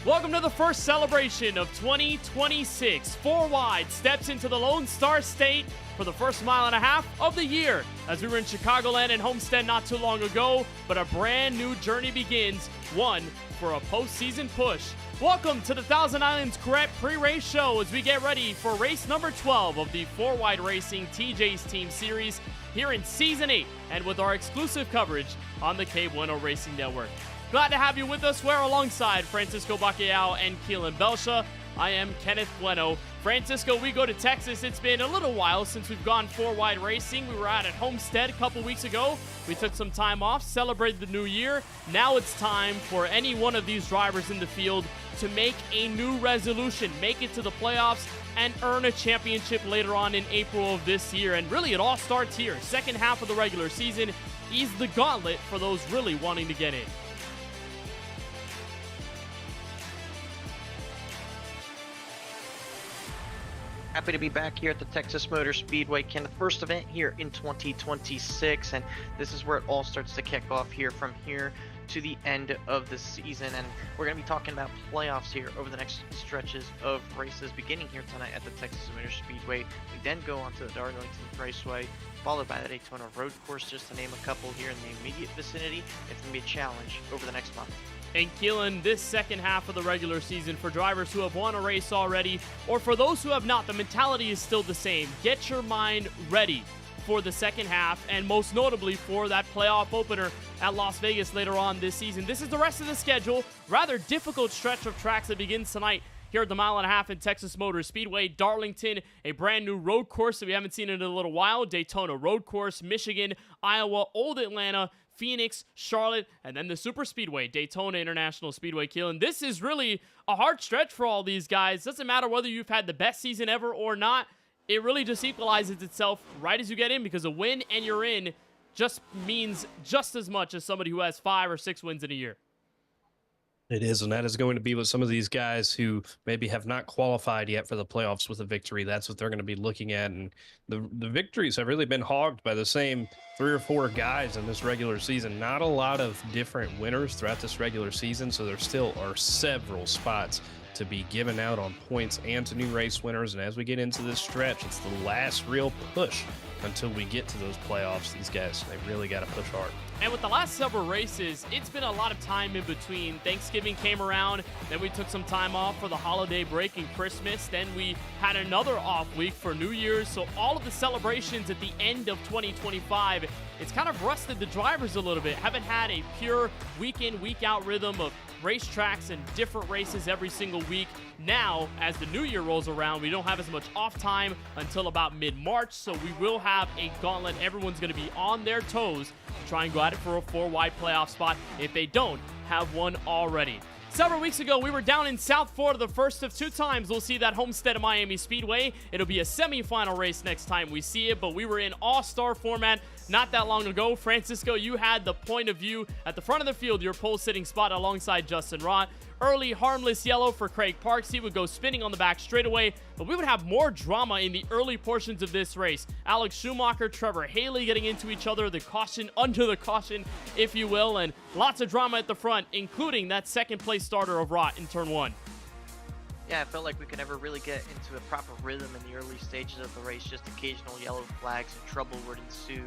Welcome to the first celebration of 2026. 4 Wide steps into the Lone Star State for the first mile and a half of the year. As we were in Chicagoland and Homestead not too long ago, but a brand new journey begins, one for a postseason push. Welcome to the Thousand Islands Correct pre-race show as we get ready for race number 12 of the 4 Wide Racing TJ's Team Series here in Season 8 and with our exclusive coverage on the KBueno Racing Network. Glad to have you with us. We're alongside Francisco Bacallao and Keelan Belsha. I am Kenneth Bueno. Francisco, we go to Texas. It's been a little while since we've gone 4 Wide Racing. We were out at Homestead a couple weeks ago. We took some time off, celebrated the new year. Now it's time for any one of these drivers in the field to make a new resolution, make it to the playoffs, and earn a championship later on in April of this year. And really, it all starts here. Second half of the regular season is the gauntlet for those really wanting to get in. Happy to be back here at the Texas Motor Speedway, Ken, the first event here in 2026, and this is where it all starts to kick off here from here to the end of the season. And we're going to be talking about playoffs here over the next stretches of races beginning here tonight at the Texas Motor Speedway. We then go on to the Darlington Raceway, followed by the Daytona Road Course, just to name a couple here in the immediate vicinity. It's going to be a challenge over the next month. And Keelan, this second half of the regular season, for drivers who have won a race already, or for those who have not, the mentality is still the same. Get your mind ready for the second half, and most notably for that playoff opener at Las Vegas later on this season. This is the rest of the schedule. Rather difficult stretch of tracks that begins tonight here at the mile and a half in Texas Motor Speedway. Darlington, a brand new road course that we haven't seen in a little while. Daytona Road Course, Michigan, Iowa, Old Atlanta, Phoenix, Charlotte, and then the Super Speedway, Daytona International Speedway. Keelan, this is really a hard stretch for all these guys. Doesn't matter whether you've had the best season ever or not. It really just equalizes itself right as you get in, because a win and you're in just means just as much as somebody who has 5 or 6 wins in a year. It is, and that is going to be with some of these guys who maybe have not qualified yet for the playoffs with a victory. That's what they're going to be looking at, and the victories have really been hogged by the same 3 or 4 guys in this regular season. Not a lot of different winners throughout this regular season, so there still are several spots to be given out on points and to new race winners. And as we get into this stretch, it's the last real push until we get to those playoffs. These guys, they really got to push hard. And with the last several races, it's been a lot of time in between. Thanksgiving came around, then we took some time off for the holiday break and Christmas. Then we had another off week for New Year's. So all of the celebrations at the end of 2025, it's kind of rusted the drivers a little bit. Haven't had a pure week in, week out rhythm of racetracks and different races every single week. Now, as the new year rolls around, we don't have as much off time until about mid-March, so we will have a gauntlet. Everyone's going to be on their toes to try and go at it for a 4-wide playoff spot if they don't have one already. Several weeks ago, we were down in South Florida the first of 2 times. We'll see that Homestead at Miami Speedway. It'll be a semifinal race next time we see it, but we were in all-star format not that long ago. Francisco, you had the point of view at the front of the field, your pole-sitting spot alongside Justin Rott. Early harmless yellow for Craig Parks. He would go spinning on the back straightaway, but we would have more drama in the early portions of this race. Alex Schumacher, Trevor Haley getting into each other, the caution under the caution, if you will, and lots of drama at the front, including that second place starter of Rott in turn 1. Yeah, I felt like we could never really get into a proper rhythm in the early stages of the race. Just occasional yellow flags and trouble would ensue.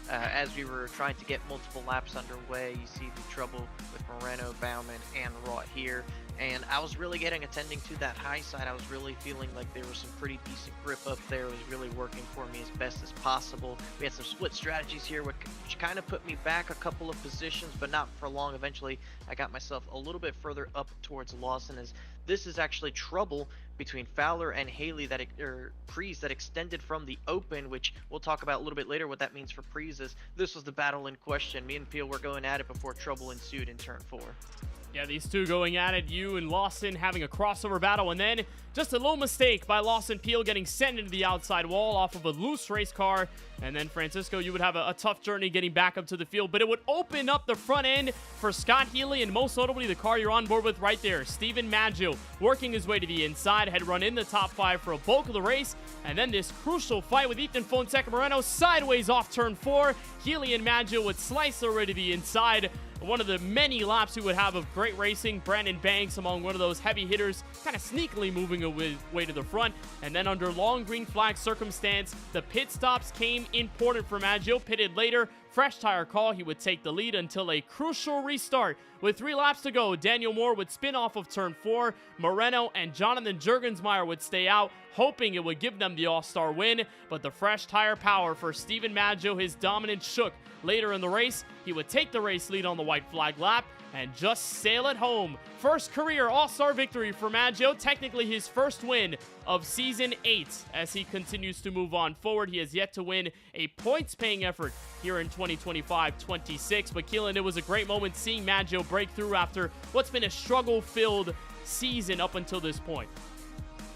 As we were trying to get multiple laps underway, you see the trouble with Moreno, Bauman, and Rott here. And I was really attending to that high side. I was really feeling like there was some pretty decent grip up there. It was really working for me as best as possible. We had some split strategies here, which kind of put me back a couple of positions, but not for long. Eventually, I got myself a little bit further up towards Lawson, as this is actually trouble between Fowler and Haley, Prees, that extended from the open, which we'll talk about a little bit later what that means for Prees, as this was the battle in question. Me and Peel were going at it before trouble ensued in turn 4. Yeah, these two going at it, you and Lawson having a crossover battle, and then just a little mistake by Lawson Peel getting sent into the outside wall off of a loose race car, and then Francisco, you would have a tough journey getting back up to the field, but it would open up the front end for Scott Healy, and most notably the car you're on board with right there, Steven Maggio, working his way to the inside, had run in the top 5 for a bulk of the race, and then this crucial fight with Ethan Fonseca Moreno sideways off turn 4. Healy and Maggio would slice their way to the inside. one of the many laps we would have of great racing. Brandon Banks among one of those heavy hitters, kind of sneakily moving away to the front. And then under long green flag circumstance, the pit stops came important for Maggio. Pitted later, fresh tire call, he would take the lead until a crucial restart. With 3 laps to go, Daniel Moore would spin off of turn 4. Moreno and Jonathan Jurgensmeyer would stay out, hoping it would give them the all-star win. But the fresh tire power for Steven Maggio, his dominance shook. Later in the race, he would take the race lead on the white flag lap and just sail it home. First career all-star victory for Maggio, technically his first win of season 8. As he continues to move on forward, he has yet to win a points-paying effort here in 2025-26. But Keelan, it was a great moment seeing Maggio break through after what's been a struggle-filled season up until this point.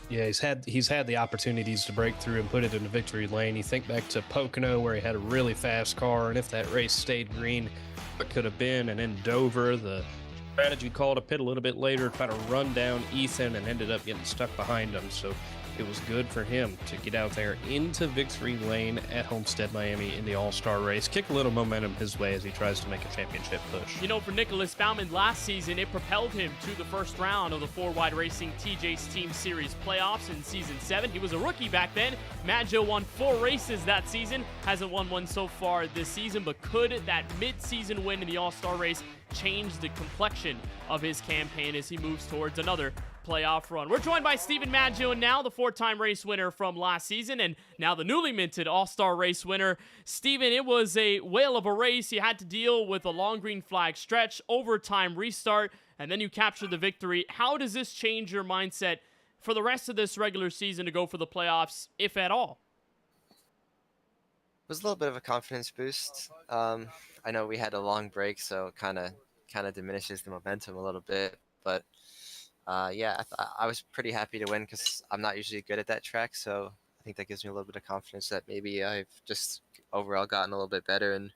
Yeah, he's had the opportunities to break through and put it in the victory lane. You think back to Pocono, where he had a really fast car, and if that race stayed green, it could have been. And then Dover, the strategy call to pit a little bit later, try to run down Ethan, and ended up getting stuck behind him. So it was good for him to get out there into victory lane at Homestead, Miami in the All-Star race. Kick a little momentum his way as he tries to make a championship push. You know, for Nicholas Baumann last season, it propelled him to the first round of the 4Wide Racing TJ's Team Series playoffs in Season 7. He was a rookie back then. Maggio won 4 races that season. Hasn't won one so far this season, but could that mid-season win in the All-Star race change the complexion of his campaign as he moves towards another playoff run? We're joined by Steven Maggio now, the 4-time race winner from last season, and now the newly minted All-Star race winner. Steven, it was a whale of a race. You had to deal with a long green flag stretch, overtime restart, and then you captured the victory. How does this change your mindset for the rest of this regular season to go for the playoffs, if at all? It was a little bit of a confidence boost. I know we had a long break, so it kind of diminishes the momentum a little bit, but yeah, I was pretty happy to win because I'm not usually good at that track, so I think that gives me a little bit of confidence that maybe I've just overall gotten a little bit better, and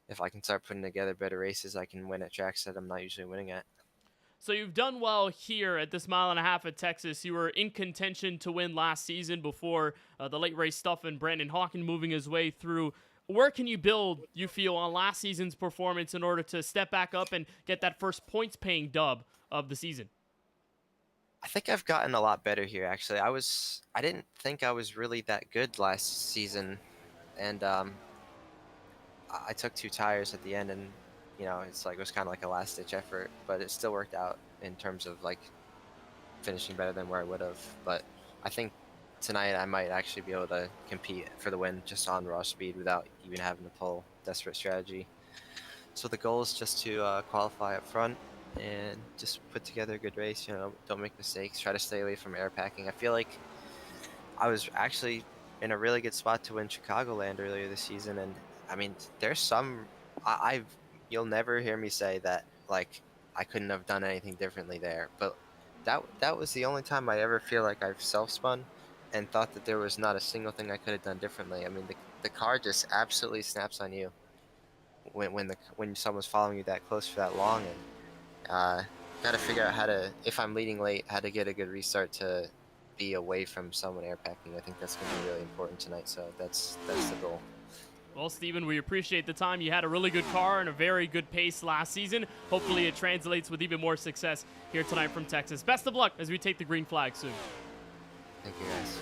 if I can start putting together better races, I can win at tracks that I'm not usually winning at. So you've done well here at this 1.5 miles at Texas. You were in contention to win last season before the late race stuff and Brandon Hawken moving his way through. Where can you build, you feel, on last season's performance in order to step back up and get that first points-paying dub of the season? I think I've gotten a lot better here, actually. I didn't think I was really that good last season, and I took 2 tires at the end, and you know, it was kind of like a last-ditch effort, but it still worked out in terms of like finishing better than where I would have. But I think tonight I might actually be able to compete for the win just on raw speed without even having to pull desperate strategy. So the goal is just to qualify up front and just put together a good race. You know, don't make mistakes. Try to stay away from air packing. I feel like I was actually in a really good spot to win Chicagoland earlier this season, and I mean, there's some you'll never hear me say that like I couldn't have done anything differently there, but that was the only time I ever feel like I've self-spun and thought that there was not a single thing I could have done differently. I mean, the car just absolutely snaps on you when someone's following you that close for that long, and got to figure out if I'm leading late, how to get a good restart to be away from someone air packing. I think that's going to be really important tonight, so that's the goal. Well, Steven, we appreciate the time. You had a really good car and a very good pace last season. Hopefully it translates with even more success here tonight from Texas. Best of luck as we take the green flag soon. Thank you, guys.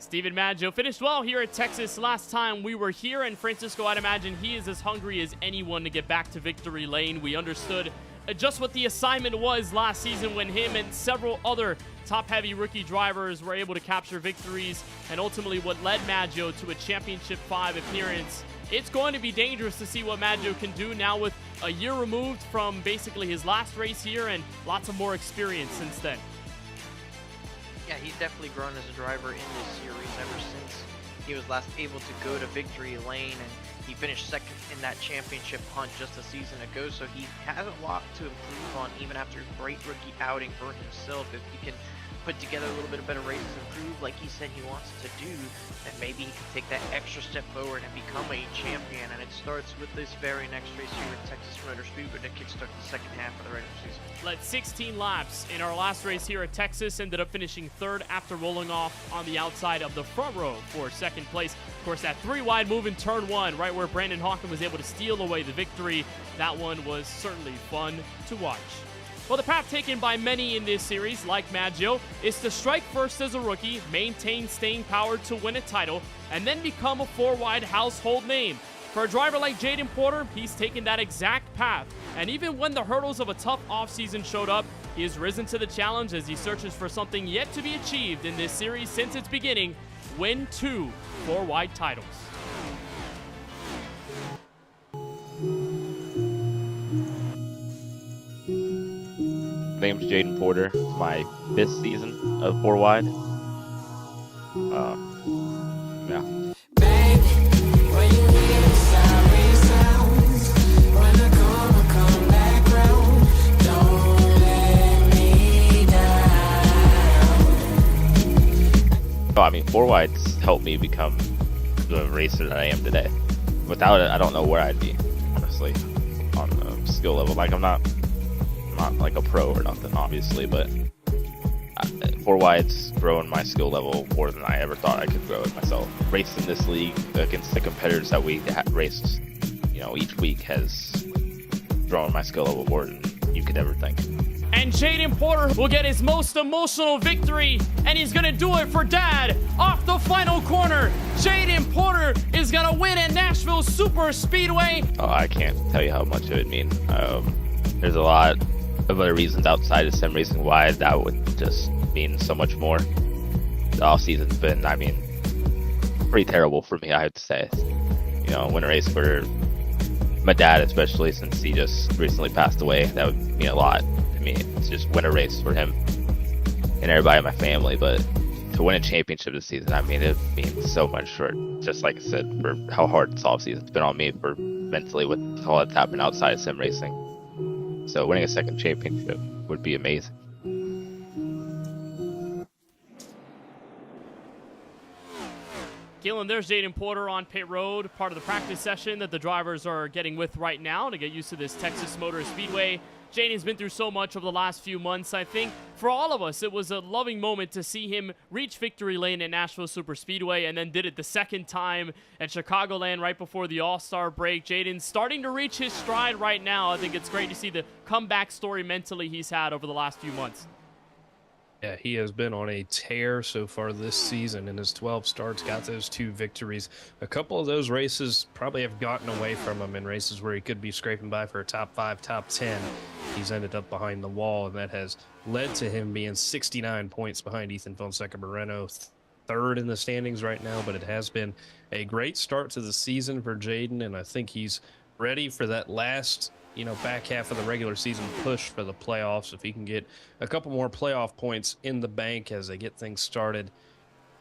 Steven Maggio finished well here at Texas last time we were here, and Francisco, I'd imagine he is as hungry as anyone to get back to victory lane. We understood just what the assignment was last season when him and several other top-heavy rookie drivers were able to capture victories, and ultimately what led Maggio to a Championship 5 appearance. It's going to be dangerous to see what Maggio can do now with a year removed from basically his last race here and lots of more experience since then. Yeah, he's definitely grown as a driver in this series ever since he was last able to go to victory lane, and he finished second in that championship hunt just a season ago, so he has a lot to improve on even after a great rookie outing for himself. If he can put together a little bit of better races and prove, like he said he wants to do, then maybe he can take that extra step forward and become a champion. And it starts with this very next race here at Texas Motor Speedway to kickstart the second half of the regular season. Led 16 laps in our last race here at Texas, ended up finishing third after rolling off on the outside of the front row for second place. Of course, that 3-wide move in turn 1, right where Brandon Hawken was able to steal away the victory. That one was certainly fun to watch. Well, the path taken by many in this series, like Maggio, is to strike first as a rookie, maintain staying power to win a title, and then become a 4-wide household name. For a driver like Jaden Porter, he's taken that exact path, and even when the hurdles of a tough offseason showed up, he has risen to the challenge as he searches for something yet to be achieved in this series since its beginning: win 2 4-wide titles. Name's Jaden Porter. It's my 5th season of 4-wide. Yeah. I mean, 4-wide's helped me become the racer that I am today. Without it, I don't know where I'd be, honestly, on the skill level. Like, I'm not like a pro or nothing, obviously, but 4-wide's grown my skill level more than I ever thought I could grow it myself. Racing this league against the competitors that we race, each week has grown my skill level more than you could ever think. And Jaden Porter will get his most emotional victory, and he's going to do it for Dad off the final corner. Jaden Porter is going to win at Nashville Super Speedway. Oh, I can't tell you how much it would mean. There's a lot of other reasons outside of sim racing why that would just mean so much more. The off season's been, pretty terrible for me, I would say. Win a race for my dad, especially since he just recently passed away, that would mean a lot to me. It's just win a race for him and everybody in my family, but to win a championship this season, it means so much for, just like I said, for how hard this off season's been on me for mentally with all that's happened outside of sim racing. So winning a second championship would be amazing. Galen, there's Jaden Porter on pit road, part of the practice session that the drivers are getting with right now to get used to this Texas Motor Speedway. Jaden's been through so much over the last few months. I think for all of us, it was a loving moment to see him reach victory lane at Nashville Super Speedway and then did it the second time at Chicagoland right before the All-Star break. Jaden's starting to reach his stride right now. I think it's great to see the comeback story mentally he's had over the last few months. Yeah, he has been on a tear so far this season. In his 12 starts, got those 2 victories. A couple of those races probably have gotten away from him in races where he could be scraping by for a top 5, top 10. He's ended up behind the wall, and that has led to him being 69 points behind Ethan Fonseca-Moreno, third in the standings right now. But it has been a great start to the season for Jaden, and I think he's ready for that last back half of the regular season push for the playoffs. If he can get a couple more playoff points in the bank as they get things started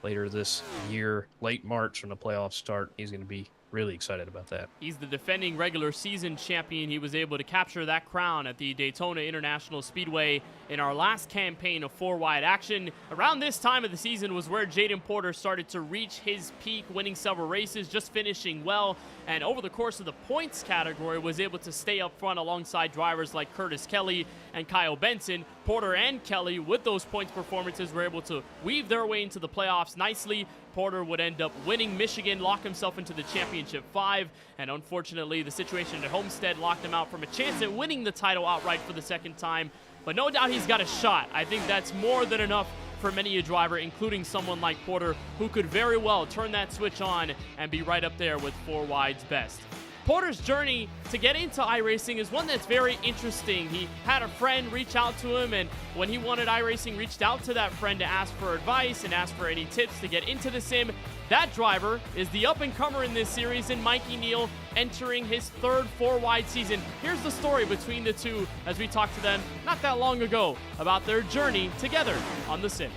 later this year, late March when the playoffs start, he's going to be really excited about that. He's the defending regular season champion. He was able to capture that crown at the Daytona International Speedway in our last campaign of 4-wide action. Around this time of the season was where Jaden Porter started to reach his peak, winning several races, just finishing well, and over the course of the points category was able to stay up front alongside drivers like Curtis Kelly and Kyle Benson. Porter and Kelly, with those points performances, were able to weave their way into the playoffs nicely. Porter would end up winning Michigan, lock himself into the championship 5, and unfortunately the situation at Homestead locked him out from a chance at winning the title outright for the second time. But no doubt he's got a shot. I think that's more than enough for many a driver, including someone like Porter, who could very well turn that switch on and be right up there with 4-wide's best. Porter's journey to get into iRacing is one that's very interesting. He had a friend reach out to him, and when he wanted iRacing, reached out to that friend to ask for advice and ask for any tips to get into the sim. That driver is the up-and-comer in this series, and Mikey Neal, entering his 3rd 4-wide season. Here's the story between the two as we talked to them not that long ago about their journey together on the sim.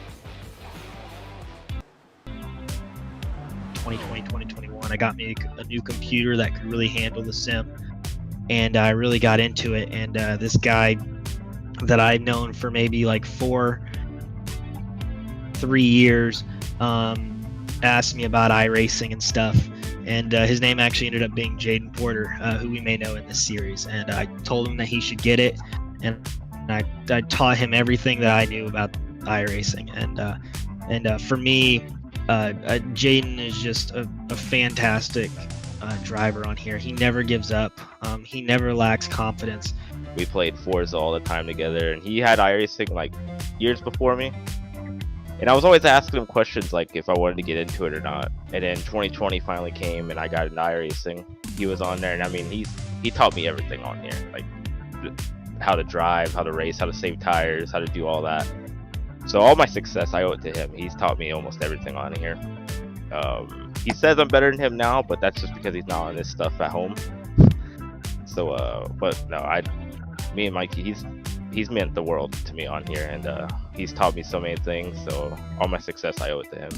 2020, 2021, I got me a new computer that could really handle the sim, and I really got into it. And this guy that I'd known for maybe like 4 3 years, asked me about iRacing and stuff. And his name actually ended up being Jaden Porter, who we may know in this series. And I told him that he should get it, and I taught him everything that I knew about iRacing. And for me, Jaden is just a fantastic driver on here. He never gives up. He never lacks confidence. We played Forza all the time together, and he had iRacing like years before me. And I was always asking him questions like if I wanted to get into it or not. And then 2020 finally came, and I got into iRacing. He was on there, and I mean, he taught me everything on here, like how to drive, how to race, how to save tires, how to do all that. So all my success, I owe it to him. He's taught me almost everything on here. He says I'm better than him now, but that's just because he's not on this stuff at home. So, but no, me and Mikey, he's meant the world to me on here, and he's taught me so many things. So all my success, I owe it to him.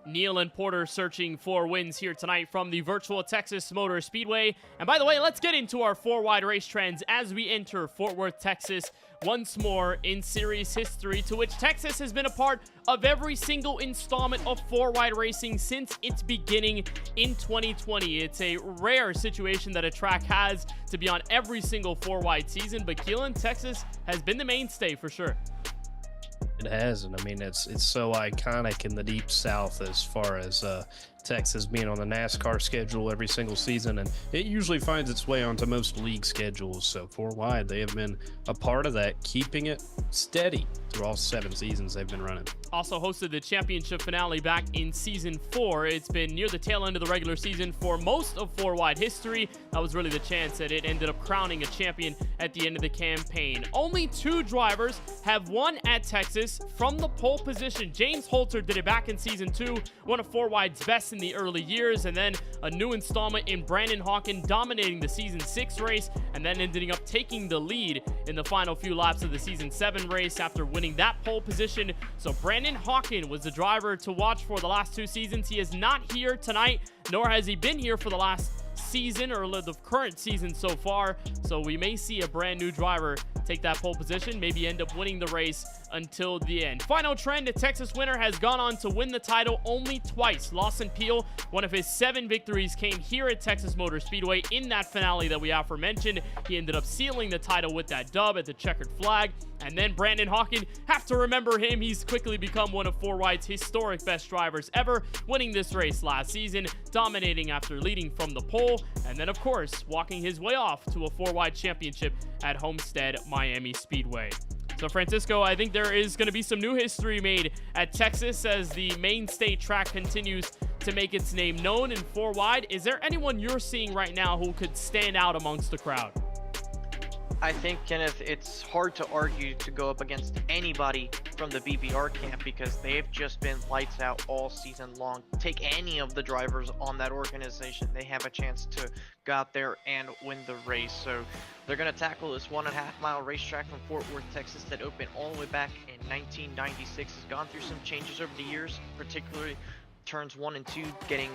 Neal and Porter searching for wins here tonight from the virtual Texas Motor Speedway. And by the way, let's get into our 4-wide race trends as we enter Fort Worth, Texas, once more in series history, to which Texas has been a part of every single installment of 4-wide racing since its beginning in 2020. It's a rare situation that a track has to be on every single 4-wide season, but Keelan, Texas has been the mainstay for sure. It has, and I mean it's so iconic in the Deep South as far as Texas being on the NASCAR schedule every single season, and it usually finds its way onto most league schedules. So 4-wide, they have been a part of that, keeping it steady through all 7 seasons they've been running. Also hosted the championship finale back in season 4. It's been near the tail end of the regular season for most of 4-wide history. That was really the chance that it ended up crowning a champion at the end of the campaign. Only 2 drivers have won at Texas from the pole position. James Holter did it back in season 2, one of 4-wide's best in the early years, and then a new installment in Brandon Hawkin dominating the season 6 race, and then ending up taking the lead in the final few laps of the season 7 race after winning that pole position. So Brandon Hawkin was the driver to watch for the last 2 seasons. He is not here tonight, nor has he been here for the last season or the current season so far. So we may see a brand new driver take that pole position, maybe end up winning the race until the end. Final trend, a Texas winner has gone on to win the title only twice. Lawson Peel, one of his 7 victories, came here at Texas Motor Speedway in that finale that we aforementioned. He ended up sealing the title with that dub at the checkered flag. And then Brandon Hawkin, have to remember him. He's quickly become one of 4-wide's historic best drivers ever, winning this race last season, dominating after leading from the pole, and then of course walking his way off to a 4-wide championship at Homestead Miami Speedway. So Francisco, I think there is going to be some new history made at Texas as the mainstay track continues to make its name known in 4-wide. Is there anyone you're seeing right now who could stand out amongst the crowd? I think, Kenneth, it's hard to argue to go up against anybody from the BBR camp because they've just been lights out all season long. Take any of the drivers on that organization, they have a chance to go out there and win the race. So they're going to tackle this 1.5-mile racetrack from Fort Worth, Texas that opened all the way back in 1996. Has gone through some changes over the years, particularly turns 1 and 2 getting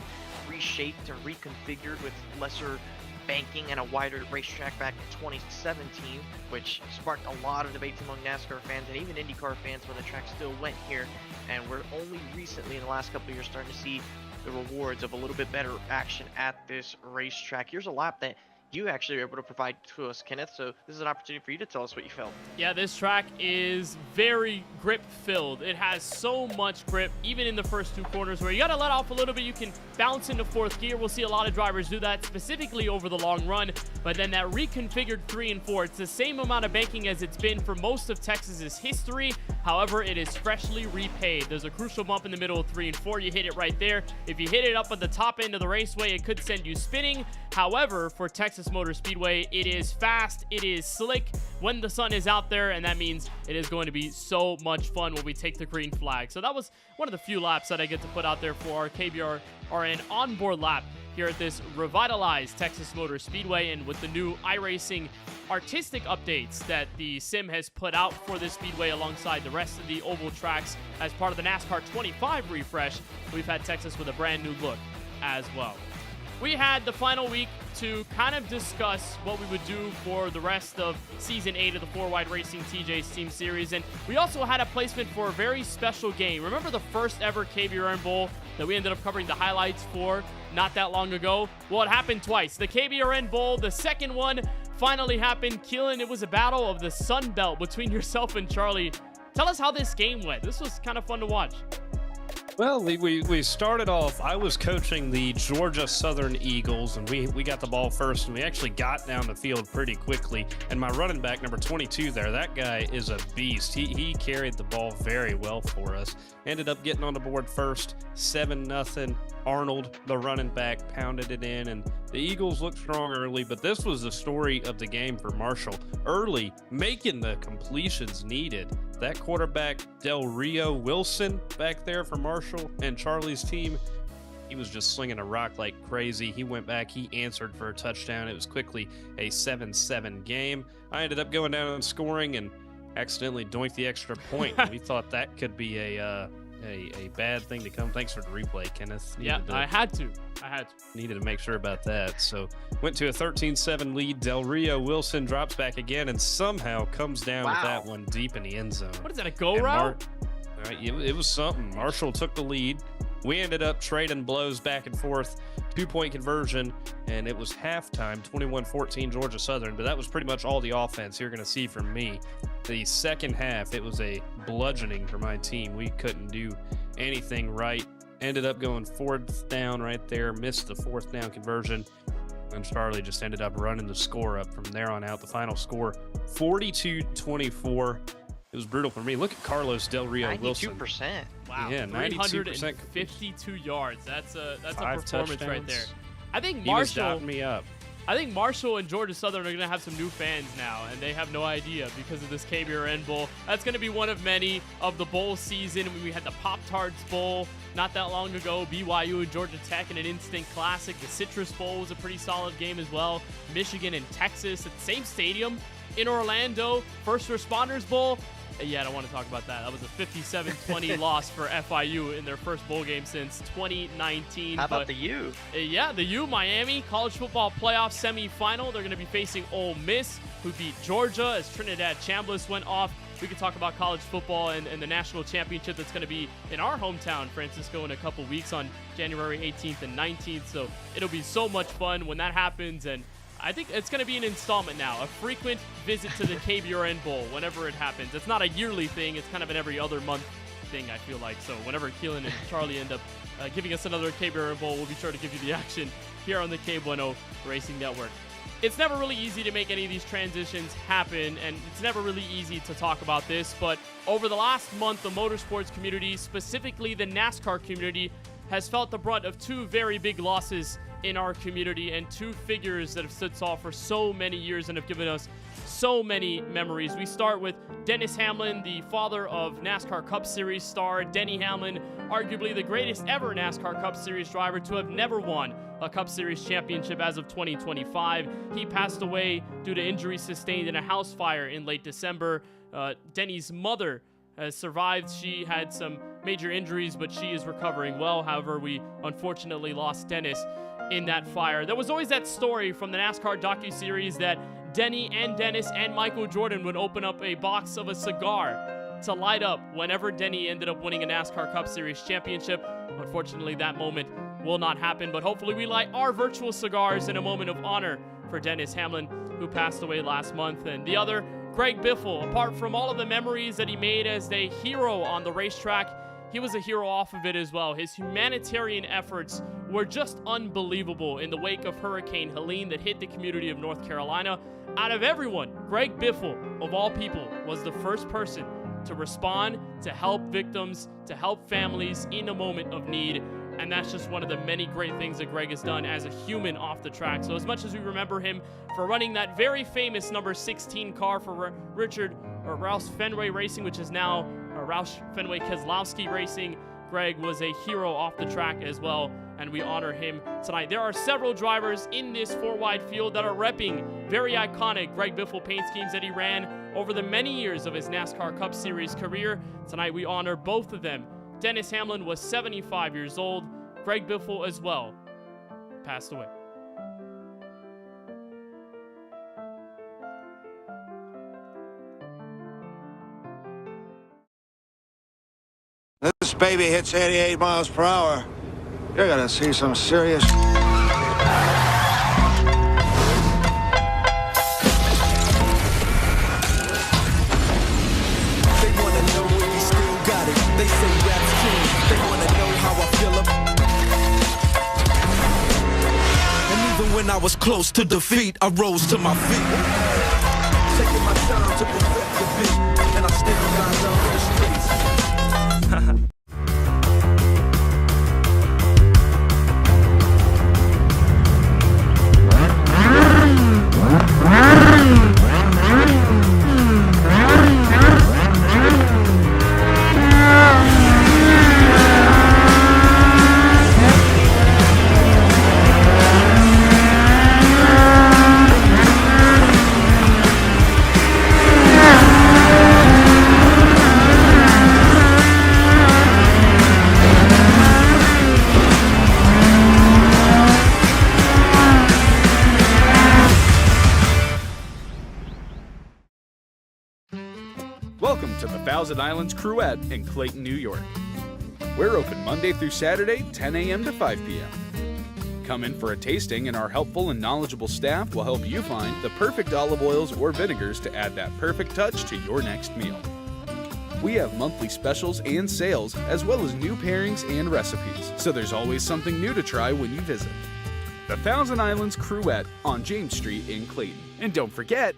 reshaped and reconfigured with lesser banking and a wider racetrack back in 2017, which sparked a lot of debates among NASCAR fans and even IndyCar fans when the track still went here. And we're only recently in the last couple of years starting to see the rewards of a little bit better action at this racetrack. Here's a lap that you actually were able to provide to us, Kenneth, so this is an opportunity for you to tell us what you felt. Yeah, this track is very grip filled. It has so much grip, even in the first 2 corners where you got to let off a little bit. You can bounce into 4th gear. We'll see a lot of drivers do that specifically over the long run, but then that reconfigured 3 and 4, it's the same amount of banking as it's been for most of Texas's history. However, it is freshly repaid. There's a crucial bump in the middle of 3 and 4. You hit it right there. If you hit it up at the top end of the raceway, it could send you spinning. However, for Texas Motor Speedway, it is fast, it is slick when the sun is out there, and that means it is going to be so much fun when we take the green flag. So that was one of the few laps that I get to put out there for our KBueno onboard lap here at this revitalized Texas Motor Speedway. And with the new iRacing artistic updates that the sim has put out for this speedway alongside the rest of the oval tracks as part of the NASCAR 25 refresh, we've had Texas with a brand new look as well. we had the final week to kind of discuss what we would do for the rest of Season 8 of the 4Wide Racing TJ's Team Series, and we also had a placement for a very special game. Remember the first ever KBueno Bowl that we ended up covering the highlights for not that long ago? Well, it happened twice. The KBueno Bowl, the second one, finally happened. Keelan, it was a battle of the Sun Belt between yourself and Charlie. Tell us how this game went. This was kind of fun to watch. Well, we started off, I was coaching the Georgia Southern Eagles, and we got the ball first, and we actually got down the field pretty quickly. And my running back, number 22 there, that guy is a beast. He carried the ball very well for us. Ended up getting on the board first, 7-0. Arnold, the running back, pounded it in, and the Eagles looked strong early, but this was the story of the game for Marshall. Early, making the completions needed. That quarterback, Del Rio Wilson, back there for Marshall and Charlie's team, he was just slinging a rock like crazy. He went back, he answered for a touchdown. It was quickly a 7-7 game. I ended up going down and scoring and accidentally doinked the extra point. We thought that could be a bad thing to come. Thanks for the replay, Kenneth. I had to. Needed to make sure about that. So went to a 13-7 lead. Del Rio Wilson drops back again and somehow comes down with that one deep in the end zone. What is that, a go route? It was something. Marshall took the lead. We ended up trading blows back and forth, 2-point conversion, and it was halftime, 21-14 Georgia Southern, but that was pretty much all the offense you're going to see from me. The second half, it was a bludgeoning for my team. We couldn't do anything right. Ended up going 4th down right there, missed the 4th down conversion, and Charlie just ended up running the score up from there on out. The final score, 42-24. It was brutal for me. Look at Carlos Del Rio Wilson. 92%. Wow. Yeah, 92%. 52 yards. That's a 5 performance right there. touchdowns. I think He was Marshall. dotting me up. I think Marshall and Georgia Southern are going to have some new fans now, and they have no idea because of this KBueno Bowl. That's going to be one of many of the bowl season. We had the Pop-Tarts Bowl not that long ago, BYU and Georgia Tech in an instant classic. The Citrus Bowl was a pretty solid game as well. Michigan and Texas at the same stadium in Orlando. First Responders Bowl. Yeah, I don't want to talk about that. That was a 57-20 loss for FIU in their first bowl game since 2019. How about the U? Yeah, the U, Miami, college football playoff semifinal. They're going to be facing Ole Miss, who beat Georgia as Trinidad Chambliss went off. We could talk about college football and the national championship that's going to be in our hometown, Francisco, in a couple weeks on January 18th and 19th. So it'll be so much fun when that happens, and I think it's going to be an installment now, a frequent visit to the KBueno Bowl whenever it happens. It's not a yearly thing. It's kind of an every other month thing, I feel like. So whenever Keelan and Charlie end up giving us another KBueno Bowl, we'll be sure to give you the action here on the KBueno Racing Network. It's never really easy to make any of these transitions happen, and it's never really easy to talk about this, but over the last month, the motorsports community, specifically the NASCAR community, has felt the brunt of 2 very big losses in our community and 2 figures that have stood tall for so many years and have given us so many memories. We start with Dennis Hamlin, the father of NASCAR Cup Series star. Denny Hamlin, arguably the greatest ever NASCAR Cup Series driver to have never won a Cup Series championship as of 2025. He passed away due to injuries sustained in a house fire in late December. Denny's mother has survived. She had some major injuries, but she is recovering well. However, we unfortunately lost Dennis in that fire. There was always that story from the NASCAR docuseries that Denny and Dennis and Michael Jordan would open up a box of a cigar to light up whenever Denny ended up winning a NASCAR Cup Series championship. Unfortunately, that moment will not happen, but hopefully we light our virtual cigars in a moment of honor for Dennis Hamlin, who passed away last month. And the other, Greg Biffle. Apart from all of the memories that he made as a hero on the racetrack, he was a hero off of it as well. His humanitarian efforts were just unbelievable in the wake of Hurricane Helene that hit the community of North Carolina. Out of everyone, Greg Biffle, of all people, was the first person to respond, to help victims, to help families in a moment of need. And that's just one of the many great things that Greg has done as a human off the track. So as much as we remember him for running that very famous number 16 car for Roush Fenway Racing, which is now Roush Fenway Keselowski Racing, Greg was a hero off the track as well, and we honor him tonight. There are several drivers in this 4-wide field that are repping very iconic Greg Biffle paint schemes that he ran over the many years of his NASCAR Cup Series career. Tonight we honor both of them. Dennis Hamlin was 75 years old, Greg Biffle as well. passed away. This baby hits 88 miles per hour. You're gonna see some serious... They wanna know if he still got it. They say rap's king. They wanna know how I feel And even when I was close to defeat, I rose to my feet. Taking my time to perfect the beat, and I still got love in the streets. Welcome to the Thousand Islands Cruette in Clayton, New York. We're open Monday through Saturday, 10 a.m. to 5 p.m. Come in for a tasting and our helpful and knowledgeable staff will help you find the perfect olive oils or vinegars to add that perfect touch to your next meal. We have monthly specials and sales as well as new pairings and recipes, so there's always something new to try when you visit. The Thousand Islands Cruette on James Street in Clayton. And don't forget,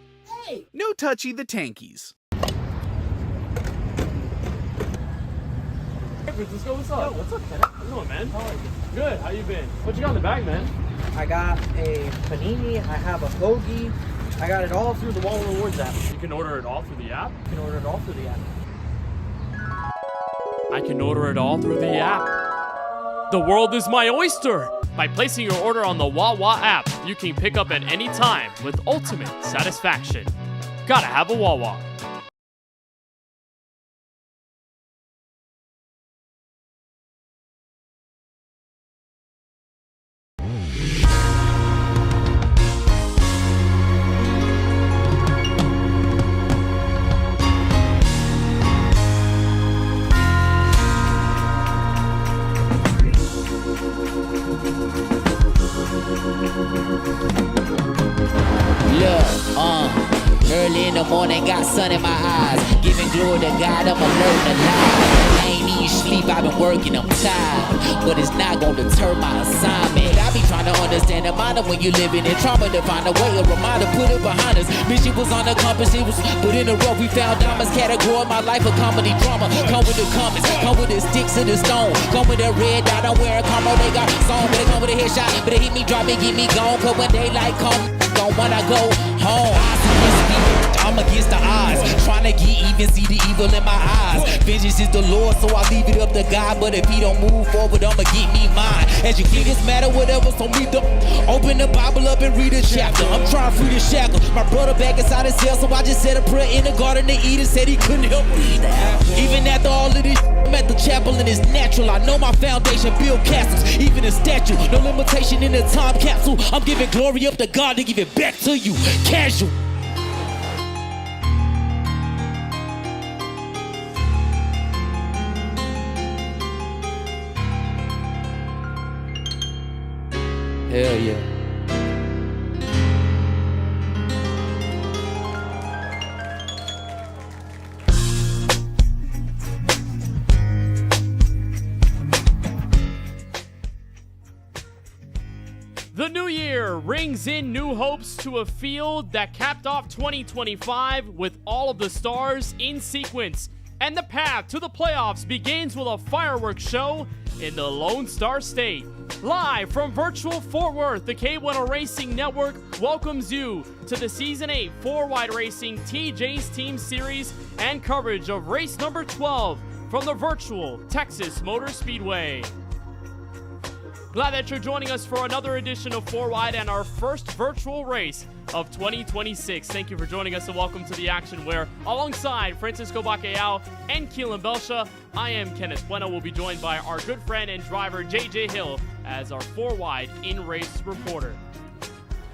no touchy the tankies. Let's go. What's up? What's up, Kenneth? How you doing, man? How are you? Good. How you been? What you got in the bag, man? I got a panini, I have a hoagie, I got it all through the Wall Rewards app. You can order it all through the app? You can order it all through the app. I can order it all through the app. The world is my oyster! By placing your order on the Wawa app, you can pick up at any time with ultimate satisfaction. Gotta have a Wawa. Early in the morning, got sun in my eyes. Giving glory to God, I'm alert and alive. I ain't even sleep, I've been working, I'm tired. But it's not gonna deter my assignment. I be trying to understand the mind of when you living in trauma, to find a way, a reminder, put it behind us. Mission was on the compass, it was put in the rough. We found diamonds, category my life a comedy drama. Come with the comments, come with the sticks and the stone. Come with that red dot, I'm wearing combo, they got song. But they come with a headshot, but they hit me, drop me, get me gone. Cause when daylight come, gone when I go home. I'm against the odds, trying to get even, see the evil in my eyes. Vengeance is the Lord, so I leave it up to God. But if he don't move forward, I'ma get me mine. Educators matter, whatever, so read the open the Bible up and read a chapter. I'm trying to free the shackles. My brother back inside his cell, so I just said a prayer in the garden to Eden. Said he couldn't help me. Even after all of this, I'm at the chapel and it's natural. I know my foundation build castles, even a statue. No limitation in the time capsule. I'm giving glory up to God to give it back to you. Casual. Hell yeah. The new year brings in new hopes to a field that capped off 2025 with all of the stars in sequence. And the path to the playoffs begins with a fireworks show in the Lone Star State. Live from virtual Fort Worth, the KBueno Racing Network welcomes you to the Season 8 4-Wide Racing TJ's Team Series and coverage of race number 12 from the virtual Texas Motor Speedway. Glad that you're joining us for another edition of 4-Wide and our first virtual race of 2026. Thank you for joining us and welcome to the action where, alongside Francisco Bacallao and Keelan Belsha, I am Kenneth Bueno. We'll be joined by our good friend and driver, JJ Hill, as our 4-wide in-race reporter.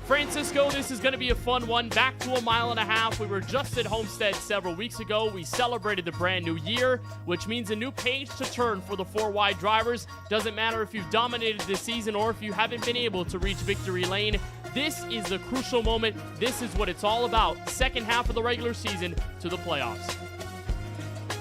Francisco, this is going to be a fun one. Back to a mile and a half. We were just at Homestead several weeks ago. We celebrated the brand new year, which means a new page to turn for the 4-wide drivers. Doesn't matter if you've dominated this season or if you haven't been able to reach victory lane. This is the crucial moment. This is what it's all about. Second half of the regular season to the playoffs.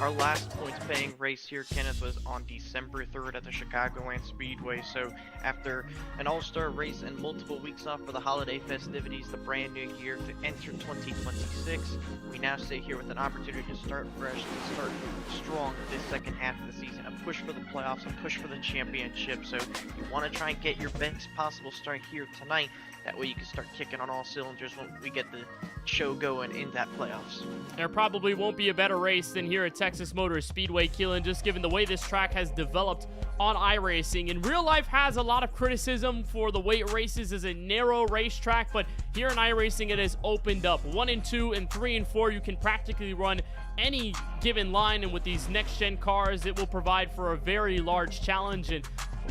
Our last points-paying race here, Kenneth, was on December 3rd at the Chicagoland Speedway. So after an all-star race and multiple weeks off for the holiday festivities, the brand new year to enter 2026, we now sit here with an opportunity to start fresh, to start strong this second half of the season, a push for the playoffs, a push for the championship. So you want to try and get your best possible start here tonight. That way you can start kicking on all cylinders when we get the show going in that playoffs. There probably won't be a better race than here at Texas Motor Speedway, Keelan, just given the way this track has developed on iRacing. And real life has a lot of criticism for the way it races as a narrow racetrack, but here in iRacing it has opened up. 1 and 2 and 3 and 4, you can practically run any given line, and with these next-gen cars, it will provide for a very large challenge and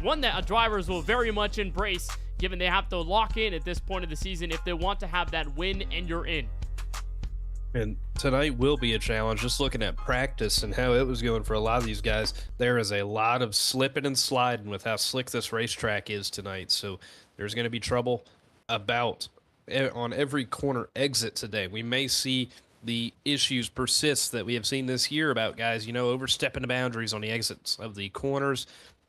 one that drivers will very much embrace, given they have to lock in at this point of the season if they want to have that win and you're in. And tonight will be a challenge. Just looking at practice and how it was going for a lot of these guys, there is a lot of slipping and sliding with how slick this racetrack is tonight. So there's going to be trouble about on every corner exit today. We may see the issues persist that we have seen this year about guys, overstepping the boundaries on the exits of the corners.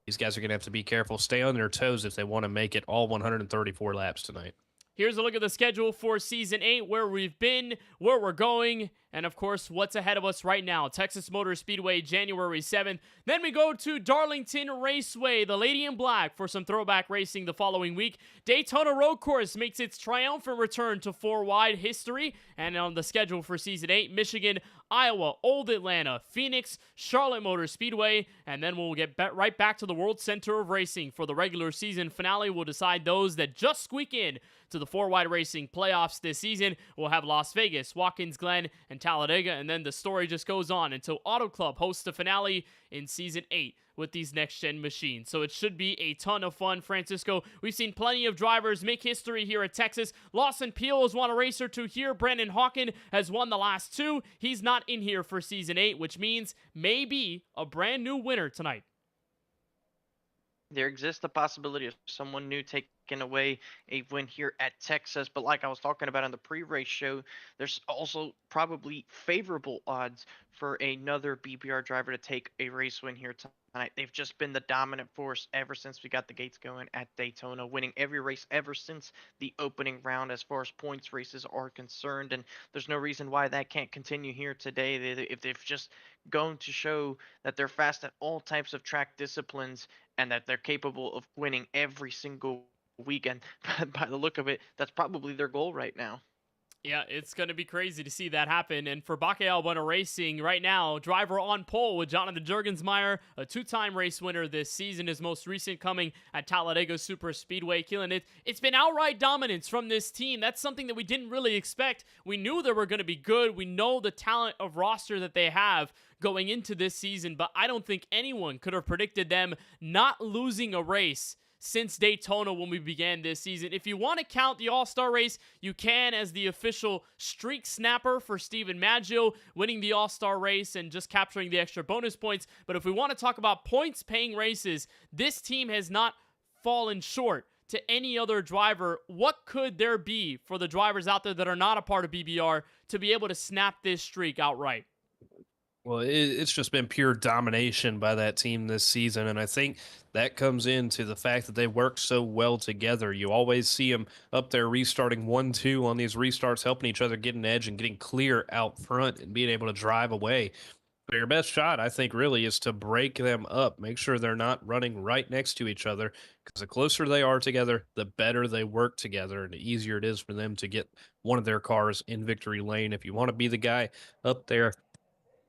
These guys are going to have to be careful, stay on their toes if they want to make it all 134 laps tonight. Here's a look at the schedule for Season 8, where we've been, where we're going, and of course, what's ahead of us right now. Texas Motor Speedway, January 7th. Then we go to Darlington Raceway, the Lady in Black, for some throwback racing the following week. Daytona Road Course makes its triumphant return to 4-wide history. And on the schedule for Season 8, Michigan, Iowa, Old Atlanta, Phoenix, Charlotte Motor Speedway, and then we'll get right back to the World Center of Racing for the regular season finale. We'll decide those that just squeak in to the 4-wide racing playoffs this season. We'll have Las Vegas, Watkins Glen, and Talladega, and then the story just goes on until Auto Club hosts the finale in Season 8 with these next-gen machines. So it should be a ton of fun, Francisco. We've seen plenty of drivers make history here at Texas. Lawson Peele has won a race or two here. Brandon Hawken has won the last 2. He's not in here for Season 8, which means maybe a brand new winner tonight. There exists the possibility of someone new taking away a win here at Texas, but like I was talking about on the pre-race show, there's also probably favorable odds for another BBR driver to take a race win here tonight. They've just been the dominant force ever since we got the gates going at Daytona, winning every race ever since the opening round as far as points races are concerned, and there's no reason why that can't continue here today. If they've just going to show that they're fast at all types of track disciplines and that they're capable of winning every single weekend. By the look of it, that's probably their goal right now. Yeah, it's going to be crazy to see that happen. And for KBueno Racing right now, driver on pole with Jonathan Jurgensmeyer, a 2-time race winner this season, his most recent coming at Talladega Super Speedway. Keelan, it's been outright dominance from this team. That's something that we didn't really expect. We knew they were going to be good. We know the talent of roster that they have going into this season, but I don't think anyone could have predicted them not losing a race since Daytona when we began this season. If you want to count the All-Star race, you can, as the official streak snapper for Steven Maggio, winning the All-Star race and just capturing the extra bonus points. But if we want to talk about points-paying races, this team has not fallen short to any other driver. What could there be for the drivers out there that are not a part of BBR to be able to snap this streak outright? Well, it's just been pure domination by that team this season, and I think that comes into the fact that they work so well together. You always see them up there restarting 1-2 on these restarts, helping each other get an edge and getting clear out front and being able to drive away. But your best shot, I think, really is to break them up. Make sure they're not running right next to each other, because the closer they are together, the better they work together, and the easier it is for them to get one of their cars in victory lane. If you want to be the guy up there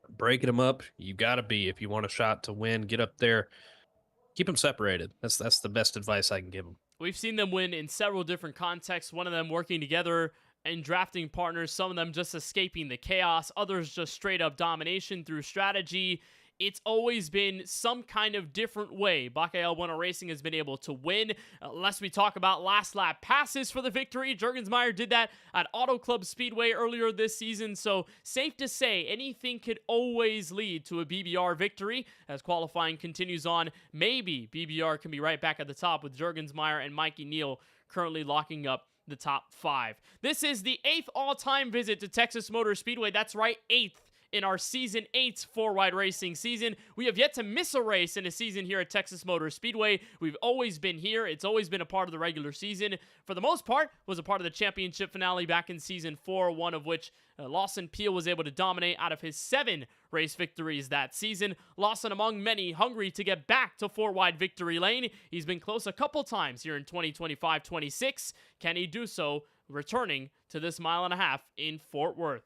breaking them up, you got to be. If you want a shot to win, get up there, keep them separated. That's the best advice I can give them. We've seen them win in several different contexts, one of them working together and drafting partners, some of them just escaping the chaos, others just straight up domination through strategy. it's always been some kind of different way KBueno Racing has been able to win. Unless we talk about last lap passes for the victory, Juergensmeyer did that at Auto Club Speedway earlier this season, so safe to say anything could always lead to a BBR victory. As qualifying continues on, maybe BBR can be right back at the top with Juergensmeyer and Mikey Neal currently locking up the top 5. This is the 8th all-time visit to Texas Motor Speedway. That's right, 8th in our Season 8 4-wide racing season. We have yet to miss a race in a season here at Texas Motor Speedway. We've always been here. It's always been a part of the regular season. For the most part, was a part of the championship finale back in Season 4, one of which Lawson Peel was able to dominate out of his 7 race victories that season. Lawson among many, hungry to get back to 4-wide victory lane. He's been close a couple times here in 2025-26. Can he do so returning to this 1.5 miles in Fort Worth?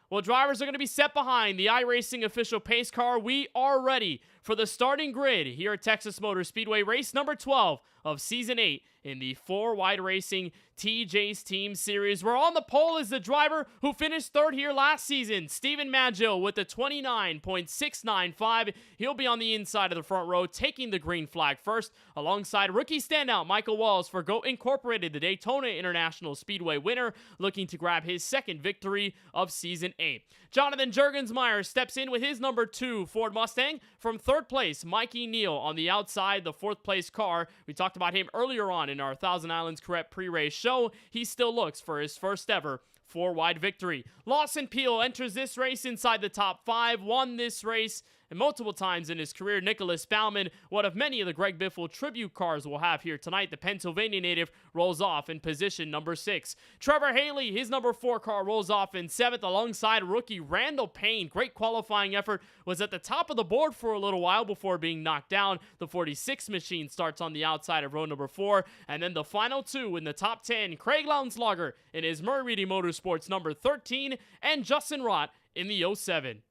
Well, drivers are going to be set behind the iRacing official pace car. We are ready for the starting grid here at Texas Motor Speedway, race number 12 of Season 8 in the 4-wide racing TJ's Team Series. We're on the pole is the driver who finished 3rd here last season, Steven Maggio, with a 29.695. He'll be on the inside of the front row, taking the green flag first, alongside rookie standout Michael Walls for GOAT Incorporated, the Daytona International Speedway winner, looking to grab his 2nd victory of Season 8. Jonathan Juergensmeyer steps in with his number 2 Ford Mustang. From 3rd place, Mikey Neal on the outside, the 4th place car. We talked about him earlier on in our Thousand Islands Correct pre-race show. He still looks for his first ever 4-wide victory. Lawson Peel enters this race inside the top 5, won this race and multiple times in his career. Nicholas Bauman, one of many of the Greg Biffle tribute cars we'll have here tonight. The Pennsylvania native rolls off in position number 6. Trevor Haley, his number 4 car, rolls off in 7th alongside rookie Randall Payne. Great qualifying effort, was at the top of the board for a little while before being knocked down. The 46 machine starts on the outside of row number 4. And then the final 2 in the top 10, Craig Lownslager in his Murray Reedy Motorsports number 13 and Justin Rott in the 07.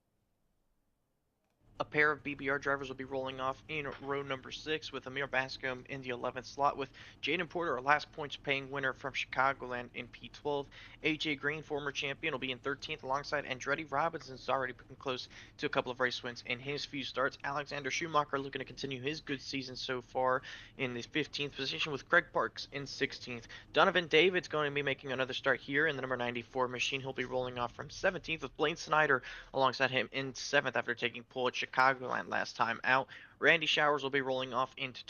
A pair of BBR drivers will be rolling off in row number 6 with Amir Bascom in the 11th slot, with Jaden Porter, our last points paying winner from Chicagoland, in P12. AJ Green, former champion, will be in 13th alongside Andretti. Robinson's already putting close to a couple of race wins in his few starts. Alexander Schumacher looking to continue his good season so far in the 15th position, with Greg Parks in 16th. Donovan David's going to be making another start here in the number 94 machine. He'll be rolling off from 17th, with Blaine Snyder alongside him in 7th after taking pole at Chicagoland last time out. Randy Showers will be rolling off into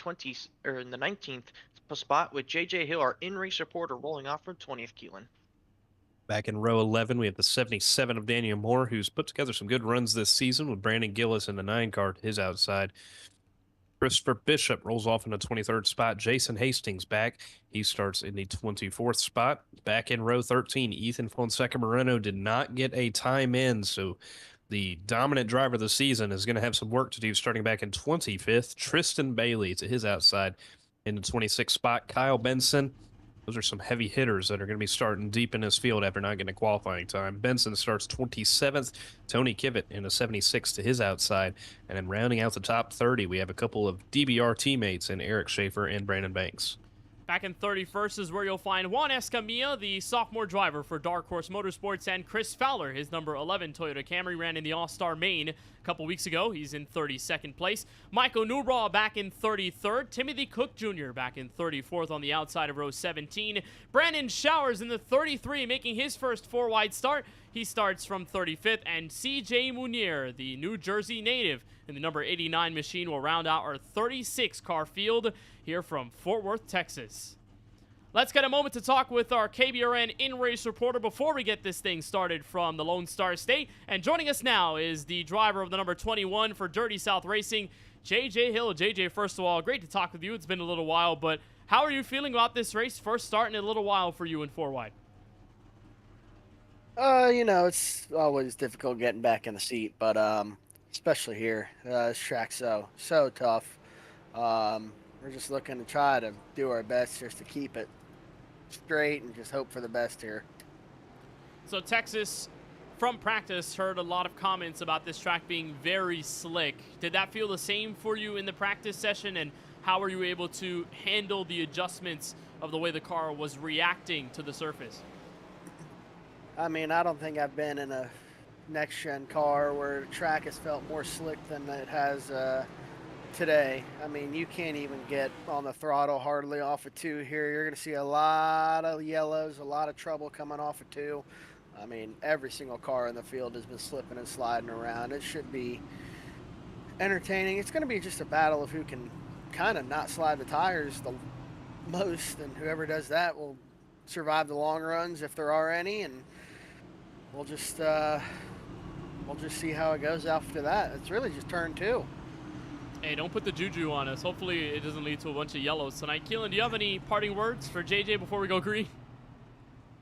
in the 19th spot, with JJ Hill, our in-race reporter, rolling off from 20th Keelan. Back in row 11, we have the 77 of Daniel Moore, who's put together some good runs this season with Brandon Gillis in the 9 car to his outside. Christopher Bishop rolls off in the 23rd spot. Jason Hastings back. He starts in the 24th spot. Back in row 13, Ethan Fonseca Moreno did not get a time in, so the dominant driver of the season is going to have some work to do starting back in 25th. Tristan Bailey to his outside in the 26th spot. Kyle Benson. Those are some heavy hitters that are going to be starting deep in this field after not getting a qualifying time. Benson starts 27th. Tony Kivett in the 76th to his outside. And then rounding out the top 30, we have a couple of DBR teammates in Eric Schaefer and Brandon Banks. Back in 31st is where you'll find Juan Escamilla, the sophomore driver for Dark Horse Motorsports, and Chris Fowler, his number 11 Toyota Camry, ran in the All-Star Main a couple weeks ago. He's in 32nd place. Michael Newbraw back in 33rd. Timothy Cook Jr. back in 34th on the outside of row 17. Brandon Showers in the 33, making his first 4-wide start. He starts from 35th, and CJ Munier, the New Jersey native, in the number 89 machine, will round out our 36-car field here from Fort Worth, Texas. Let's get a moment to talk with our KBRN in-race reporter before we get this thing started from the Lone Star State. And joining us now is the driver of the number 21 for Dirty South Racing, JJ Hill. JJ, first of all, great to talk with you. It's been a little while, but how are you feeling about this race? First start in a little while for you in 4-wide. You know, it's always difficult getting back in the seat, but especially here, this track's so tough. We're just looking to try to do our best just to keep it straight and just hope for the best here. So Texas, from practice, heard a lot of comments about this track being very slick. Did that feel the same for you in the practice session, and how were you able to handle the adjustments of the way the car was reacting to the surface? I mean, I don't think I've been in a next-gen car where the track has felt more slick than it has today. I mean, you can't even get on the throttle hardly off of 2 here. You're going to see a lot of yellows, a lot of trouble coming off of 2. I mean, every single car in the field has been slipping and sliding around. It should be entertaining. It's going to be just a battle of who can kind of not slide the tires the most, and whoever does that will survive the long runs if there are any, and we'll just see how it goes after that. It's really just turn 2. Hey, don't put the juju on us. Hopefully it doesn't lead to a bunch of yellows tonight. Keelan, do you have any parting words for JJ before we go green?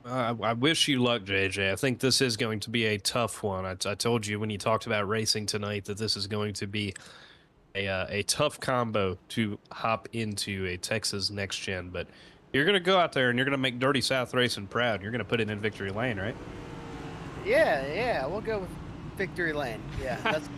I wish you luck, JJ. I think this is going to be a tough one. I told you when you talked about racing tonight that this is going to be a tough combo to hop into a Texas Next Gen. But you're going to go out there and you're going to make Dirty South Racing proud. You're going to put it in victory lane, right? Yeah, we'll go with victory lane. Yeah, that's.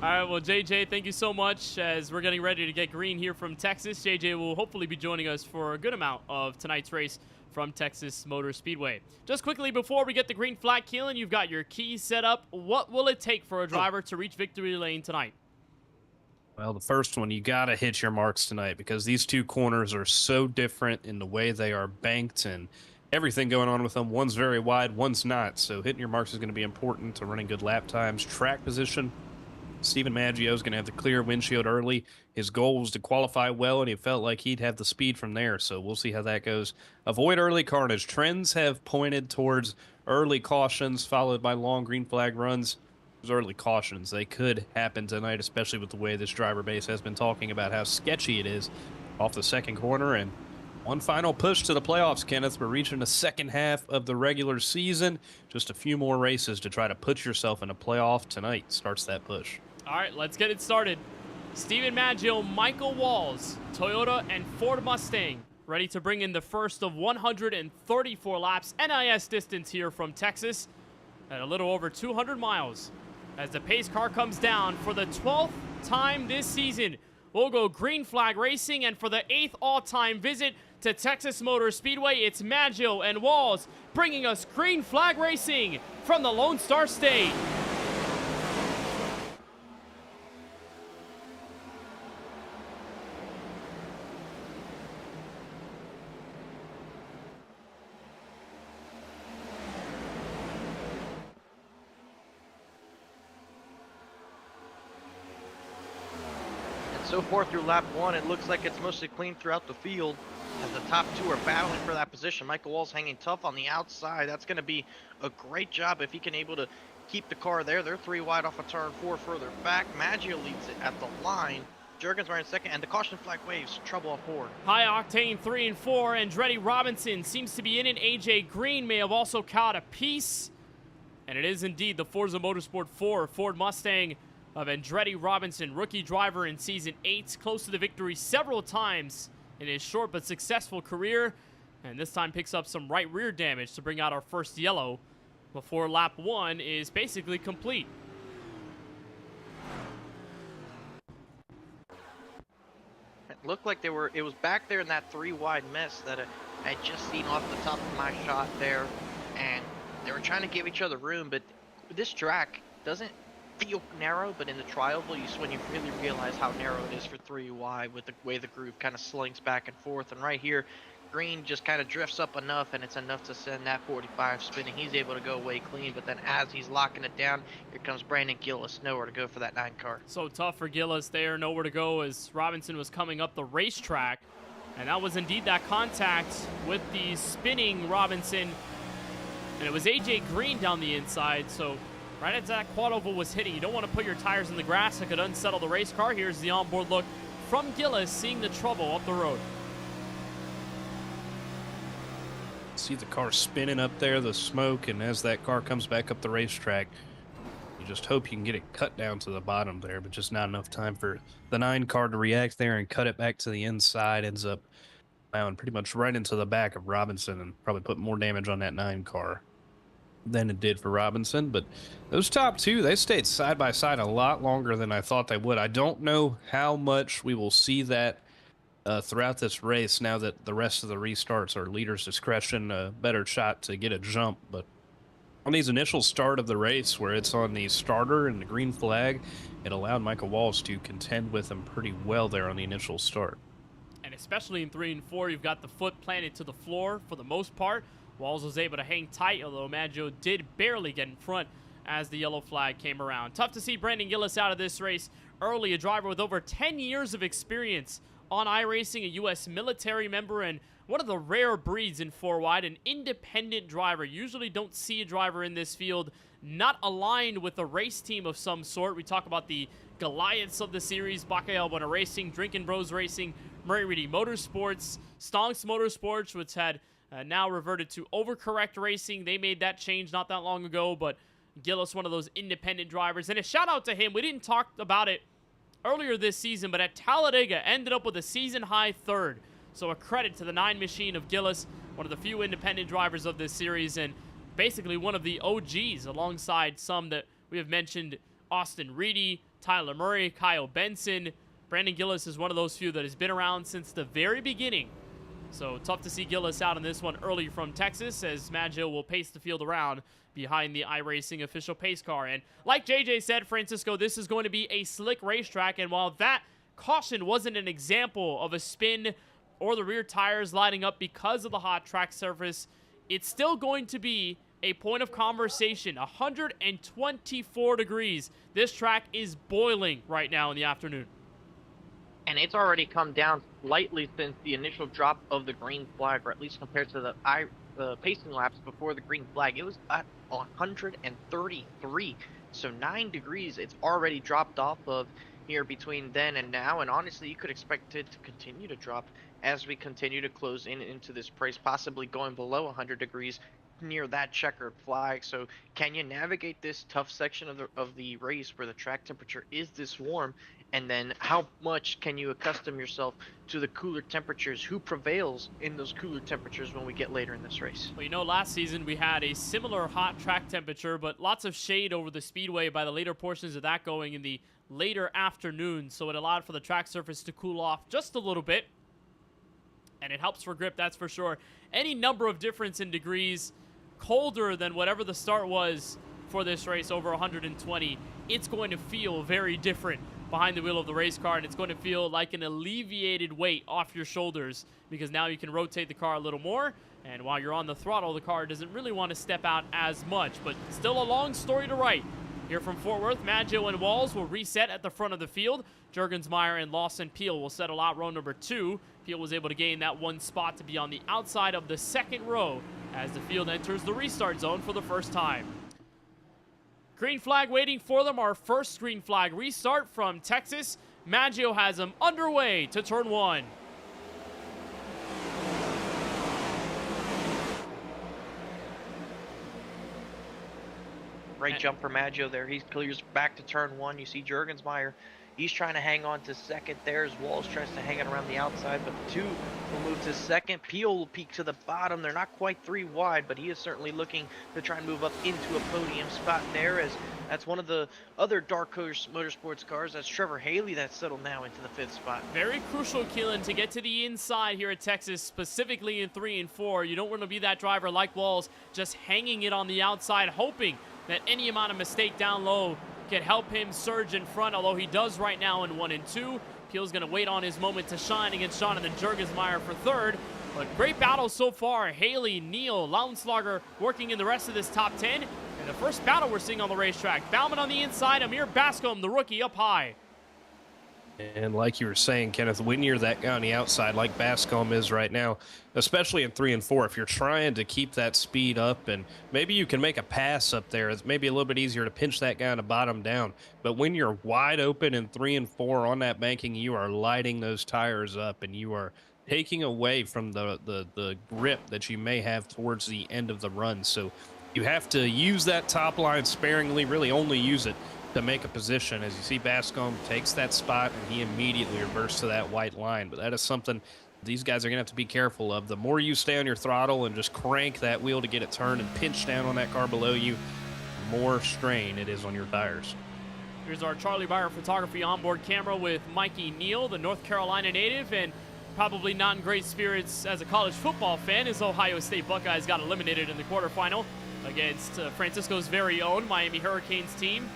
All right, well, JJ, thank you so much. As we're getting ready to get green here from Texas, JJ will hopefully be joining us for a good amount of tonight's race from Texas Motor Speedway. Just quickly before we get the green flag, Keelan, you've got your keys set up. What will it take for a driver to reach victory lane tonight? Well, the first one, you got to hit your marks tonight because these 2 corners are so different in the way they are banked and everything going on with them. One's very wide, one's not. So hitting your marks is going to be important to running good lap times. Track position, Stephen Maggio is going to have the clear windshield early. His goal was to qualify well, and he felt like he'd have the speed from there, so we'll see how that goes. Avoid early carnage. Trends have pointed towards early cautions followed by long green flag runs. Those early cautions, they could happen tonight, especially with the way this driver base has been talking about how sketchy it is off the second corner. And one final push to the playoffs, Kenneth. We're reaching the second half of the regular season. Just a few more races to try to put yourself in a playoff tonight starts that push. All right, let's get it started. Stephen Maggio, Michael Walls, Toyota and Ford Mustang, ready to bring in the first of 134 laps NIS distance here from Texas at a little over 200 miles. As the pace car comes down for the 12th time this season, we'll go green flag racing, and for the 8th all-time visit to Texas Motor Speedway, it's Maggio and Walls bringing us green flag racing from the Lone Star State. So far through lap 1, it looks like it's mostly clean throughout the field as the top 2 are battling for that position. Michael Wall's hanging tough on the outside. That's going to be a great job if he can able to keep the car there. They're 3 wide off of turn 4 further back. Maggio leads it at the line. Juergens right in second, and the caution flag waves. Trouble off board. High octane 3 and 4. Andretti Robinson seems to be in it. AJ Green may have also caught a piece. And it is indeed the Forza Motorsport 4 Ford Mustang of Andretti Robinson, rookie driver in Season 8, close to the victory several times in his short but successful career, and this time picks up some right rear damage to bring out our first yellow before lap 1 is basically complete. It looked like it was back there in that 3 wide mess that I had just seen off the top of my shot there, and they were trying to give each other room, but this track doesn't feel narrow, but in the trial, when you really realize how narrow it is for 3 wide with the way the groove kind of slings back and forth. And right here, Green just kind of drifts up enough, and it's enough to send that 45 spinning. He's able to go away clean, but then as he's locking it down, here comes Brandon Gillis, nowhere to go for that 9 car. So tough for Gillis there, nowhere to go as Robinson was coming up the racetrack. And that was indeed that contact with the spinning Robinson. And it was AJ Green down the inside, so right as that quad oval was hitting, you don't want to put your tires in the grass. It could unsettle the race car. Here's the onboard look from Gillis, seeing the trouble up the road. See the car spinning up there, the smoke, and as that car comes back up the racetrack, you just hope you can get it cut down to the bottom there, but just not enough time for the 9 car to react there and cut it back to the inside. Ends up plowing pretty much right into the back of Robinson and probably put more damage on that 9 car than it did for Robinson. But those top 2, they stayed side by side a lot longer than I thought they would. I don't know how much we will see that throughout this race now that the rest of the restarts are leader's discretion, a better shot to get a jump. But On these initial start of the race, where it's on the starter and the green flag, it allowed Michael Walls to contend with him pretty well there on the initial start. And especially in 3 and 4, you've got the foot planted to the floor for the most part. Walls was able to hang tight, although Maggio did barely get in front as the yellow flag came around. Tough to see Brandon Gillis out of this race early, a driver with over 10 years of experience on iRacing, a U.S. military member, and one of the rare breeds in 4-wide, an independent driver. Usually don't see a driver in this field not aligned with a race team of some sort. We talk about the Goliaths of the series, KBueno Racing, Drinking Bros Racing, Murray Reedy Motorsports, Stonks Motorsports, which had now reverted to Overcorrect Racing. They made that change not that long ago, but Gillis, one of those independent drivers. And a shout out to him. We didn't talk about it earlier this season, but at Talladega ended up with a season-high 3rd. So a credit to the 9 machine of Gillis, one of the few independent drivers of this series, and basically one of the OGs alongside some that we have mentioned: Austin Reedy, Tyler Murray, Kyle Benson. Brandon Gillis is one of those few that has been around since the very beginning. So tough to see Gillis out in this one early from Texas, as Maggio will pace the field around behind the iRacing official pace car. And like JJ said, Francisco, this is going to be a slick racetrack, and while that caution wasn't an example of a spin or the rear tires lighting up because of the hot track surface, it's still going to be a point of conversation. 124 degrees. This track is boiling right now in the afternoon. And it's already come down slightly since the initial drop of the green flag, or at least compared to the pacing laps before the green flag. It was at 133, so 9 degrees it's already dropped off of here between then and now, and honestly you could expect it to continue to drop as we continue to close into this race, possibly going below 100 degrees near that checkered flag. So can you navigate this tough section of the race where the track temperature is this warm, and then how much can you accustom yourself to the cooler temperatures? Who prevails in those cooler temperatures when we get later in this race? Well, you know, last season we had a similar hot track temperature, but lots of shade over the speedway by the later portions of that going in the later afternoon, so it allowed for the track surface to cool off just a little bit, and it helps for grip, that's for sure. Any number of difference in degrees colder than whatever the start was for this race, over 120, it's going to feel very different behind the wheel of the race car, and it's going to feel like an alleviated weight off your shoulders, because now you can rotate the car a little more, and while you're on the throttle, the car doesn't really want to step out as much. But still a long story to write. Here from Fort Worth, Maggio and Walls will reset at the front of the field. Jurgensmeyer and Lawson Peel will settle out row number 2. Peel was able to gain that one spot to be on the outside of the second row as the field enters the restart zone for the first time. Green flag waiting for them. Our first green flag restart from Texas. Maggio has them underway to turn 1. Great jump for Maggio there. He clears back to turn 1. You see Jurgensmeyer. He's trying to hang on to second there as Walls tries to hang it around the outside, but the 2 will move to second. Peel will peek to the bottom. They're not quite 3 wide, but he is certainly looking to try and move up into a podium spot there, as that's one of the other Dark Horse Motorsports cars. That's Trevor Haley that's settled now into the 5th spot. Very crucial, Keelan, to get to the inside here at Texas, specifically in 3 and 4. You don't want to be that driver like Walls, just hanging it on the outside, hoping that any amount of mistake down low can help him surge in front, although he does right now in 1 and 2. Peel's going to wait on his moment to shine against Jonathan Jurgensmeyer for 3rd. But great battle so far. Haley, Neal, Lauenslager working in the rest of this top 10. And the first battle we're seeing on the racetrack. Bauman on the inside, Amir Bascom, the rookie, up high. And like you were saying, Kenneth, when you're that guy on the outside like Bascom is right now, especially in 3 and 4, if you're trying to keep that speed up, and maybe you can make a pass up there, it's maybe a little bit easier to pinch that guy on the bottom down. But when you're wide open in 3 and 4 on that banking, you are lighting those tires up, and you are taking away from the grip that you may have towards the end of the run. So you have to use that top line sparingly, really only use it to make a position. As you see, Bascom takes that spot and he immediately reverts to that white line. But that is something these guys are going to have to be careful of. The more you stay on your throttle and just crank that wheel to get it turned and pinch down on that car below you, the more strain it is on your tires. Here's our Charlie Byer photography onboard camera with Mikey Neal, the North Carolina native, and probably not in great spirits as a college football fan, as Ohio State Buckeyes got eliminated in the quarterfinal. against Francisco's very own Miami Hurricanes team,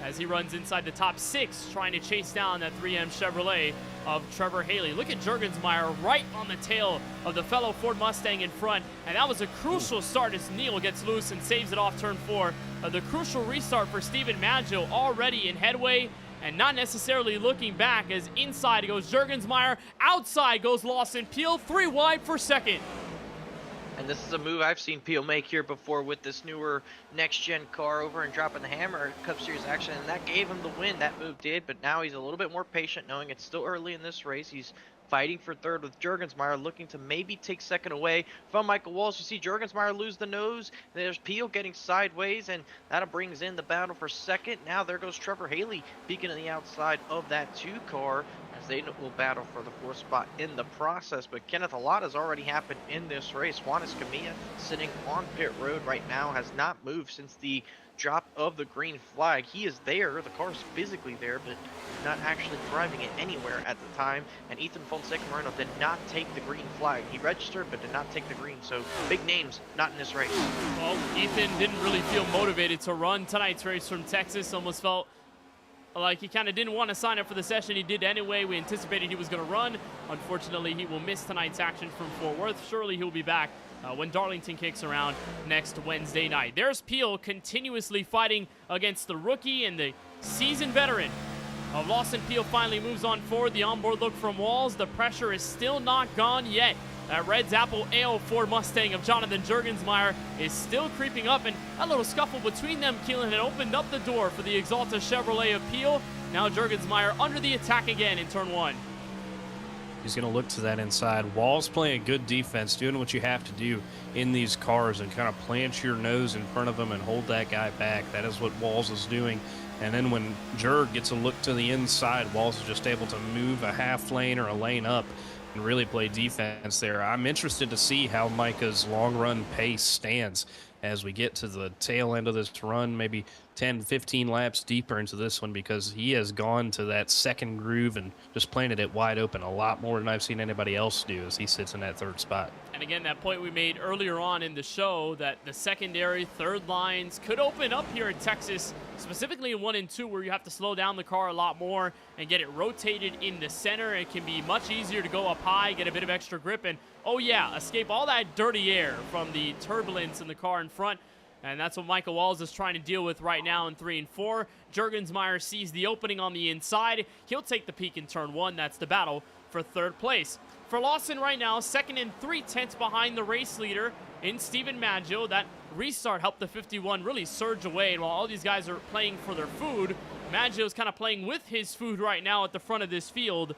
as he runs inside the top 6, trying to chase down that 3M Chevrolet of Trevor Haley. Look at Jurgensmeyer right on the tail of the fellow Ford Mustang in front, and that was a crucial start as Neal gets loose and saves it off turn 4. The crucial restart for Steven Maggio, already in headway and not necessarily looking back, as inside goes Jurgensmeyer, outside goes Lawson Peel, 3 wide for second. And this is a move I've seen Peel make here before with this newer next-gen car over and dropping the hammer at Cup Series action, and that gave him the win. That move did, but now he's a little bit more patient, knowing it's still early in this race. He's fighting for third with Jurgensmeyer, looking to maybe take second away from Michael Walsh. You see Jurgensmeyer lose the nose. There's Peel getting sideways, and that brings in the battle for second. Now there goes Trevor Haley peeking on the outside of that 2 car, as they will battle for the 4th spot in the process. But Kenneth, a lot has already happened in this race. Juan Escamilla, sitting on pit road right now, has not moved since the drop of the green flag. He is there, the car is physically there, but not actually driving it anywhere at the time. And Ethan Fonseca Moreno did not take the green flag. He registered but did not take the green, so big names not in this race. Well, Ethan didn't really feel motivated to run tonight's race from Texas. Almost felt like he kind of didn't want to sign up for the session. He did anyway. We anticipated he was going to run. Unfortunately, he will miss tonight's action from Fort Worth. Surely he'll be back when Darlington kicks around next Wednesday night. There's Peel continuously fighting against the rookie and the seasoned veteran of Lawson Peel. Finally moves on forward. The onboard look from Walls. The pressure is still not gone yet. That Red's Apple Ale Ford Mustang of Jonathan Jurgensmeyer is still creeping up, and a little scuffle between them, Keelan, had opened up the door for the Exalta Chevrolet of Peel. Now Jurgensmeyer under the attack again in turn 1. He's going to look to that inside. Wall's playing good defense, doing what you have to do in these cars and kind of plant your nose in front of him and hold that guy back. That is what Walls is doing. And then when Jurg gets a look to the inside, Walls is just able to move a half lane or a lane up and really play defense there. I'm interested to see how Micah's long run pace stands as we get to the tail end of this run, maybe 10, 15 laps deeper into this one, because he has gone to that second groove and just planted it wide open a lot more than I've seen anybody else do as he sits in that 3rd spot. And again, that point we made earlier on in the show, that the secondary, 3rd lines could open up here in Texas, specifically in 1 and 2, where you have to slow down the car a lot more and get it rotated in the center. It can be much easier to go up high, get a bit of extra grip, and oh yeah, escape all that dirty air from the turbulence in the car in front. And that's what Michael Walls is trying to deal with right now in 3 and 4. Jurgensmeyer sees the opening on the inside. He'll take the peak in turn 1. That's the battle for 3rd place. For Lawson right now, 2nd and 3/10 behind the race leader in Steven Maggio. That restart helped the 51 really surge away. And while all these guys are playing for their food, Maggio's kind of playing with his food right now at the front of this field.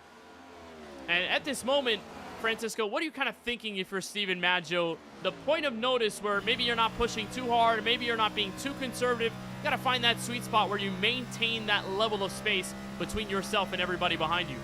And at this moment, Francisco, what are you kind of thinking if you're Steven Maggio? The point of notice where maybe you're not pushing too hard, maybe you're not being too conservative. You got to find that sweet spot where you maintain that level of space between yourself and everybody behind you.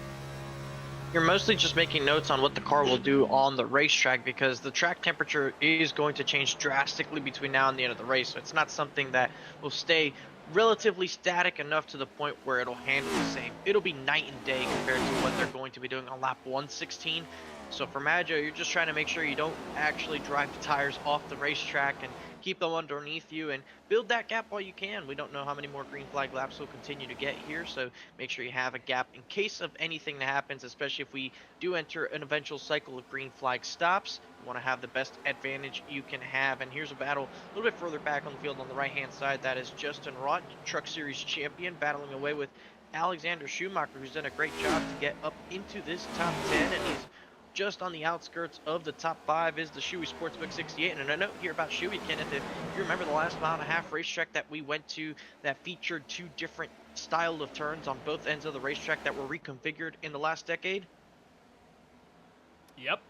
You're mostly just making notes on what the car will do on the racetrack, because the track temperature is going to change drastically between now and the end of the race. So it's not something that will stay relatively static enough to the point where it'll handle the same. It'll be night and day compared to what they're going to be doing on lap 116. So for Maggio, you're just trying to make sure you don't actually drive the tires off the racetrack and keep them underneath you and build that gap while you can. We don't know how many more green flag laps we'll continue to get here, so make sure you have a gap in case of anything that happens, especially if we do enter an eventual cycle of green flag stops. You want to have the best advantage you can have. And here's a battle a little bit further back on the field on the right-hand side. That is Justin Rott, Truck Series champion, battling away with Alexander Schumacher, who's done a great job to get up into this top 10, and he's just on the outskirts of the top 5 is the Shoei Sportsbook 68. And a note here about Shoei, Kenneth, if you remember the last mile and a half racetrack that we went to that featured 2 different style of turns on both ends of the racetrack that were reconfigured in the last decade? Yep.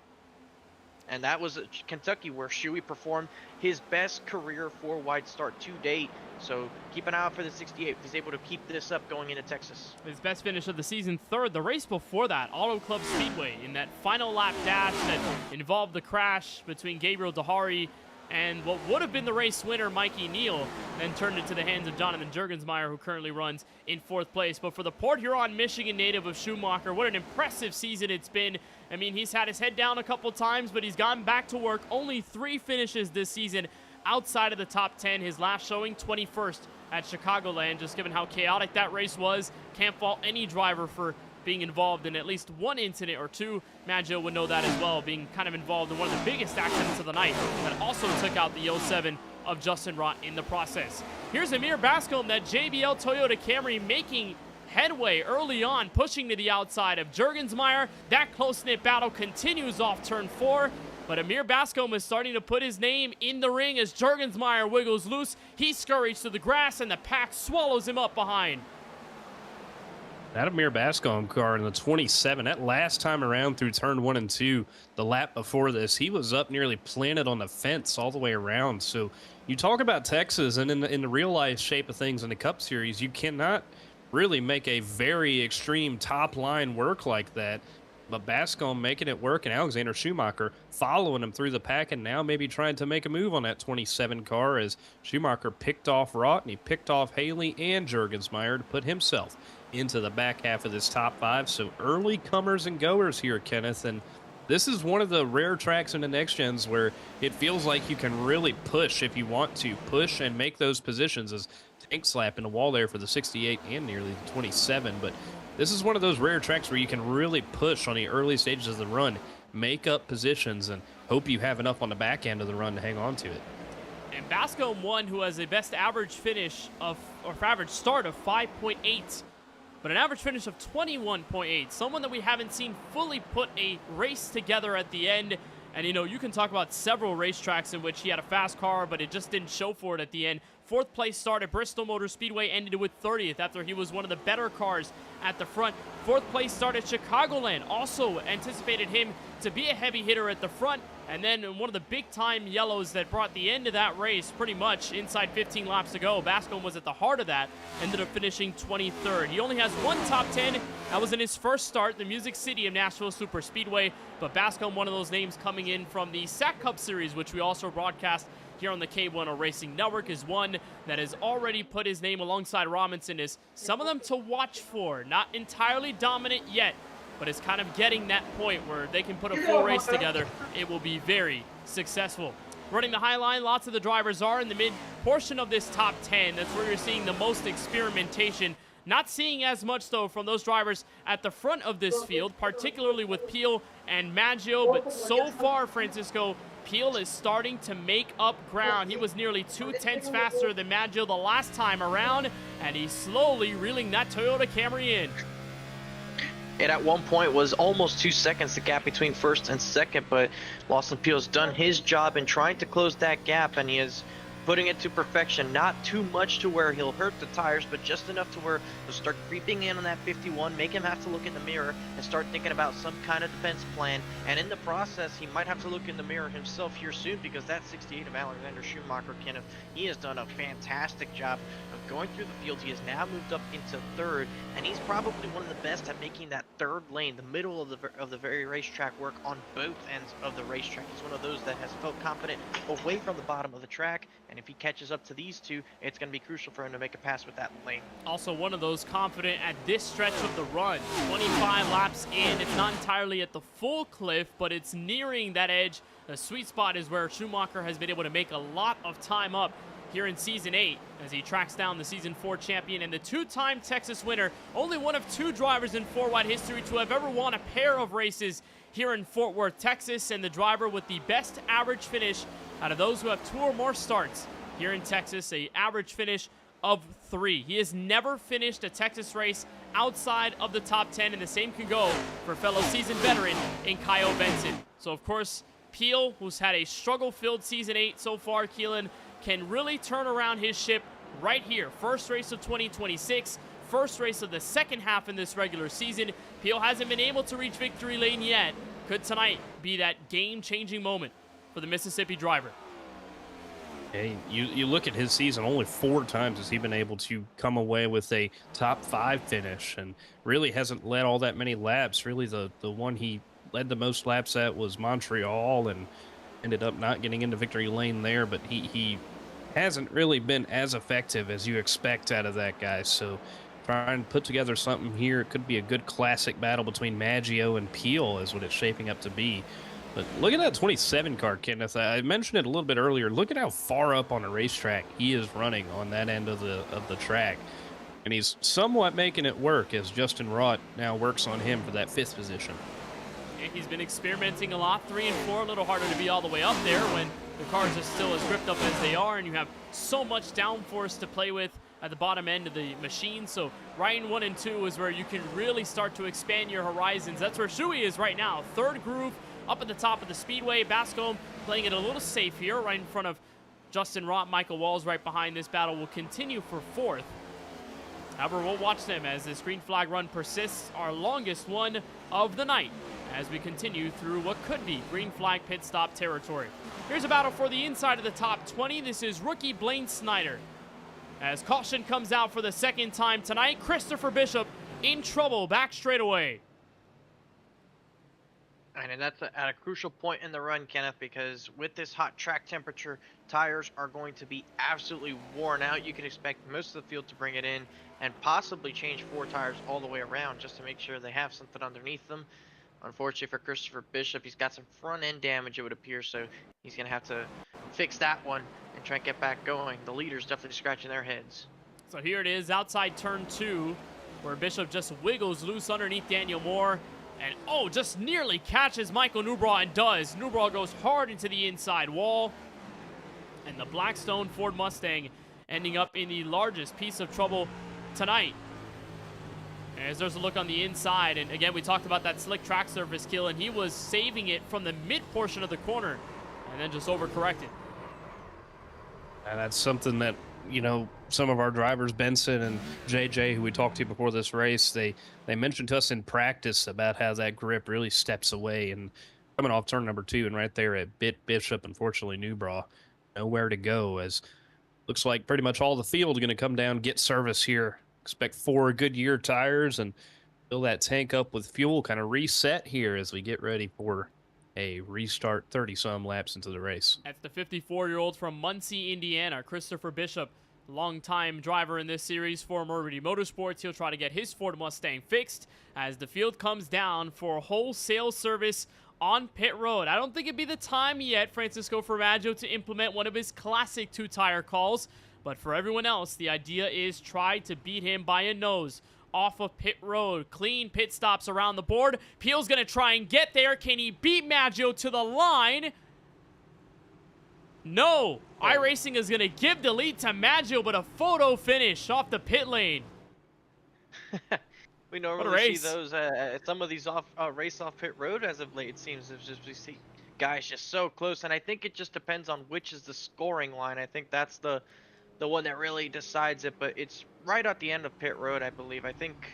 And that was Kentucky, where Shoei performed his best career 4-wide start to date. So keep an eye out for the 68 if he's able to keep this up going into Texas. His best finish of the season, 3rd. The race before that, Auto Club Speedway, in that final lap dash that involved the crash between Gabriel Dehari and what would have been the race winner, Mikey Neal, then turned into the hands of Jonathan Jurgensmeyer, who currently runs in 4th place. But for the Port Huron, Michigan native of Schumacher, what an impressive season it's been. I mean, he's had his head down a couple times, but he's gotten back to work. Only 3 finishes this season outside of the top 10. His last showing, 21st at Chicagoland. Just given how chaotic that race was, can't fault any driver for being involved in at least one incident or two. Maggio would know that as well, being kind of involved in one of the biggest accidents of the night that also took out the 07 of Justin Rott in the process. Here's Amir Bascombe, that JBL Toyota Camry, making headway early on, pushing to the outside of Jurgensmeyer. That close-knit battle continues off turn 4, but Amir Bascombe is starting to put his name in the ring as Jurgensmeyer wiggles loose. He scurries to the grass, and the pack swallows him up behind. That Amir Bascombe car in the 27, that last time around through turn 1 and 2, the lap before this, he was up nearly planted on the fence all the way around. So you talk about Texas, and in the real life shape of things in the Cup Series, you cannot really make a very extreme top line work like that. But Bascombe making it work, and Alexander Schumacher following him through the pack, and now maybe trying to make a move on that 27 car as Schumacher picked off Rott, and he picked off Haley and Jurgensmeyer to put himself into the back half of this top 5. So early comers and goers here, Kenneth, and this is one of the rare tracks in the next gens where it feels like you can really push if you want to push and make those positions, as tank slap in the wall there for the 68 and nearly the 27. But this is one of those rare tracks where you can really push on the early stages of the run, make up positions, and hope you have enough on the back end of the run to hang on to it. And Bascombe, one who has a best average finish of, or average start of 5.8, but an average finish of 21.8. Someone that we haven't seen fully put a race together at the end. And, you know, you can talk about several racetracks in which he had a fast car, but it just didn't show for it at the end. 4th place start at Bristol Motor Speedway, ended with 30th after he was one of the better cars at the front. 4th place start at Chicagoland, also anticipated him to be a heavy hitter at the front. And then one of the big-time yellows that brought the end of that race pretty much inside 15 laps to go. Bascombe was at the heart of that, ended up finishing 23rd. He only has one top 10. That was in his first start, the Music City of Nashville Super Speedway. But Bascombe, one of those names coming in from the SAC Cup Series, which we also broadcast here on the KBueno Racing Network, is one that has already put his name alongside Robinson as some of them to watch for. Not entirely dominant yet, but it's kind of getting that point where they can put a full race together. It will be very successful. Running the high line, lots of the drivers are in the mid portion of this top 10. That's where you're seeing the most experimentation. Not seeing as much, though, from those drivers at the front of this field, particularly with Peel and Maggio. But so far, Francisco, Peel is starting to make up ground. He was nearly 2/10 faster than Maggio the last time around, and he's slowly reeling that Toyota Camry in. It at one point was almost 2 seconds, the gap between first and second, but Lawson Peel's done his job in trying to close that gap, and he is putting it to perfection. Not too much to where he'll hurt the tires, but just enough to where he'll start creeping in on that 51, make him have to look in the mirror and start thinking about some kind of defense plan. And in the process, he might have to look in the mirror himself here soon, because that 68 of Alexander Schumacher, Kenneth, he has done a fantastic job of going through the field. He has now moved up into third, and he's probably one of the best at making that third lane, the middle of the very racetrack, work on both ends of the racetrack. He's one of those that has felt confident away from the bottom of the track, and if he catches up to these two, it's going to be crucial for him to make a pass with that lane. Also one of those confident at this stretch of the run. 25 laps in. It's not entirely at the full cliff, but it's nearing that edge. The sweet spot is where Schumacher has been able to make a lot of time up here in Season 8 as he tracks down the Season 4 champion and the two-time Texas winner. Only one of two drivers in four-wide history to have ever won a pair of races here in Fort Worth, Texas, and the driver with the best average finish out of those who have 2 or more starts here in Texas, a average finish of 3. He has never finished a Texas race outside of the top 10, and the same can go for fellow seasoned veteran in Kyle Benson. So, of course, Peel, who's had a struggle-filled Season 8 so far, Keelan, can really turn around his ship right here. First race of 2026, first race of the second half in this regular season. Peel hasn't been able to reach victory lane yet. Could tonight be that game-changing moment for the Mississippi driver? Hey, you look at his season, only 4 times has he been able to come away with a top 5 finish, and really hasn't led all that many laps. Really, the one he led the most laps at was Montreal, and ended up not getting into victory lane there, but he hasn't really been as effective as you expect out of that guy. So trying to put together something here, it could be a good classic battle between Maggio and Peel is what it's shaping up to be. But look at that 27 car, Kenneth. I mentioned it a little bit earlier. Look at how far up on a racetrack he is running on that end of the track. And he's somewhat making it work as Justin Rott now works on him for that 5th position. And he's been experimenting a lot. 3 and 4, a little harder to be all the way up there when the cars are still as gripped up as they are, and you have so much downforce to play with at the bottom end of the machine. So right in 1 and 2 is where you can really start to expand your horizons. That's where Shui is right now. 3rd groove up at the top of the speedway. Bascom playing it a little safe here, right in front of Justin Rott. Michael Walls right behind. This battle will continue for 4th. However, we'll watch them as this green flag run persists, our longest one of the night, as we continue through what could be green flag pit stop territory. Here's a battle for the inside of the top 20. This is rookie Blaine Snyder. As caution comes out for the 2nd time tonight, Christopher Bishop in trouble back straightaway. And that's at a crucial point in the run, Kenneth, because with this hot track temperature, tires are going to be absolutely worn out. You can expect most of the field to bring it in and possibly change 4 tires all the way around just to make sure they have something underneath them. Unfortunately for Christopher Bishop, he's got some front end damage, it would appear, so he's going to have to fix that one and try and get back going. The leader's definitely scratching their heads. So here it is, outside turn 2, where Bishop just wiggles loose underneath Daniel Moore. And, oh, just nearly catches Michael Newbraw and does. Newbraw goes hard into the inside wall. And the Blackstone Ford Mustang ending up in the largest piece of trouble tonight. As there's a look on the inside. And, again, we talked about that slick track surface kill, and he was saving it from the mid portion of the corner and then just overcorrected. And that's something that, you know, some of our drivers, Benson and JJ, who we talked to before this race, they mentioned to us in practice about how that grip really steps away. And coming off turn number 2 and right there at Bishop, unfortunately, Newbraw, nowhere to go, as looks like pretty much all the field is going to come down, get service here. Expect 4 Goodyear tires and fill that tank up with fuel, kind of reset here as we get ready for a restart 30-some laps into the race. That's the 54-year-old from Muncie, Indiana, Christopher Bishop, longtime driver in this series for Meridian Motorsports. He'll try to get his Ford Mustang fixed as the field comes down for wholesale service on pit road. I don't think it'd be the time yet, Francisco Formaggio, to implement one of his classic 2-tire calls, but for everyone else, the idea is try to beat him by a nose off of pit road. Clean pit stops around the board. Peel's going to try and get there. Can he beat Maggio to the line? No. iRacing is going to give the lead to Maggio, but a photo finish off the pit lane. We normally see those some of these race off pit road as of late. It seems as we see guys just so close, and I think it just depends on which is the scoring line. I think that's the one that really decides it, but it's right at the end of pit road, I believe. I think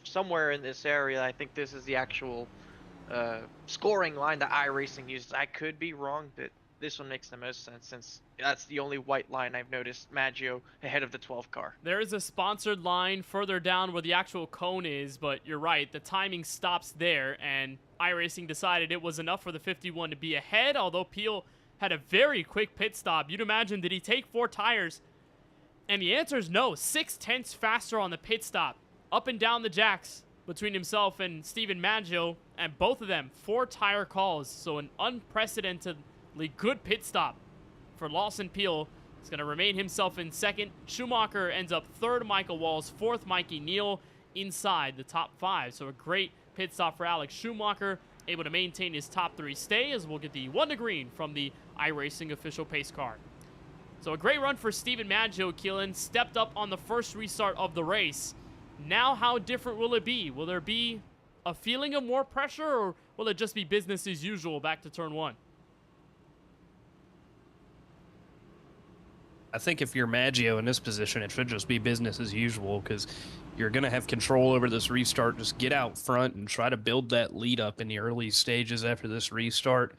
somewhere in this area, I think this is the actual scoring line that iRacing uses. I could be wrong, but this one makes the most sense since that's the only white line I've noticed Maggio ahead of the 12 car. There is a sponsored line further down where the actual cone is, but you're right, the timing stops there, and iRacing decided it was enough for the 51 to be ahead, although Peel had a very quick pit stop. You'd imagine, did he take 4 tires? And the answer is no. 6/10 faster on the pit stop. Up and down the jacks between himself and Steven Maggio, and both of them 4 tire calls. So an unprecedentedly good pit stop for Lawson Peel. He's going to remain himself in 2nd. Schumacher ends up 3rd. Michael Walls 4th. Mikey Neal inside the top 5. So a great pit stop for Alex Schumacher, able to maintain his top 3 stay, as we'll get the 1 to green from the iRacing official pace car. So a great run for Steven Maggio. Keelan stepped up on the first restart of the race. Now how different will it be? Will there be a feeling of more pressure, or will it just be business as usual back to turn 1? I think if you're Maggio in this position, it should just be business as usual, because you're going to have control over this restart. Just get out front and try to build that lead up in the early stages after this restart.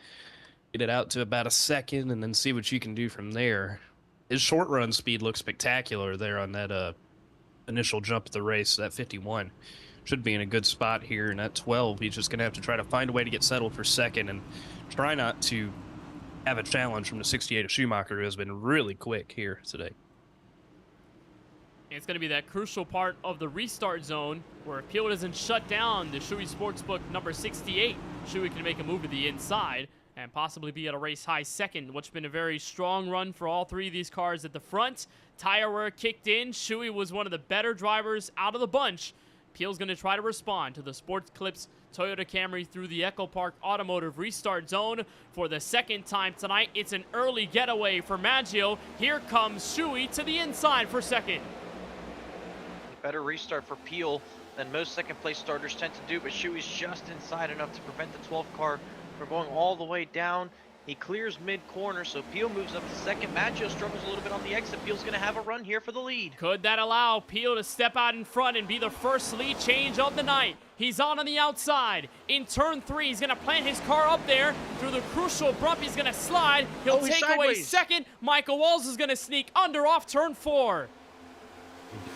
Get it out to about a second and then see what you can do from there. His short run speed looks spectacular there on that initial jump of the race. That 51 should be in a good spot here. And at 12, he's just going to have to try to find a way to get settled for second and try not to have a challenge from the 68 of Schumacher, who has been really quick here today. It's going to be that crucial part of the restart zone where if Peel doesn't shut down the Shoei Sportsbook number 68, Shoei can make a move to the inside and possibly be at a race high second, which has been a very strong run for all three of these cars at the front. Tire wear kicked in. Shoei was one of the better drivers out of the bunch. Peel's going to try to respond to the Sports Clips Toyota Camry through the Echo Park Automotive restart zone for the second time tonight. It's an early getaway for Maggio. Here comes Shoei to the inside for second. Better restart for Peel than most second place starters tend to do, but Shoei's just inside enough to prevent the 12th car from going all the way down. He clears mid-corner, so Peel moves up to second. Maggio struggles a little bit on the exit. Peel's going to have a run here for the lead. Could that allow Peel to step out in front and be the first lead change of the night? He's on the outside. In turn 3, he's going to plant his car up there. Through the crucial bump, he's going to slide. He'll take away second. Michael Walls is going to sneak under off turn 4.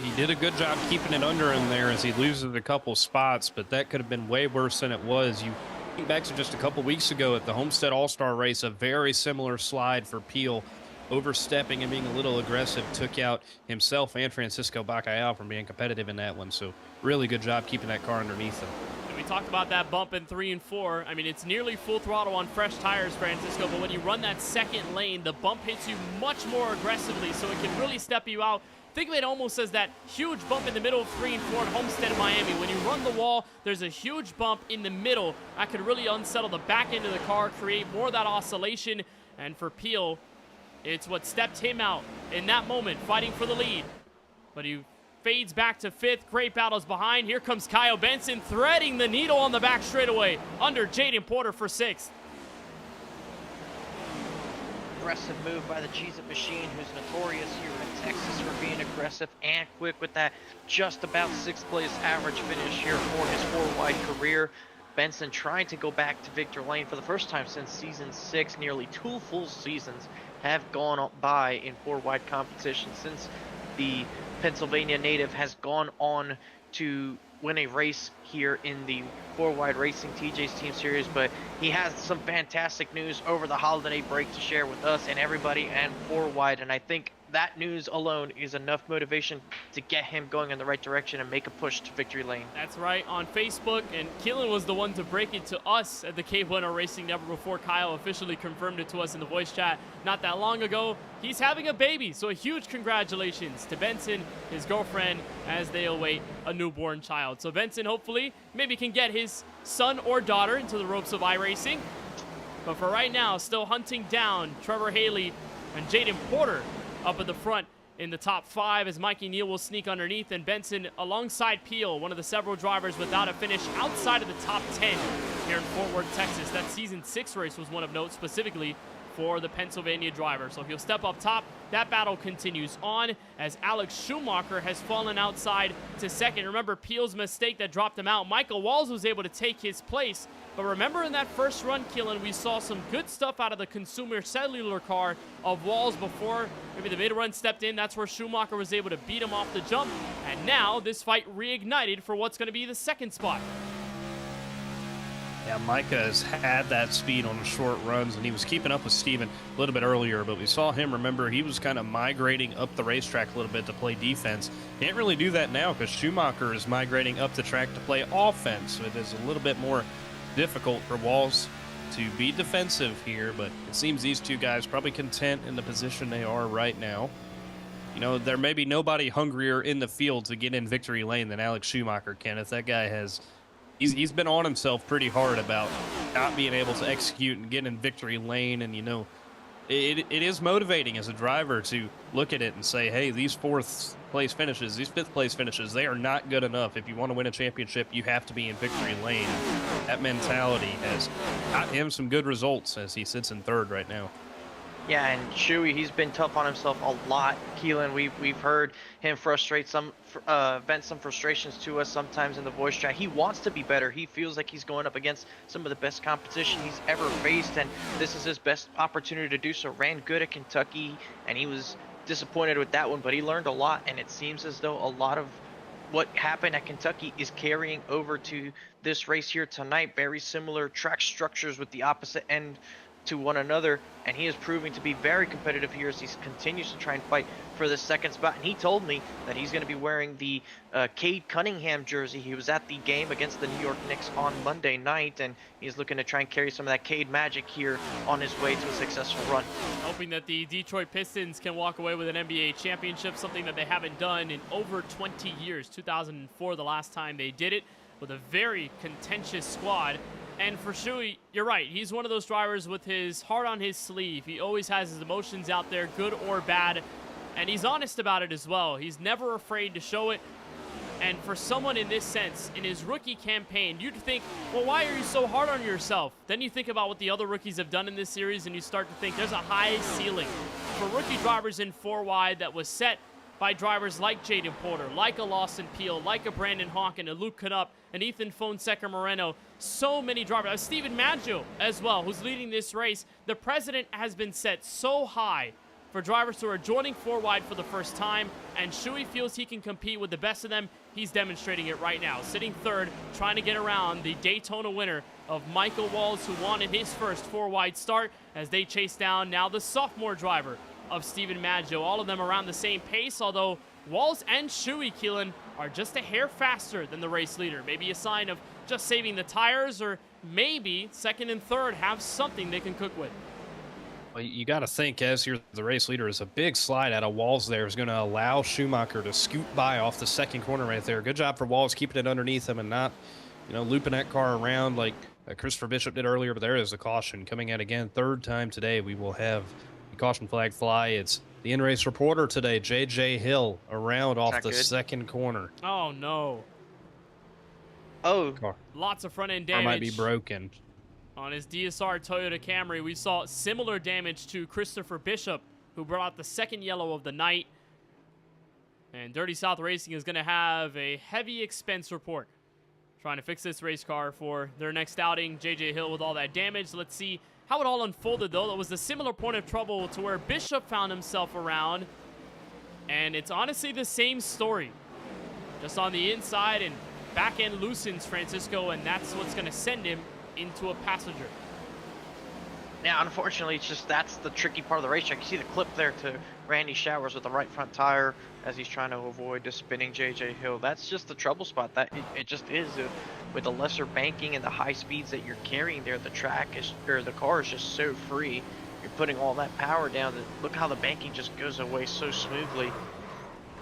He did a good job keeping it under him there as he loses a couple spots, but that could have been way worse than it was. You think back to just a couple weeks ago at the Homestead All-Star race, a very similar slide for Peel, overstepping and being a little aggressive, took out himself and Francisco Bacalhau from being competitive in that one. So really good job keeping that car underneath him. And we talked about that bump in 3 and 4. I mean, it's nearly full throttle on fresh tires, Francisco, but when you run that second lane, the bump hits you much more aggressively, so it can really step you out. Think of it almost as that huge bump in the middle of 3 and 4 at Homestead in Miami. When you run the wall, there's a huge bump in the middle that could really unsettle the back end of the car, create more of that oscillation. And for Peel, it's what stepped him out in that moment, fighting for the lead. But he fades back to 5th. Great battles behind. Here comes Kyle Benson threading the needle on the back straightaway under Jaden Porter for 6th. Aggressive move by the Cheez-It Machine, who's notorious here in Texas for being aggressive and quick with that just about 6th place average finish here for his 4-wide career. Benson trying to go back to victory lane for the first time since season 6. Nearly 2 full seasons have gone by in 4-wide competition since the Pennsylvania native has gone on to win a race here in the 4-wide Racing TJ's Team Series, but he has some fantastic news over the holiday break to share with us and everybody and 4-wide, and I think that news alone is enough motivation to get him going in the right direction and make a push to victory lane. That's right, on Facebook, and Keelan was the one to break it to us at the KBueno Racing Network before Kyle officially confirmed it to us in the voice chat not that long ago. He's having a baby, so a huge congratulations to Benson, his girlfriend, as they await a newborn child. So Benson hopefully maybe can get his son or daughter into the ropes of iRacing. But for right now, still hunting down Trevor Haley and Jaden Porter up at the front in the top 5 as Mikey Neal will sneak underneath, and Benson alongside Peel, one of the several drivers without a finish outside of the top 10 here in Fort Worth, Texas. That season 6 race was one of note specifically for the Pennsylvania driver. So he'll step up top. That battle continues on as Alex Schumacher has fallen outside to second. Remember Peel's mistake that dropped him out. Michael Walls was able to take his place. But remember in that first run, Keelan, we saw some good stuff out of the Consumer Cellular car of Walls before maybe the mid-run stepped in. That's where Schumacher was able to beat him off the jump. And now this fight reignited for what's going to be the second spot. Yeah, Micah has had that speed on short runs, and he was keeping up with Steven a little bit earlier, but we saw him, remember, he was kind of migrating up the racetrack a little bit to play defense. Can't really do that now because Schumacher is migrating up the track to play offense, so it is a little bit more difficult for Walls to be defensive here, but it seems these two guys probably content in the position they are right now. You know, there may be nobody hungrier in the field to get in victory lane than Alex Schumacher, Kenneth. That guy has... He's been on himself pretty hard about not being able to execute and get in victory lane, and, you know, it is motivating as a driver to look at it and say, hey, these 4th place finishes, these 5th place finishes, they are not good enough. If you want to win a championship, you have to be in victory lane. That mentality has got him some good results as he sits in 3rd right now. Yeah, and Shuey, he's been tough on himself a lot. Keelan, we've heard him vent some frustrations to us sometimes in the voice chat. He wants to be better. He feels like he's going up against some of the best competition he's ever faced, and this is his best opportunity to do so. Ran good at Kentucky, and he was disappointed with that one, but he learned a lot, and it seems as though a lot of what happened at Kentucky is carrying over to this race here tonight. Very similar track structures with the opposite end to one another, and he is proving to be very competitive here as he continues to try and fight for the second spot. And he told me that he's going to be wearing the Cade Cunningham jersey. He was at the game against the New York Knicks on Monday night, and he's looking to try and carry some of that Cade magic here on his way to a successful run. Hoping that the Detroit Pistons can walk away with an NBA championship, something that they haven't done in over 20 years. 2004, the last time they did it, with a very contentious squad. And for Shuey, you're right. He's one of those drivers with his heart on his sleeve. He always has his emotions out there, good or bad. And he's honest about it as well. He's never afraid to show it. And for someone in this sense, in his rookie campaign, you'd think, well, why are you so hard on yourself? Then you think about what the other rookies have done in this series, and you start to think there's a high ceiling for rookie drivers in 4 wide that was set by drivers like Jaden Porter, like a Lawson Peel, like a Brandon Hawken, a Luke Canup, and Ethan Fonseca Moreno. So many drivers. Steven Maggio as well, who's leading this race. The precedent has been set so high for drivers who are joining 4 wide for the first time, and Shuey feels he can compete with the best of them. He's demonstrating it right now, sitting 3rd, trying to get around the Daytona winner of Michael Walls, who wanted his first 4 wide start, as they chase down now the sophomore driver of Steven Maggio. All of them around the same pace, although Walls and Shuey, Keelan, are just a hair faster than the race leader. Maybe a sign of just saving the tires, or maybe 2nd and 3rd have something they can cook with. Well, you got to think, as you're the race leader, is a big slide out of Walls there is going to allow Schumacher to scoot by off the 2nd corner right there. Good job for Walls keeping it underneath him and not, looping that car around like Christopher Bishop did earlier. But there is a caution coming out again. 3rd time today we will have the caution flag fly. It's the in-race reporter today, J.J. Hill, around off the 2nd corner. Oh, no. Oh, lots of front-end Car damage. might be broken. On his DSR Toyota Camry, we saw similar damage to Christopher Bishop, who brought out the 2nd yellow of the night. And Dirty South Racing is going to have a heavy expense report, trying to fix this race car for their next outing. JJ Hill with all that damage. Let's see how it all unfolded, though. That was a similar point of trouble to where Bishop found himself around. And it's honestly the same story. Just on the inside, and back end loosens Francisco, and that's what's going to send him into a passenger. Yeah, unfortunately, that's the tricky part of the racetrack. You see the clip there to Randy Showers with the right front tire as he's trying to avoid the spinning JJ Hill. That's just the trouble spot. That it just is with the lesser banking and the high speeds that you're carrying there. The the car is just so free. You're putting all that power down. Look how the banking just goes away so smoothly.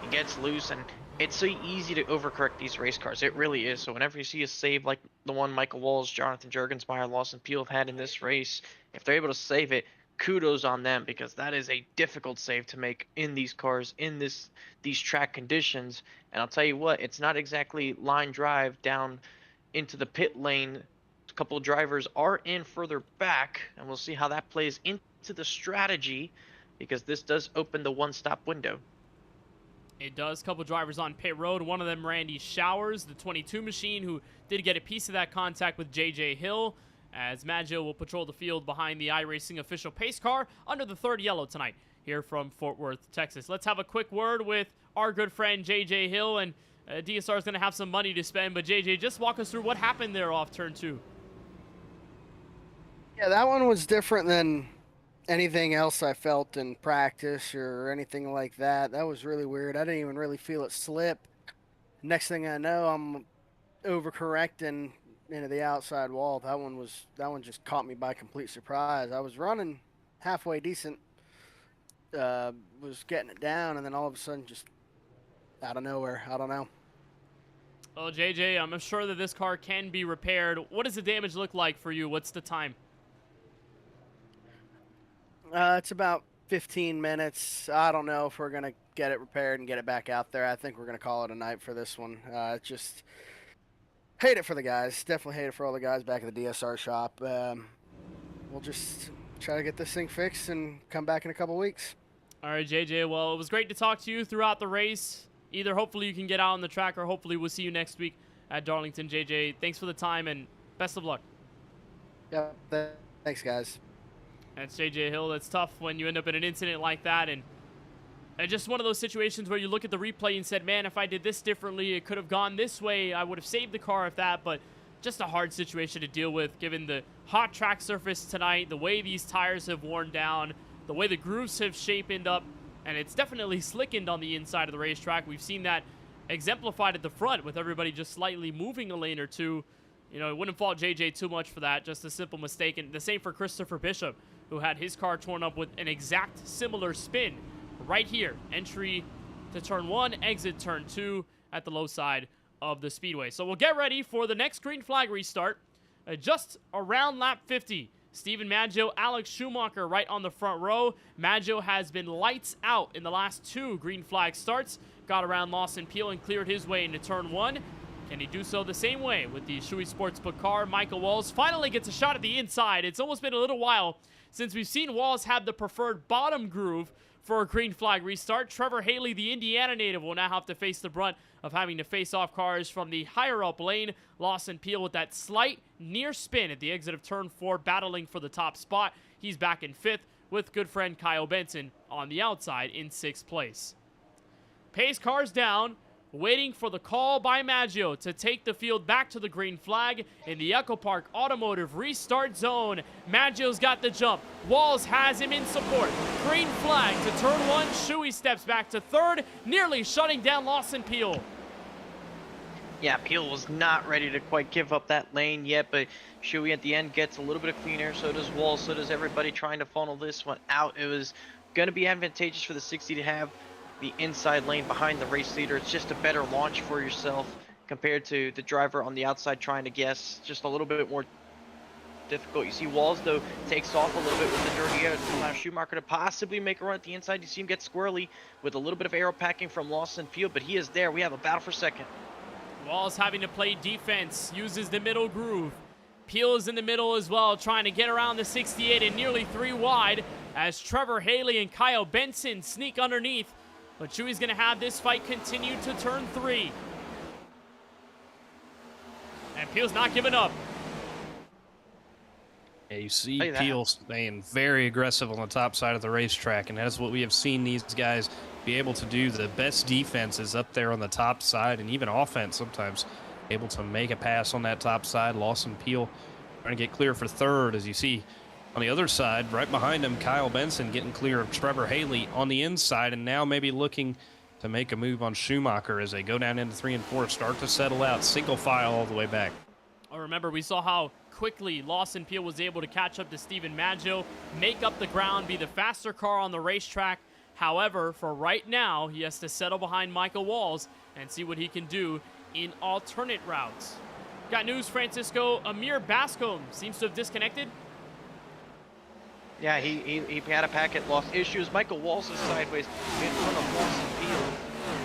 It gets loose, and it's so easy to overcorrect these race cars. It really is. So whenever you see a save like the one Michael Walls, Jonathan Juergensmeyer, Lawson Peel have had in this race, if they're able to save it, kudos on them, because that is a difficult save to make in these cars, in these track conditions. And I'll tell you what, it's not exactly line drive down into the pit lane. A couple of drivers are in further back, and we'll see how that plays into the strategy, because this does open the one-stop window. It does. Couple drivers on pit road. One of them, Randy Showers, the 22 machine, who did get a piece of that contact with J.J. Hill, as Maggio will patrol the field behind the iRacing official pace car under the 3rd yellow tonight here from Fort Worth, Texas. Let's have a quick word with our good friend J.J. Hill, and DSR is going to have some money to spend, but J.J., just walk us through what happened there off turn 2. Yeah, that one was different than anything else I felt in practice or anything like that. That was really weird. I didn't even really feel it slip. Next thing I know, I'm overcorrecting into the outside wall. That one just caught me by complete surprise. I was running halfway decent, was getting it down, and then all of a sudden, just out of nowhere, I don't know. Well, JJ, I'm sure that this car can be repaired. What does the damage look like for you? What's the time? It's about 15 minutes. I don't know if we're going to get it repaired and get it back out there. I think we're going to call it a night for this one. Just hate it for the guys. Definitely hate it for all the guys back at the DSR shop. We'll just try to get this thing fixed and come back in a couple weeks. All right, JJ. Well, it was great to talk to you throughout the race. Either hopefully you can get out on the track, or hopefully we'll see you next week at Darlington. JJ, thanks for the time and best of luck. Yeah, thanks, guys. That's JJ Hill. That's tough when you end up in an incident like that, and just one of those situations where you look at the replay and said, man, if I did this differently, it could have gone this way. I would have saved the car if that, but just a hard situation to deal with given the hot track surface tonight, the way these tires have worn down, the way the grooves have shapened up, and it's definitely slickened on the inside of the racetrack. We've seen that exemplified at the front with everybody just slightly moving a lane or two. You know, it wouldn't fault JJ too much for that, just a simple mistake. And the same for Christopher Bishop, who had his car torn up with an exact similar spin right here. Entry to turn 1, exit turn 2 at the low side of the speedway. So we'll get ready for the next green flag restart. Just around lap 50. Steven Maggio, Alex Schumacher right on the front row. Maggio has been lights out in the last 2 green flag starts. Got around Lawson Peel and cleared his way into turn 1. Can he do so the same way with the Shoei Sportsbook car? Michael Walls finally gets a shot at the inside. It's almost been a little while since we've seen Walls have the preferred bottom groove for a green flag restart. Trevor Haley, the Indiana native, will now have to face the brunt of having to face off cars from the higher up lane. Lawson Peel with that slight near spin at the exit of turn 4, battling for the top spot. He's back in 5th with good friend Kyle Benson on the outside in 6th place. Pace cars down, waiting for the call by Maggio to take the field back to the green flag in the Echo Park Automotive restart zone. Maggio's got the jump. Walls has him in support. Green flag to turn 1. Shoei steps back to 3rd, nearly shutting down Lawson Peel. Yeah, Peel was not ready to quite give up that lane yet, but Shoei at the end gets a little bit of clean air. So does Walls, so does everybody trying to funnel this one out. It was going to be advantageous for the 60 to have the inside lane behind the race leader. It's just a better launch for yourself compared to the driver on the outside trying to guess. Just a little bit more difficult. You see Walls, though, takes off a little bit with the dirty air to allow Schumacher to possibly make a run at the inside. You see him get squirrely with a little bit of aero packing from Lawson Field, but he is there. We have a battle for second. Walls having to play defense, uses the middle groove. Peel is in the middle as well, trying to get around the 68 and nearly 3 wide as Trevor Haley and Kyle Benson sneak underneath. But Shoei's going to have this fight continue to turn 3. And Peel's not giving up. Yeah, you see Peel staying very aggressive on the top side of the racetrack, and that's what we have seen these guys be able to do. The best defense is up there on the top side, and even offense sometimes able to make a pass on that top side. Lawson Peel trying to get clear for 3rd, as you see on the other side, right behind him, Kyle Benson getting clear of Trevor Haley on the inside, and now maybe looking to make a move on Schumacher as they go down into 3 and 4, start to settle out, single file all the way back. Oh, remember, we saw how quickly Lawson Peel was able to catch up to Steven Maggio, make up the ground, be the faster car on the racetrack. However, for right now, he has to settle behind Michael Walls and see what he can do in alternate routes. Got news, Francisco. Amir Bascom seems to have disconnected. Yeah, he had a packet, lost issues. Michael Walls is sideways in front of Lawson Peel.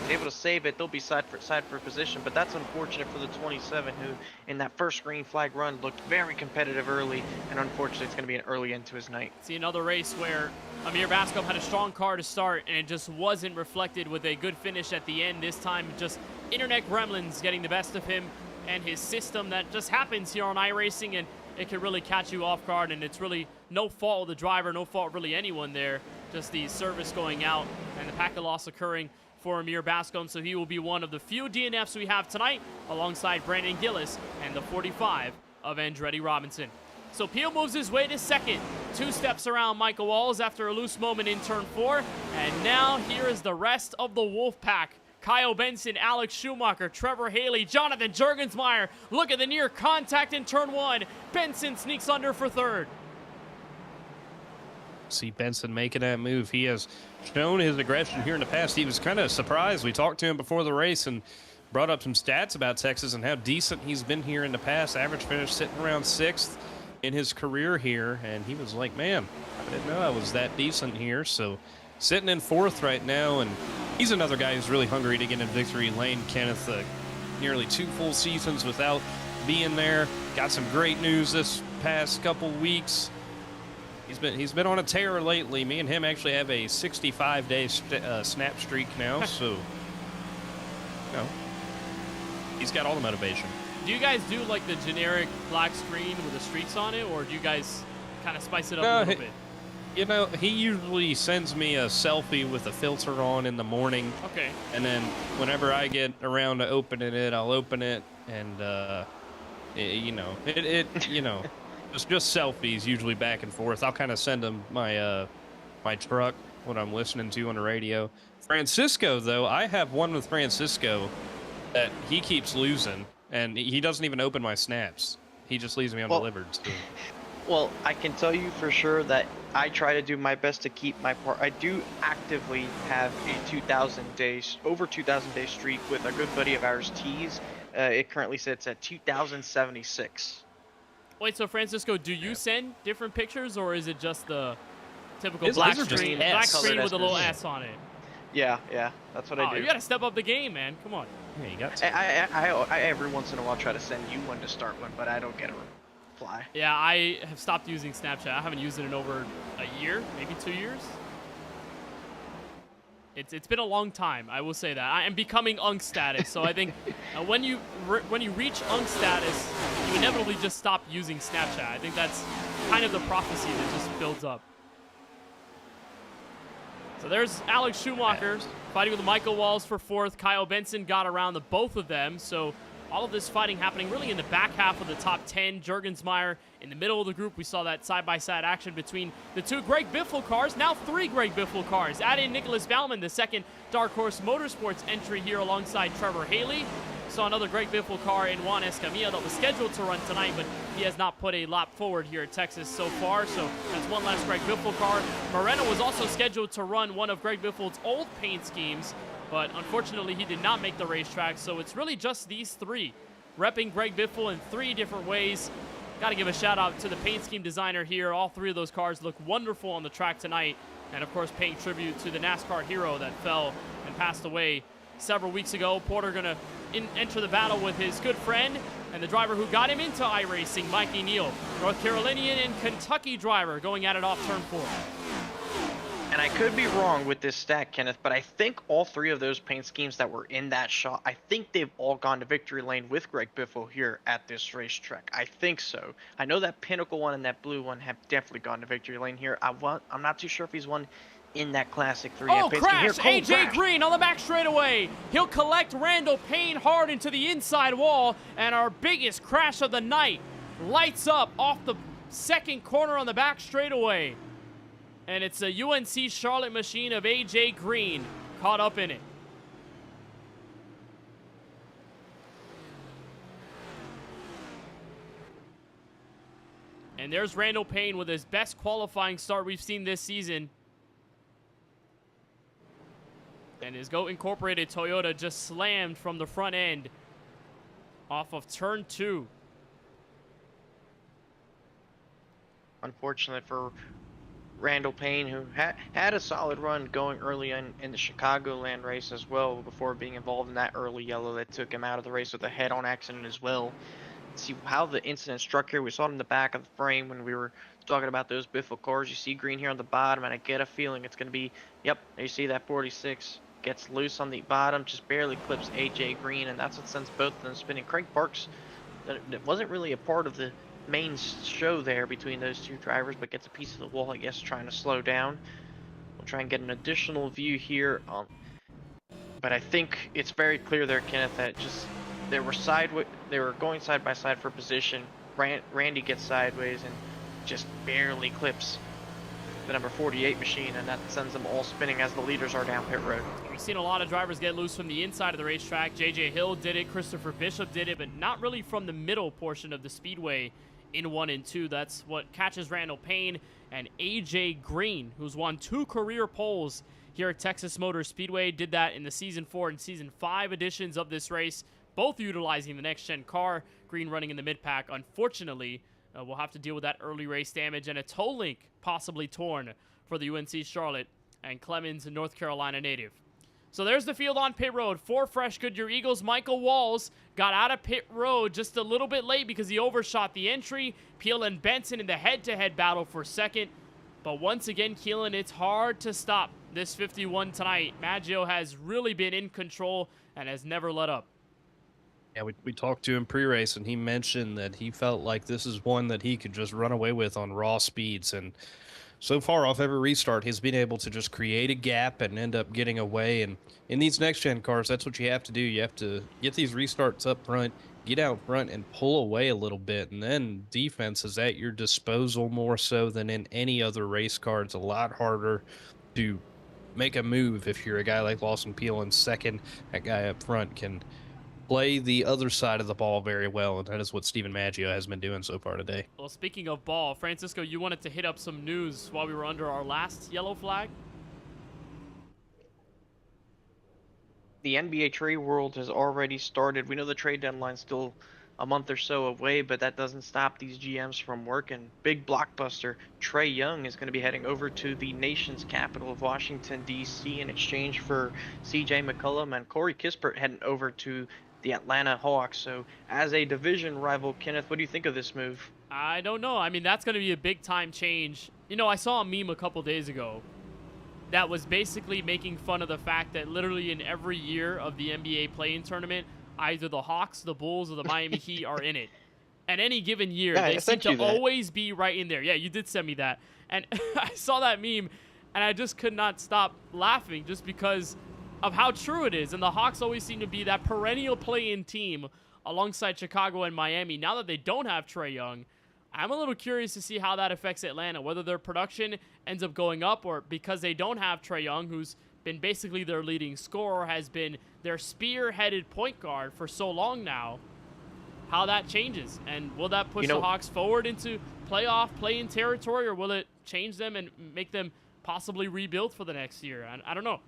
He's able to save it. They'll be side for position, but that's unfortunate for the 27, who in that first green flag run looked very competitive early, and unfortunately it's going to be an early end to his night. See another race where Amir Bascom had a strong car to start, and it just wasn't reflected with a good finish at the end. This time, just internet gremlins getting the best of him and his system that just happens here on iRacing, and it can really catch you off guard, and it's really no fault of the driver, no fault really anyone there, just the service going out and the packet loss occurring for Amir Bascom. So he will be one of the few DNFs we have tonight alongside Brandon Gillis and the 45 of Andretti Robinson. So Peel moves his way to 2nd, 2 steps around Michael Walls after a loose moment in turn 4, and now here is the rest of the Wolf Pack. Kyle Benson, Alex Schumacher, Trevor Haley, Jonathan Jurgensmeyer. Look at the near contact in turn 1. Benson sneaks under for 3rd. See Benson making that move. He has shown his aggression here in the past. He was kind of surprised. We talked to him before the race and brought up some stats about Texas and how decent he's been here in the past. Average finish sitting around 6th in his career here, and he was like, man, I didn't know I was that decent here. So sitting in 4th right now, and he's another guy who's really hungry to get in victory lane. Kenneth, nearly 2 full seasons without being there. Got some great news this past couple weeks. He's been on a tear lately. Me and him actually have a 65-day snap streak now, so you know, he's got all the motivation. Do you guys do like the generic black screen with the streaks on it, or do you guys kind of spice it up a little bit? You know, he usually sends me a selfie with a filter on in the morning. Okay. And then whenever I get around to opening it, I'll open it, and You know, just selfies usually back and forth. I'll kind of send him my my truck, what I'm listening to on the radio. Francisco, though, I have one with Francisco that he keeps losing, and he doesn't even open my snaps. He just leaves me undelivered. Well, I can tell you for sure that I try to do my best to keep my part. I do actively have a over 2,000 day streak with a good buddy of ours, Tees. It currently sits at 2,076. Wait, so Francisco, do you send different pictures, or is it just the typical His black are just screen S. with a little S on it? Yeah, that's what I do. You gotta step up the game, man. Come on. Yeah, you got to. I every once in a while try to send you one to start one, but I don't get a reply. Yeah, I have stopped using Snapchat. I haven't used it in over a year, maybe 2 years. It's been a long time, I will say that. I am becoming Unk status, so I think when you reach Unk status, you inevitably just stop using Snapchat. I think that's kind of the prophecy that just builds up. So there's Alex Schumacher fighting with Michael Walls for fourth. Kyle Benson got around the both of them, so all of this fighting happening really in the back half of the top 10. Jurgensmeyer in the middle of the group. We saw that side-by-side action between the two Greg Biffle cars. Now 3 Greg Biffle cars. Add in Nicholas Baumann, the second Dark Horse Motorsports entry here alongside Trevor Haley. Saw another Greg Biffle car in Juan Escamilla that was scheduled to run tonight, but he has not put a lap forward here at Texas so far, so that's one last Greg Biffle car. Moreno was also scheduled to run one of Greg Biffle's old paint schemes, but unfortunately he did not make the racetrack, so it's really just these 3 repping Greg Biffle in 3 different ways. Got to give a shout out to the paint scheme designer here. All 3 of those cars look wonderful on the track tonight, and of course paying tribute to the NASCAR hero that fell and passed away several weeks ago. Porter gonna enter the battle with his good friend and the driver who got him into iRacing, Mikey Neal. North Carolinian and Kentucky driver going at it off turn 4. And I could be wrong with this stat, Kenneth, but I think all 3 of those paint schemes that were in that shot, I think they've all gone to victory lane with Greg Biffle here at this racetrack. I think so. I know that Pinnacle one and that blue one have definitely gone to victory lane here. I'm not too sure if he's won in that Classic 3. Oh, crash! AJ Green on the back straightaway. He'll collect Randall Payne hard into the inside wall, and our biggest crash of the night lights up off the second corner on the back straightaway. And it's a UNC Charlotte machine of AJ Green caught up in it. And there's Randall Payne with his best qualifying start we've seen this season. And his GOAT Incorporated Toyota just slammed from the front end off of turn 2. Unfortunate for Randall Payne, who had a solid run going early in the Chicagoland race as well before being involved in that early yellow that took him out of the race with a head-on accident as well. Let's see how the incident struck here. We saw it in the back of the frame when we were talking about those Biffle cars. You see green here on the bottom, and I get a feeling it's going to be, yep, you see that 46 gets loose on the bottom, just barely clips AJ Green, and that's what sends both of them spinning. Craig Parks, that wasn't really a part of the main show there between those 2 drivers, but gets a piece of the wall, I guess, trying to slow down. We'll try and get an additional view here, but I think it's very clear there, Kenneth, that just they were going side by side for position. Randy gets sideways and just barely clips the number 48 machine, and that sends them all spinning as the leaders are down pit road. We've seen a lot of drivers get loose from the inside of the racetrack. JJ Hill did it, Christopher Bishop did it, but not really from the middle portion of the speedway in 1 and 2. That's what catches Randall Payne and AJ Green, who's won 2 career poles here at Texas Motor Speedway. Did that in the Season 4 and Season 5 editions of this race, both utilizing the next-gen car. Green running in the mid-pack. Unfortunately, we'll have to deal with that early race damage and a toe link possibly torn for the UNC Charlotte and Clemens, North Carolina native. So there's the field on pit road. 4 fresh Goodyear Eagles. Michael Walls got out of pit road just a little bit late because he overshot the entry. Peel and Benson in the head-to-head battle for second. But once again, Keelan, it's hard to stop this 51 tonight. Maggio has really been in control and has never let up. Yeah, we talked to him pre-race, and he mentioned that he felt like this is one that he could just run away with on raw speeds. And so far off every restart, he's been able to just create a gap and end up getting away. And in these next-gen cars, that's what you have to do. You have to get these restarts up front, get out front and pull away a little bit, and then defense is at your disposal more so than in any other race car. It's a lot harder to make a move if you're a guy like Lawson Peel in second. That guy up front can play the other side of the ball very well, and that is what Steven Maggio has been doing so far today. Well, speaking of ball, Francisco, you wanted to hit up some news while we were under our last yellow flag? The NBA trade world has already started. We know the trade deadline's still a month or so away, but that doesn't stop these GMs from working. Big blockbuster Trae Young is going to be heading over to the nation's capital of Washington, D.C. in exchange for C.J. McCollum and Corey Kispert heading over to the Atlanta Hawks. So as a division rival, Kenneth, what do you think of this move? I don't know. I mean, that's going to be a big-time change. You know, I saw a meme a couple days ago that was basically making fun of the fact that literally in every year of the NBA play-in tournament, either the Hawks, the Bulls, or the Miami Heat are in it. At any given year, Yeah, they I seem sent you to that. always be right in there. Yeah, you did send me that. And I saw that meme, and I just could not stop laughing just because of how true it is. And the Hawks always seem to be that perennial play-in team alongside Chicago and Miami. Now that they don't have Trae Young, I'm a little curious to see how that affects Atlanta, whether their production ends up going up or because they don't have Trae Young, who's been basically their leading scorer, has been their spearheaded point guard for so long now, how that changes. And will that push the Hawks forward into play-in territory, or will it change them and make them possibly rebuild for the next year? I don't know.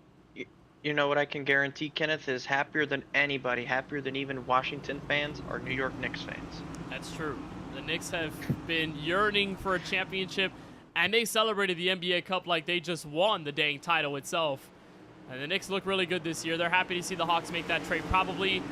You know what I can guarantee, Kenneth, is happier than anybody, happier than even Washington fans, are New York Knicks fans. That's true. The Knicks have been yearning for a championship, and they celebrated the NBA Cup like they just won the dang title itself. And the Knicks look really good this year. They're happy to see the Hawks make that trade, probably,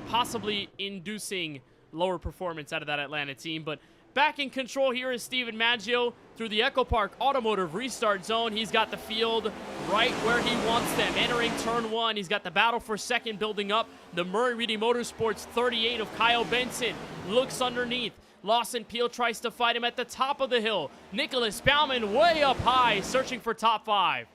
possibly inducing lower performance out of that Atlanta team. But back in control here is Steven Maggio through the Echo Park Automotive Restart Zone. He's got the field right where he wants them. Entering turn one, he's got the battle for second building up. The Murray Reedy Motorsports 38 of Kyle Benson looks underneath. Lawson Peel tries to fight him at the top of the hill. Nicholas Baumann way up high, searching for top five.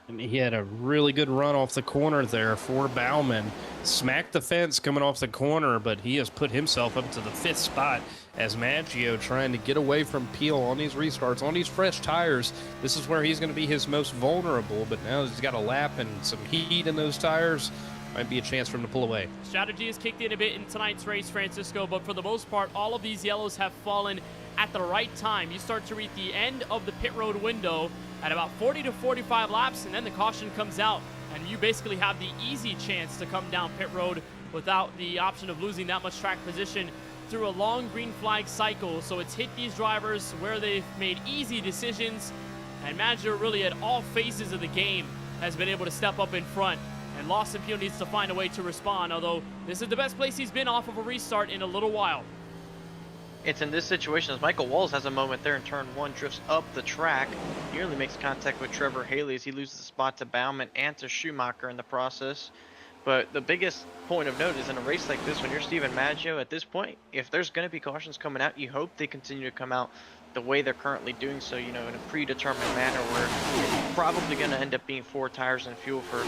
And he had a really good run off the corner there for Baumann. Smacked the fence coming off the corner, but he has put himself up to the 5th spot as Maggio trying to get away from Peel on these restarts, on these fresh tires. This is where he's going to be his most vulnerable, but now he's got a lap and some heat in those tires. Might be a chance for him to pull away. Strategy has kicked in a bit in tonight's race, Francisco, but for the most part, all of these yellows have fallen at the right time. You start to reach the end of the pit road window at about 40 to 45 laps, and then the caution comes out, and you basically have the easy chance to come down pit road without the option of losing that much track position through a long green flag cycle. So it's hit these drivers where they've made easy decisions, and Maggio really at all phases of the game has been able to step up in front. And Lawson Peel needs to find a way to respond, although this is the best place he's been off of a restart in a little while. It's in this situation as Michael Walls has a moment there in turn one, drifts up the track, nearly makes contact with Trevor Haley as he loses the spot to Baumann and to Schumacher in the process. But the biggest point of note is in a race like this, when you're Steven Maggio at this point, if there's going to be cautions coming out, you hope they continue to come out the way they're currently doing so, you know, in a predetermined manner where it's probably going to end up being 4 tires and fuel for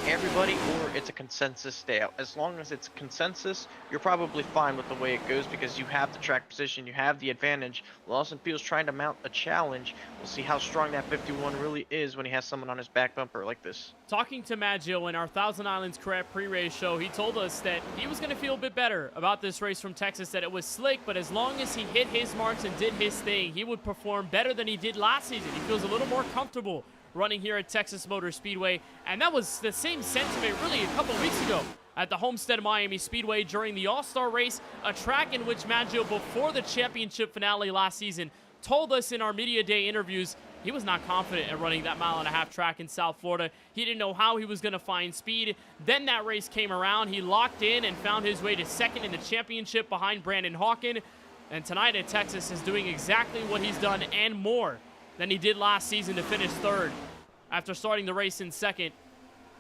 everybody, or it's a consensus stay out. As long as it's consensus, you're probably fine with the way it goes because you have the track position, you have the advantage. Lawson Peel's trying to mount a challenge. We'll see how strong that 51 really is when he has someone on his back bumper like this. Talking to Maggio in our Thousand Islands Correct pre-race show, he told us that he was going to feel a bit better about this race from Texas, that it was slick, but as long as he hit his marks and did his thing, he would perform better than he did last season. He feels a little more comfortable running here at Texas Motor Speedway, and that was the same sentiment really a couple weeks ago at the Homestead Miami Speedway during the All-Star race, a track in which Maggio, before the championship finale last season, told us in our media day interviews he was not confident in running that 1.5 mile track in South Florida. He didn't know how he was going to find speed. Then that race came around. He locked in and found his way to second in the championship behind Brandon Hawken. And tonight at Texas is doing exactly what he's done and more than he did last season to finish third after starting the race in second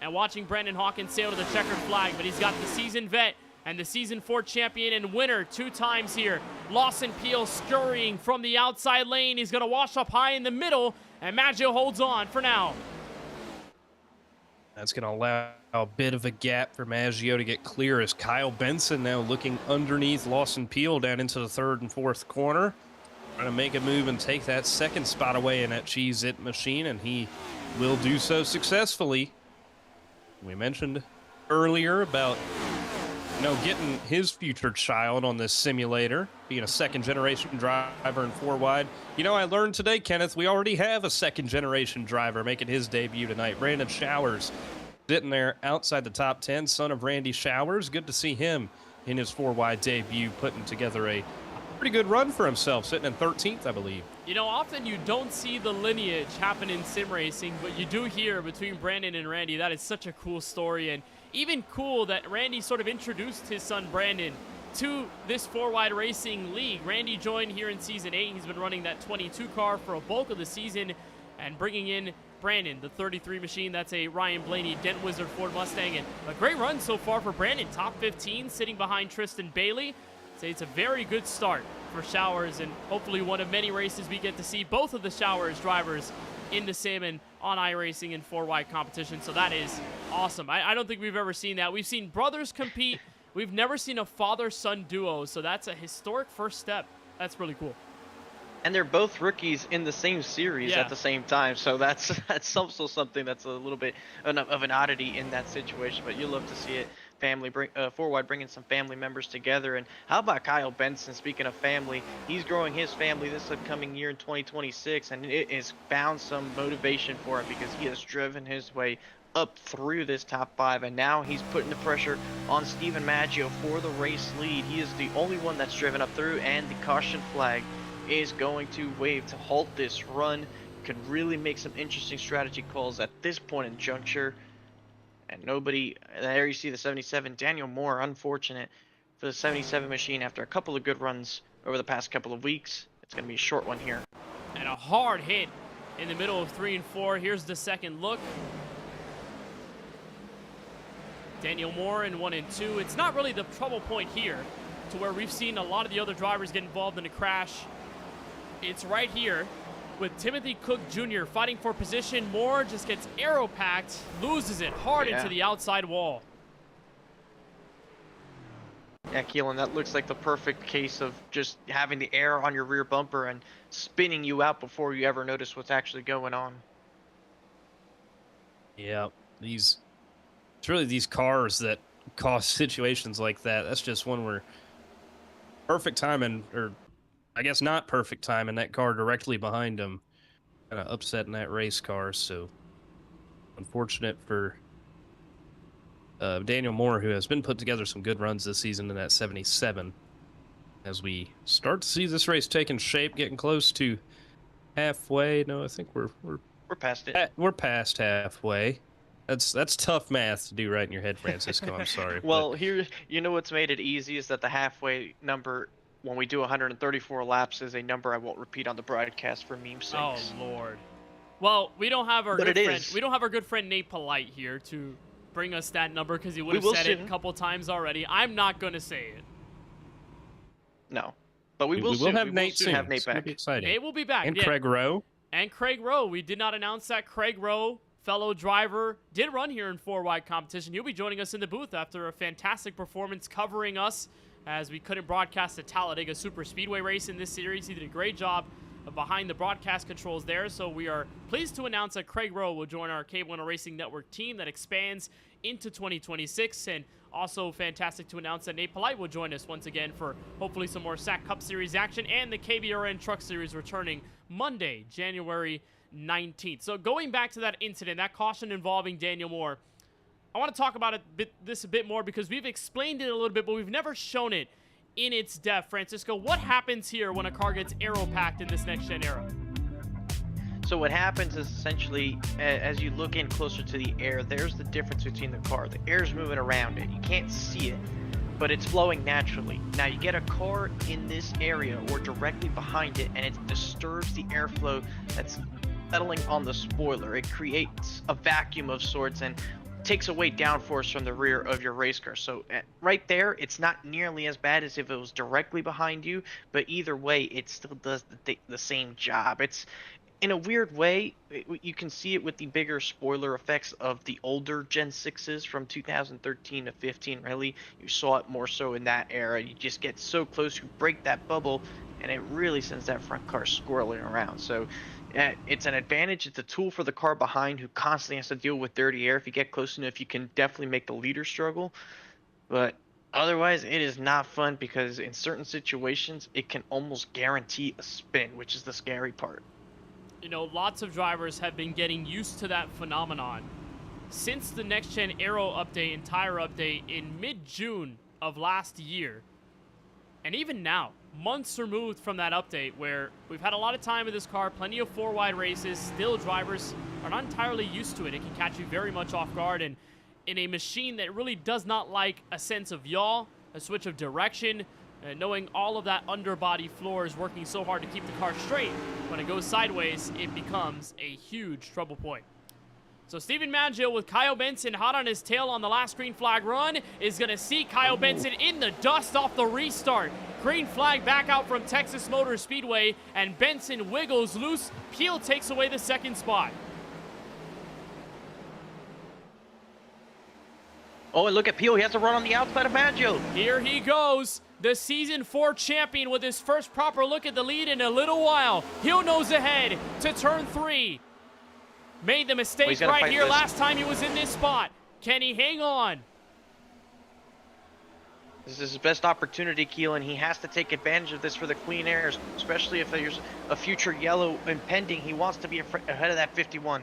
and watching Brandon Hawken sail to the checkered flag. But he's got the seasoned vet and the Season 4 champion and winner 2 times here. Lawson Peel scurrying from the outside lane. He's going to wash up high in the middle, and Maggio holds on for now. That's going to allow a bit of a gap for Maggio to get clear as Kyle Benson now looking underneath Lawson Peel down into the third and fourth corner. Trying to make a move and take that second spot away in that Cheez-It machine, and he will do so successfully. We mentioned earlier about getting his future child on this simulator, being a second-generation driver in 4 wide. I learned today, Kenneth, we already have a second-generation driver making his debut tonight. Brandon Showers sitting there outside the top 10, son of Randy Showers. Good to see him in his 4 wide debut, putting together a pretty good run for himself, sitting in 13th, I believe. Often you don't see the lineage happen in sim racing, but you do hear between Brandon and Randy. That is such a cool story, and even cool that Randy sort of introduced his son Brandon to this 4-wide racing league. Randy joined here in Season 8. He's been running that 22 car for a bulk of the season and bringing in Brandon, the 33 machine. That's a Ryan Blaney Dent Wizard Ford Mustang, and a great run so far for Brandon. Top 15, sitting behind Tristan Bailey. Say it's a very good start for Showers, and hopefully one of many races we get to see both of the Showers drivers in the sim and on iRacing in 4-wide competition. So that is awesome. I don't think we've ever seen that. We've seen brothers compete. We've never seen a father-son duo, so that's a historic first step. That's really cool. And they're both rookies in the same series at the same time, so that's also something that's a little bit of an oddity in that situation. But you love to see it. Family 4-wide bringing some family members together. And how about Kyle Benson? Speaking of family, he's growing his family this upcoming year in 2026, and it has found some motivation for him because he has driven his way up through this top 5, and now he's putting the pressure on Steven Maggio for the race lead. He is the only one that's driven up through, and the caution flag is going to wave to halt this run. Could really make some interesting strategy calls at this point in juncture. And nobody, there you see the 77, Daniel Moore, unfortunate for the 77 machine after a couple of good runs over the past couple of weeks. It's going to be a short one here. And a hard hit in the middle of 3 and 4. Here's the second look. Daniel Moore in 1 and 2. It's not really the trouble point here to where we've seen a lot of the other drivers get involved in a crash. It's right here with Timothy Cook Jr. fighting for position. Moore just gets aero packed, loses it hard into the outside wall. Yeah, Keelan, that looks like the perfect case of just having the air on your rear bumper and spinning you out before you ever notice what's actually going on. Yeah, it's really these cars that cause situations like that. That's just one where perfect timing, or I guess not perfect time, and that car directly behind him kind of upsetting that race car. So unfortunate for Daniel Moore, who has been put together some good runs this season in that 77. As we start to see this race taking shape, getting close to halfway. No, I think we're past it. We're past halfway. That's tough math to do right in your head, Francisco. I'm sorry. Well, here, you know what's made it easy is that the halfway number, when we do 134 laps, is a number I won't repeat on the broadcast for meme sakes. Oh Lord. Well, we don't have our good friend Nate Polite here to bring us that number because he would have said it a couple times already. I'm not going to say it. No, but we will soon have Nate soon. Have Nate back. Be exciting. Nate will be back. And Craig Rowe. And Craig Rowe. We did not announce that. Craig Rowe, fellow driver, did run here in 4-wide competition. He'll be joining us in the booth after a fantastic performance covering us as we couldn't broadcast the Talladega Super Speedway race in this series. He did a great job behind the broadcast controls there, so we are pleased to announce that Craig Rowe will join our KBueno Racing Network team that expands into 2026, and also fantastic to announce that Nate Polite will join us once again for hopefully some more SAC Cup Series action and the KBRN Truck Series returning Monday, January 19th. So going back to that incident, that caution involving Daniel Moore, I want to talk about this a bit more because we've explained it a little bit, but we've never shown it in its depth. Francisco, what happens here when a car gets aero-packed in this next-gen era? So what happens is essentially, as you look in closer to the air, there's the difference between the car. The air's moving around it. You can't see it, but it's flowing naturally. Now you get a car in this area or directly behind it, and it disturbs the airflow that's settling on the spoiler. It creates a vacuum of sorts and takes away downforce from the rear of your race car. So right there, it's not nearly as bad as if it was directly behind you, but either way, it still does the same job. in a weird way, you can see it with the bigger spoiler effects of the older Gen 6s from 2013 to 15. Really, you saw it more so in that era. You just get so close, you break that bubble, and it really sends that front car swirling around. So it's an advantage. It's a tool for the car behind who constantly has to deal with dirty air. If you get close enough, you can definitely make the leader struggle. But otherwise, it is not fun because in certain situations, it can almost guarantee a spin, which is the scary part. You know, lots of drivers have been getting used to that phenomenon since the Next Gen Aero update and tire update in mid-June of last year. And even now, months removed from that update, where we've had a lot of time with this car, plenty of four-wide races, still drivers are not entirely used to it. It can catch you very much off guard, and in a machine that really does not like a sense of yaw, a switch of direction, knowing all of that underbody floor is working so hard to keep the car straight. When it goes sideways, it becomes a huge trouble point. So Steven Maggio with Kyle Benson hot on his tail on the last green flag run is going to see Kyle Benson in the dust off the restart. Green flag back out from Texas Motor Speedway, and Benson wiggles loose. Peel takes away the second spot. Oh, and look at Peel. He has to run on the outside of Maggio. Here he goes. The Season 4 champion with his first proper look at the lead in a little while. He'll nose ahead to turn 3. Made the mistake right here last time he was in this spot. Can he hang on? This is his best opportunity, Keelan. He has to take advantage of this for the clean airs, especially if there's a future yellow impending. He wants to be ahead of that 51.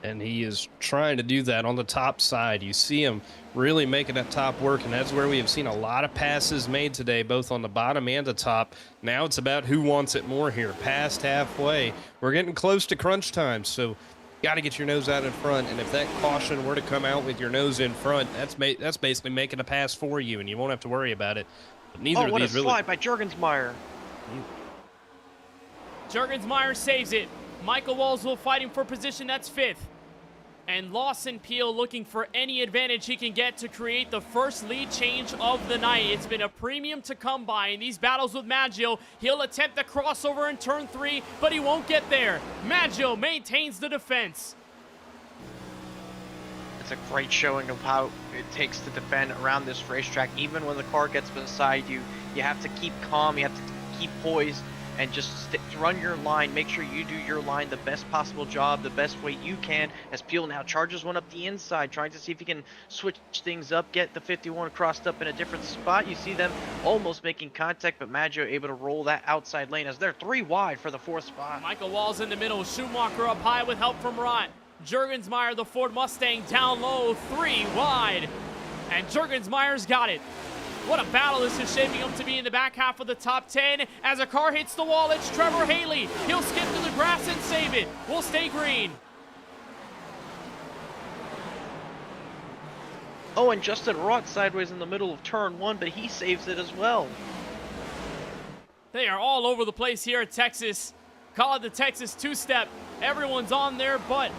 And he is trying to do that on the top side. You see him really making that top work, and that's where we have seen a lot of passes made today, both on the bottom and the top. Now it's about who wants it more here. Past halfway. We're getting close to crunch time, so got to get your nose out in front. And if that caution were to come out with your nose in front, that's basically making a pass for you, and you won't have to worry about it. But neither of these really. Oh, what a slide by Jurgensmeyer. Jurgensmeyer saves it. Michael Walsville fighting for position. That's 5th. And Lawson Peel looking for any advantage he can get to create the first lead change of the night. It's been a premium to come by in these battles with Maggio. He'll attempt the crossover in turn 3, but he won't get there. Maggio maintains the defense. It's a great showing of how it takes to defend around this racetrack. Even when the car gets beside you, you have to keep calm, you have to keep poised, and just run your line. Make sure you do your line the best possible job, the best way you can, as Peel now charges one up the inside, trying to see if he can switch things up, get the 51 crossed up in a different spot. You see them almost making contact, but Maggio able to roll that outside lane as they're 3 wide for the 4th spot. Michael Walls in the middle, Schumacher up high with help from Rott. Jurgensmeyer, the Ford Mustang, down low, 3 wide. And Jurgensmeyer's got it. What a battle this is shaping up to be in the back half of the top 10. As a car hits the wall, it's Trevor Haley. He'll skip to the grass and save it. We'll stay green. Oh, and Justin Rott sideways in the middle of turn 1, but he saves it as well. They are all over the place here at Texas. Call it the Texas two-step. Everyone's on their butt.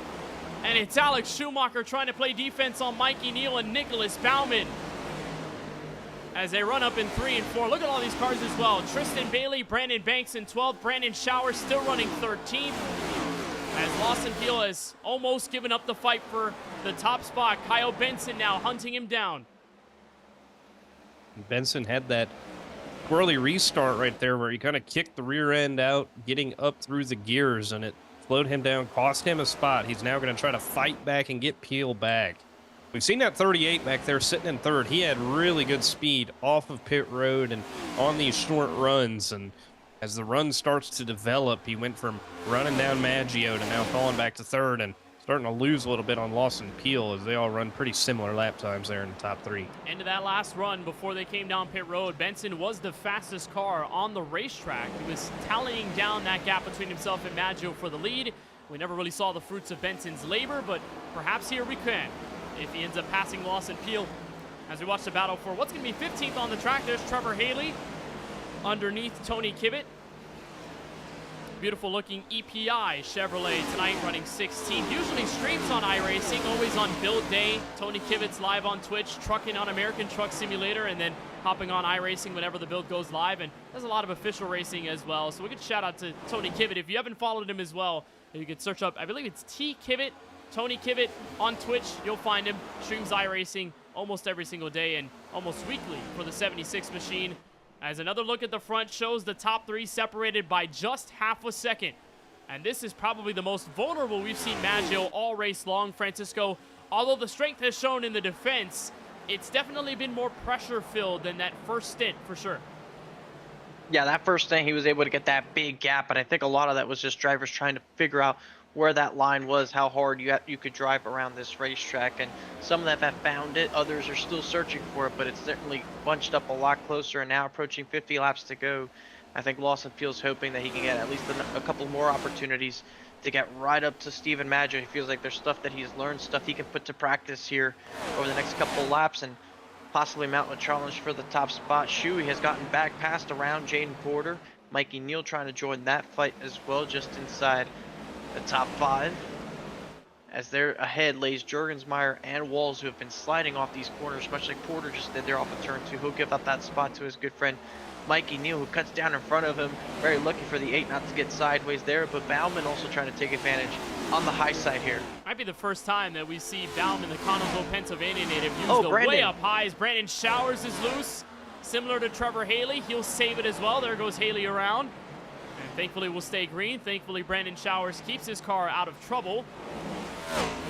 And it's Alex Schumacher trying to play defense on Mikey Neal and Nicholas Bauman as they run up in 3 and 4. Look at all these cars as well. Tristan Bailey, Brandon Banks in 12th. Brandon Shower still running 13th. As Lawson Peel has almost given up the fight for the top spot. Kyle Benson now hunting him down. Benson had that twirly restart right there where he kind of kicked the rear end out, getting up through the gears, and it slowed him down, cost him a spot. He's now going to try to fight back and get Peel back. We've seen that 38 back there sitting in 3rd. He had really good speed off of pit road and on these short runs. And as the run starts to develop, he went from running down Maggio to now falling back to 3rd and starting to lose a little bit on Lawson Peel as they all run pretty similar lap times there in the top 3. Into that last run before they came down pit road, Benson was the fastest car on the racetrack. He was tallying down that gap between himself and Maggio for the lead. We never really saw the fruits of Benson's labor, but perhaps here we can, if he ends up passing Lawson Peel. As we watch the battle for what's going to be 15th on the track, there's Trevor Haley underneath Tony Kibbett. beautiful looking EPI Chevrolet tonight, running 16. Usually streams on iRacing, always on build day. Tony Kivett's live on Twitch, trucking on American Truck Simulator, and then hopping on iRacing whenever the build goes live. And there's a lot of official racing as well. So we could shout out to Tony Kivett. If you haven't followed him as well, you could search up, I believe it's T Kivett, Tony Kivett on Twitch. You'll find him. Streams iRacing almost every single day and almost weekly for the 76 machine. As another look at the front shows the top 3 separated by just half a second. And this is probably the most vulnerable we've seen Maggio all race long, Francisco. Although the strength has shown in the defense, it's definitely been more pressure-filled than that first stint, for sure. Yeah, that first stint, he was able to get that big gap, and I think a lot of that was just drivers trying to figure out where that line was, how hard you could drive around this racetrack, and some of them have found it, others are still searching for it, but it's certainly bunched up a lot closer, and now approaching 50 laps to go. I think Lawson feels hoping that he can get at least a couple more opportunities to get right up to Steven Maggio. He feels like there's stuff that he's learned, stuff he can put to practice here over the next couple of laps, and possibly mount a challenge for the top spot. Shuey has gotten back passed around Jaden Porter. Mikey Neal trying to join that fight as well, just inside the top 5. As they're ahead lays Jurgensmeyer and Walls, who have been sliding off these corners, much like Porter just did there off of turn 2. He'll give up that spot to his good friend Mikey Neal, who cuts down in front of him. Very lucky for the 8 not to get sideways there, but Bauman also trying to take advantage on the high side here. Might be the first time that we see Bauman, the Connellsville, Pennsylvania native, use the way up high as Brandon Showers is loose. Similar to Trevor Haley, he'll save it as well. There goes Haley around. And thankfully we'll stay green. Thankfully Brandon Showers keeps his car out of trouble.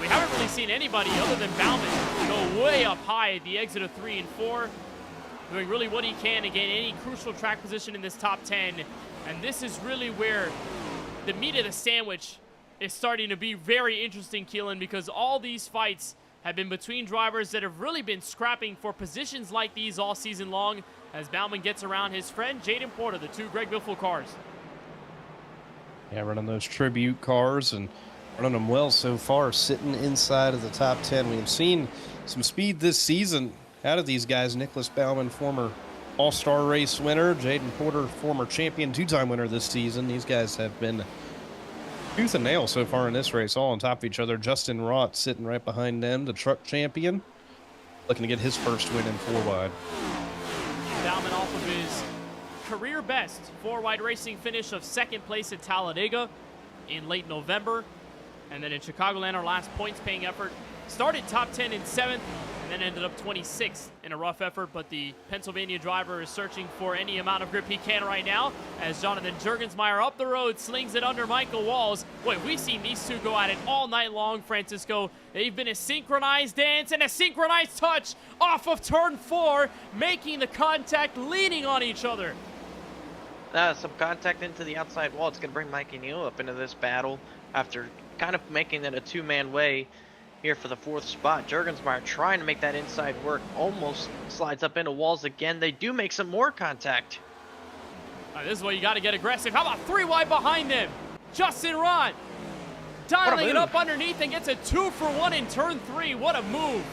We haven't really seen anybody other than Bauman go way up high at the exit of 3 and 4. Doing really what he can to gain any crucial track position in this top 10. And this is really where the meat of the sandwich is starting to be very interesting, Keelan, because all these fights have been between drivers that have really been scrapping for positions like these all season long, as Bauman gets around his friend Jaden Porter, the 2 Greg Biffle cars. Yeah, running those tribute cars and running them well so far, sitting inside of the top 10. We've seen some speed this season out of these guys. Nicholas Bauman, former all-star race winner. Jaden Porter, former champion, 2-time winner this season. These guys have been tooth and nail so far in this race, all on top of each other. Justin Rott sitting right behind them, the truck champion, looking to get his first win in 4-wide. Bauman off of his career best 4-wide racing finish of 2nd place at Talladega in late November. And then in Chicagoland, our last points paying effort, started top 10 in 7th and then ended up 26th in a rough effort. But the Pennsylvania driver is searching for any amount of grip he can right now, as Jonathan Jurgensmeyer up the road slings it under Michael Walls. Boy, we've seen these two go at it all night long, Francisco. They've been a synchronized dance and a synchronized touch off of turn 4, making the contact, leaning on each other. Some contact into the outside wall. It's going to bring Mikey Neal up into this battle after kind of making it a 2-man way here for the 4th spot. Jurgensmeyer trying to make that inside work, almost slides up into Walls again. They do make some more contact. This is where you got to get aggressive. How about 3 wide behind them? Justin Rott dialing it up underneath and gets a 2-for-1 in turn 3. What a move.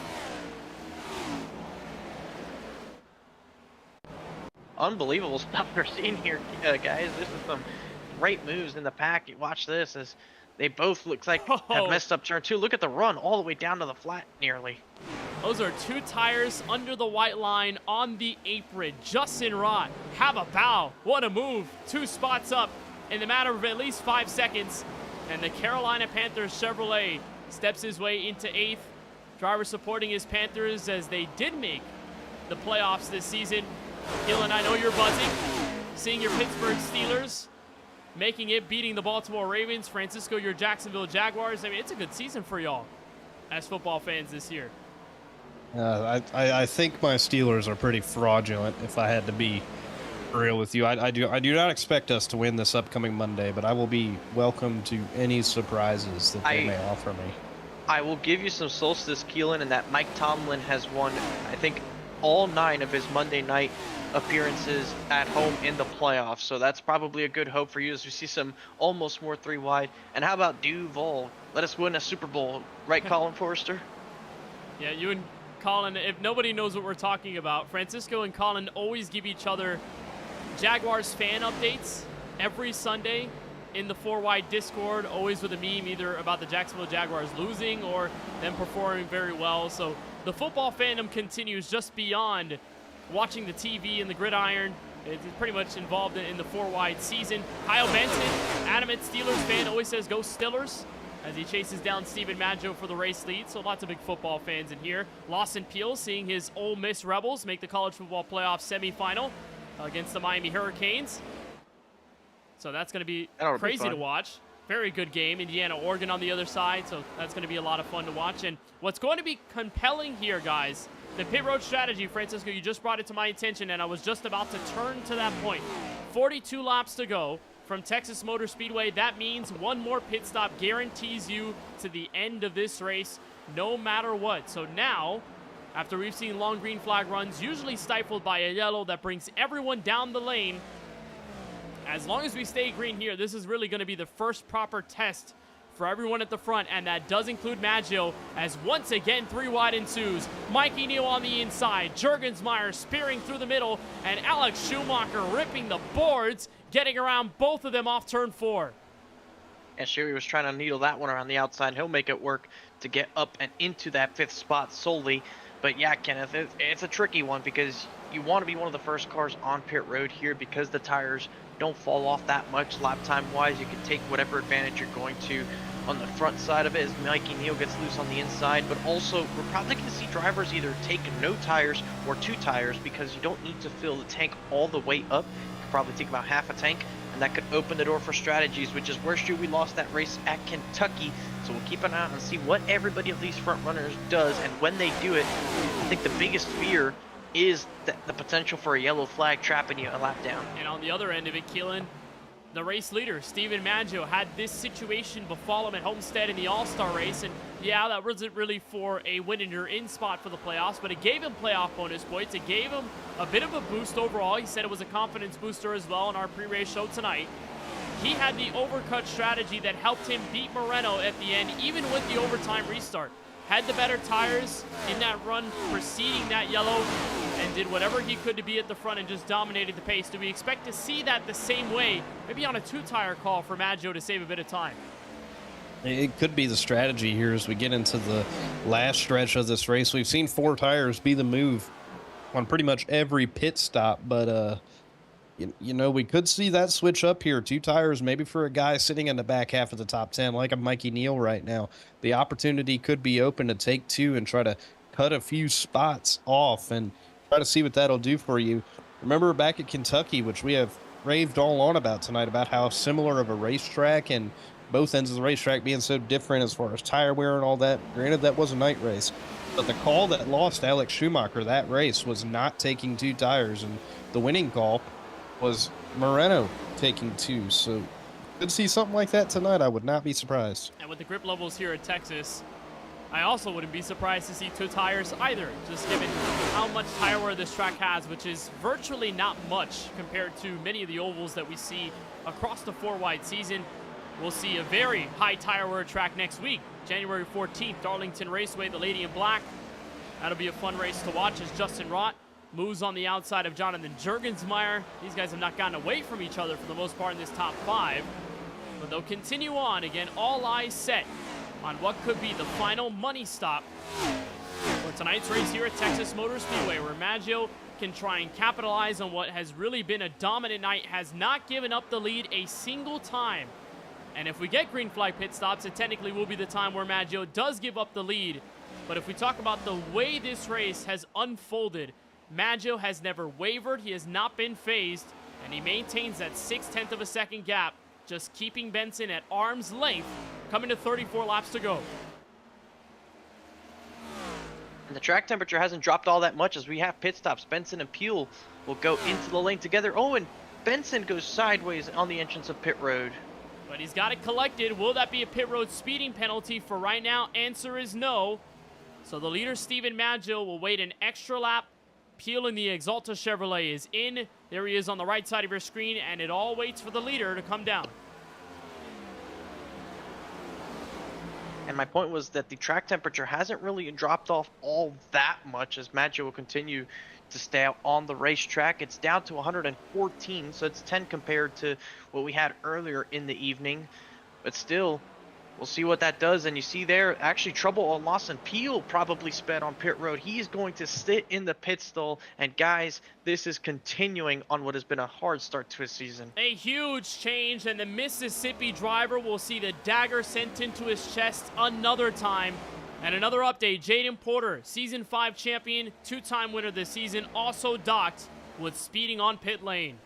Unbelievable stuff we're seeing here, guys. This is some great moves in the pack. You watch this as they both looks like have messed up turn 2. Look at the run all the way down to the flat nearly. Those are 2 tires under the white line on the apron. Justin Rott, have a bow. What a move. 2 spots up in the matter of at least 5 seconds. And the Carolina Panthers Chevrolet steps his way into 8th. Driver supporting his Panthers as they did make the playoffs this season. Keelan, I know you're buzzing. Seeing your Pittsburgh Steelers making it, beating the Baltimore Ravens. Francisco, your Jacksonville Jaguars. I mean, it's a good season for y'all as football fans this year. I think my Steelers are pretty fraudulent, if I had to be real with you. I do not expect us to win this upcoming Monday, but I will be welcome to any surprises that they may offer me. I will give you some solstice, Keelan, and that Mike Tomlin has won, I think, all 9 of his Monday night appearances at home in the playoffs. So that's probably a good hope for you as we see some almost more 3 wide. And how about Duval? Let us win a Super Bowl. Right, Colin Forrester? Yeah, you and Colin, if nobody knows what we're talking about, Francisco and Colin always give each other Jaguars fan updates every Sunday in the 4-wide Discord, always with a meme either about the Jacksonville Jaguars losing or them performing very well. So the football fandom continues just beyond watching the TV and the gridiron. It's pretty much involved in the 4-wide season. Kyle Benson, adamant Steelers fan, always says go Steelers as he chases down Steven Maggio for the race lead. So lots of big football fans in here. Lawson Peel seeing his Ole Miss Rebels make the college football playoff semifinal against the Miami Hurricanes. So that's going to be crazy to watch. Very good game. Indiana, Oregon on the other side. So that's going to be a lot of fun to watch. And what's going to be compelling here, guys, the pit road strategy, Francisco, you just brought it to my attention, and I was just about to turn to that point. 42 laps to go from Texas Motor Speedway. That means one more pit stop guarantees you to the end of this race, no matter what. So now, after we've seen long green flag runs, usually stifled by a yellow that brings everyone down the lane, as long as we stay green here, this is really going to be the first proper test for everyone at the front, and that does include Maggio, as once again 3 wide ensues. Mikey Neal on the inside, Juergensmeyer spearing through the middle, and Alex Schumacher ripping the boards, getting around both of them off turn 4. And Sherry was trying to needle that one around the outside. He'll make it work to get up and into that 5th spot solely. But yeah, Kenneth, it's a tricky one because you want to be one of the first cars on pit road here because the tires don't fall off that much lap time wise. You can take whatever advantage you're going to on the front side of it as Mikey Neal gets loose on the inside. But also, we're probably going to see drivers either take no tires or 2 tires because you don't need to fill the tank all the way up. You can probably take about half a tank, and that could open the door for strategies, which is where we lost that race at Kentucky. So we'll keep an eye out and see what everybody of these front runners does, and when they do it, I think the biggest fear is the potential for a yellow flag trapping you a lap down. And on the other end of it, Keelan, the race leader, Steven Maggio, had this situation befall him at Homestead in the All-Star race. And yeah, that wasn't really for a win in your in spot for the playoffs, but it gave him playoff bonus points. It gave him a bit of a boost overall. He said it was a confidence booster as well in our pre-race show tonight. He had the overcut strategy that helped him beat Moreno at the end, even with the overtime restart. Had the better tires in that run preceding that yellow and did whatever he could to be at the front and just dominated the pace. Do we expect to see that the same way, maybe on a 2-tire call for Maggio to save a bit of time? It could be the strategy here as we get into the last stretch of this race. We've seen 4 tires be the move on pretty much every pit stop, but you know, we could see that switch up here. 2 tires, maybe for a guy sitting in the back half of the top 10, like a Mikey Neal right now. The opportunity could be open to take 2 and try to cut a few spots off and try to see what that'll do for you. Remember back at Kentucky, which we have raved all on about tonight, about how similar of a racetrack and both ends of the racetrack being so different as far as tire wear and all that. Granted, that was a night race, but the call that lost Alex Schumacher that race was not taking 2 tires, and the winning call was Moreno taking 2. So could see something like that tonight. I would not be surprised. And with the grip levels here at Texas, I also wouldn't be surprised to see 2 tires either, just given how much tire wear this track has, which is virtually not much compared to many of the ovals that we see across the 4-wide season. We'll see a very high tire wear track next week, January 14th, Darlington Raceway, the Lady in Black. That'll be a fun race to watch as Justin Rott moves on the outside of Jonathan Juergensmeyer. These guys have not gotten away from each other for the most part in this top 5, but they'll continue on. Again, all eyes set on what could be the final money stop for tonight's race here at Texas Motor Speedway, where Maggio can try and capitalize on what has really been a dominant night, has not given up the lead a single time. And if we get green flag pit stops, it technically will be the time where Maggio does give up the lead. But if we talk about the way this race has unfolded, Maggio has never wavered, he has not been phased, and he maintains that 0.6 of a second gap, just keeping Benson at arm's length, coming to 34 laps to go. And the track temperature hasn't dropped all that much as we have pit stops. Benson and Peel will go into the lane together. Oh, and Benson goes sideways on the entrance of pit road. But he's got it collected. Will that be a pit road speeding penalty? For right now, answer is no. So the leader, Steven Maggio, will wait an extra lap. Peel in the Exalta Chevrolet is in. There he is on the right side of your screen, and it all waits for the leader to come down. And my point was that the track temperature hasn't really dropped off all that much as Maggio will continue to stay out on the racetrack. It's down to 114, so it's 10 compared to what we had earlier in the evening. But still, we'll see what that does. And you see there, actually trouble on Lawson Peel probably sped on pit road. He is going to sit in the pit stall. And guys, this is continuing on what has been a hard start to his season. A huge change, and the Mississippi driver will see the dagger sent into his chest another time. And another update, Jaden Porter, Season 5 champion, 2-time winner this season, also docked with speeding on pit lane.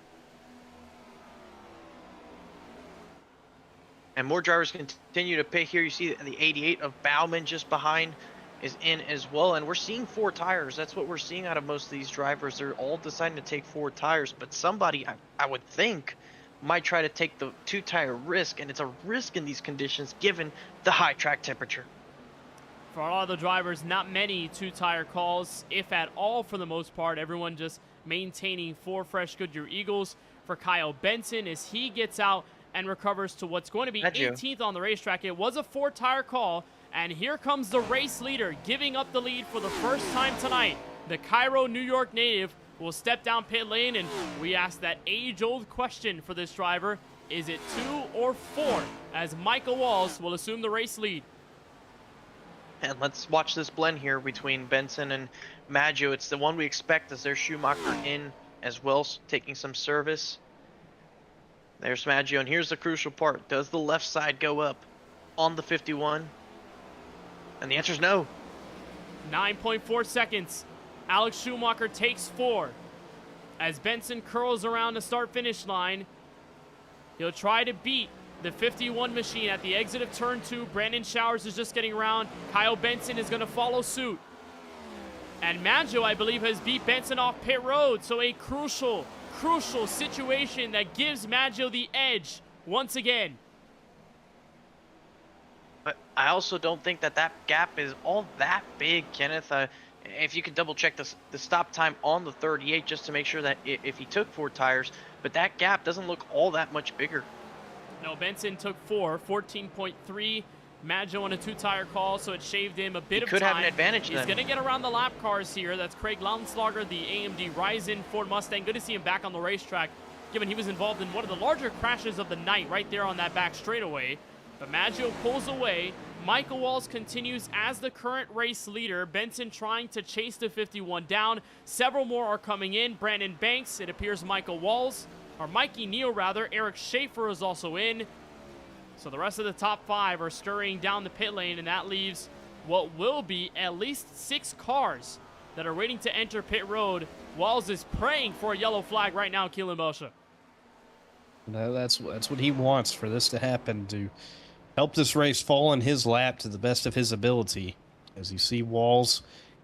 And more drivers continue to pit here. You see the 88 of Bauman just behind is in as well. And we're seeing 4 tires. That's what we're seeing out of most of these drivers. They're all deciding to take 4 tires. But somebody, I would think, might try to take the 2-tire risk. And it's a risk in these conditions given the high track temperature. For a lot of the drivers, not many 2-tire calls, if at all for the most part. Everyone just maintaining 4 fresh Goodyear Eagles. For Kyle Benson, as he gets out and recovers to what's going to be 18th on the racetrack. It was a 4-tire call, and here comes the race leader giving up the lead for the first time tonight. The Cairo, New York native will step down pit lane, and we ask that age-old question for this driver. Is it 2 or 4, as Michael Walls will assume the race lead? And let's watch this blend here between Benson and Maggio. It's the one we expect as there's Schumacher in as well, taking some service. There's Maggio, and here's the crucial part. Does the left side go up on the 51? And the answer is no. 9.4 seconds. Alex Schumacher takes 4. As Benson curls around the start-finish line, he'll try to beat the 51 machine at the exit of turn 2. Brandon Showers is just getting around. Kyle Benson is going to follow suit. And Maggio, I believe, has beat Benson off pit road, so a crucial situation that gives Maggio the edge once again. But I also don't think that gap is all that big, Kenneth. If you could double check the stop time on the 38 just to make sure that if he took 4 tires, but that gap doesn't look all that much bigger. No, Benson took 4, 14.3. Maggio on a 2-tire call, so it shaved him a bit of time. Could have an advantage He's then. going to get around the lap cars here. That's Craig Lautenschlager, the AMD Ryzen Ford Mustang. Good to see him back on the racetrack, given he was involved in one of the larger crashes of the night right there on that back straightaway. But Maggio pulls away. Michael Walls continues as the current race leader. Benson trying to chase the 51 down. Several more are coming in. Brandon Banks, it appears Michael Walls, or Mikey Neal rather. Eric Schaefer is also in. So the rest of the top 5 are scurrying down the pit lane, and that leaves what will be at least 6 cars that are waiting to enter pit road. Walls is praying for a yellow flag right now, Keelan Bosha. No, that's what he wants for this to happen, to help this race fall in his lap to the best of his ability. As you see Walls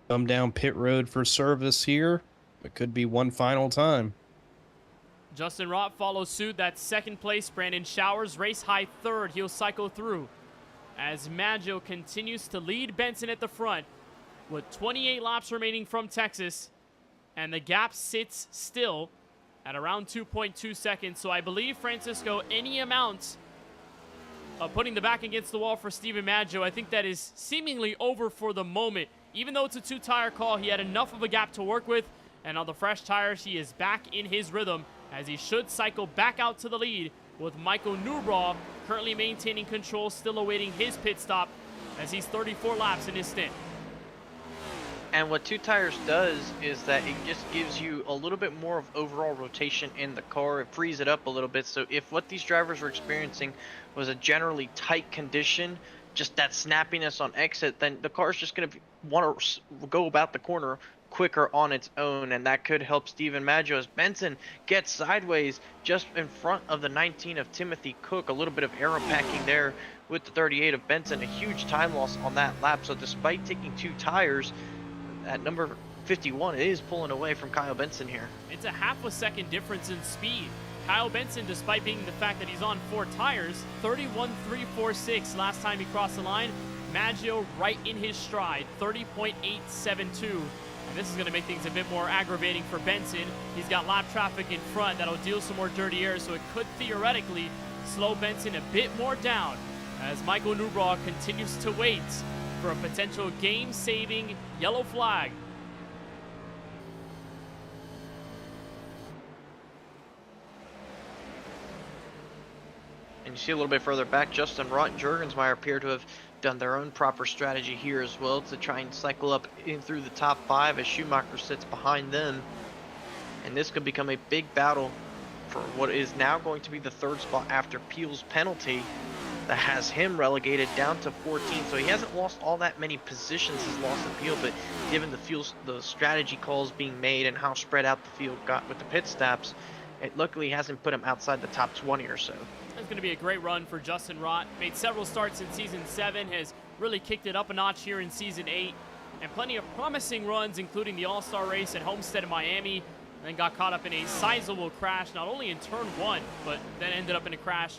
come down pit road for service here, it could be one final time. Justin Rott follows suit. That's second place. Brandon Showers, race high 3rd. He'll cycle through as Maggio continues to lead Benson at the front with 28 laps remaining from Texas. And the gap sits still at around 2.2 seconds. So I believe, Francisco, any amount of putting the back against the wall for Steven Maggio, I think that is seemingly over for the moment. Even though it's a 2-tire call, he had enough of a gap to work with. And on the fresh tires, he is back in his rhythm, as he should cycle back out to the lead, with Michael Newbraw currently maintaining control, still awaiting his pit stop as he's 34 laps in his stint. And what 2 tires does is that it just gives you a little bit more of overall rotation in the car. It frees it up a little bit. So if what these drivers were experiencing was a generally tight condition, just that snappiness on exit, then the car is just going to want to go about the corner quicker on its own, and that could help Steven Maggio as Benson gets sideways just in front of the 19 of Timothy Cook. A little bit of aero packing there with the 38 of Benson. A huge time loss on that lap. So despite taking 2 tires, at number 51 is pulling away from Kyle Benson here. It's a half a second difference in speed. Kyle Benson, despite being the fact that he's on 4 tires, 31.346 last time he crossed the line. Maggio right in his stride, 30.872. And this is going to make things a bit more aggravating for Benson. He's got lap traffic in front that'll deal some more dirty air, so it could theoretically slow Benson a bit more down as Michael Newbraw continues to wait for a potential game-saving yellow flag. And you see a little bit further back, Justin Rott and Jurgensmeyer appear to have done their own proper strategy here as well to try and cycle up in through the top 5 as Schumacher sits behind them. And this could become a big battle for what is now going to be the 3rd spot after Peel's penalty that has him relegated down to 14. So he hasn't lost all that many positions he's lost in Peel, but given the strategy calls being made and how spread out the field got with the pit stops, it luckily hasn't put him outside the top 20 or so. It's going to be a great run for Justin Rott. Made several starts in Season 7, has really kicked it up a notch here in Season 8, and plenty of promising runs, including the All-Star race at Homestead in Miami, and then got caught up in a sizable crash, not only in Turn 1, but then ended up in a crash,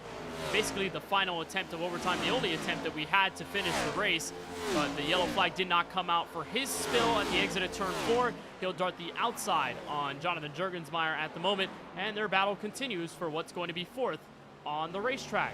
basically the final attempt of overtime, the only attempt that we had to finish the race, but the yellow flag did not come out for his spill at the exit of Turn 4. He'll dart the outside on Jonathan Jurgensmeyer at the moment, and their battle continues for what's going to be 4th on the racetrack.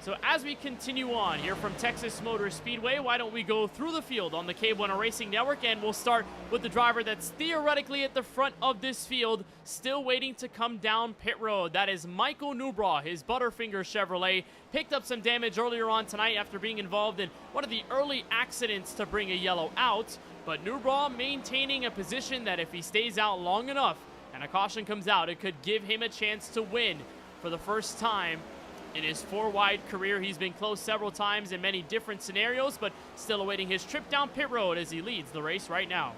So as we continue on here from Texas Motor Speedway, why don't we go through the field on the KBueno Racing Network, and we'll start with the driver that's theoretically at the front of this field, still waiting to come down pit road. That is Michael Newbraw. His Butterfinger Chevrolet picked up some damage earlier on tonight after being involved in one of the early accidents to bring a yellow out, but Newbraw maintaining a position that if he stays out long enough and a caution comes out, it could give him a chance to win for the first time in his 4-wide career. He's been close several times in many different scenarios, but still awaiting his trip down pit road as he leads the race right now.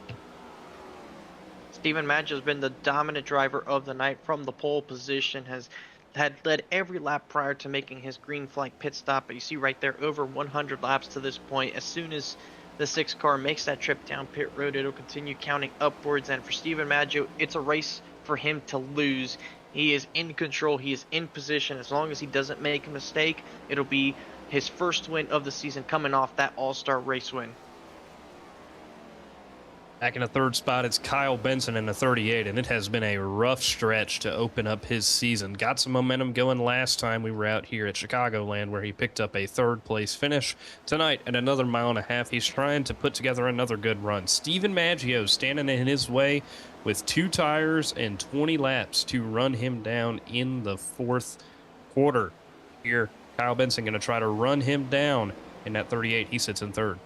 Steven Maggio has been the dominant driver of the night from the pole position, had led every lap prior to making his green flag pit stop, but you see right there over 100 laps to this point. As soon as the 6 car makes that trip down pit road, it'll continue counting upwards, and for Steven Maggio, it's a race for him to lose. He is in control. He is in position. As long as he doesn't make a mistake, it'll be his first win of the season coming off that All-Star race win. Back in the 3rd spot, it's Kyle Benson in the 38, and it has been a rough stretch to open up his season. Got some momentum going last time we were out here at Chicagoland, where he picked up a 3rd-place finish. Tonight, at another 1.5 miles, he's trying to put together another good run. Steven Maggio standing in his way with 2 tires and 20 laps to run him down in the 4th quarter. Here, Kyle Benson going to try to run him down in that 38. He sits in 3rd.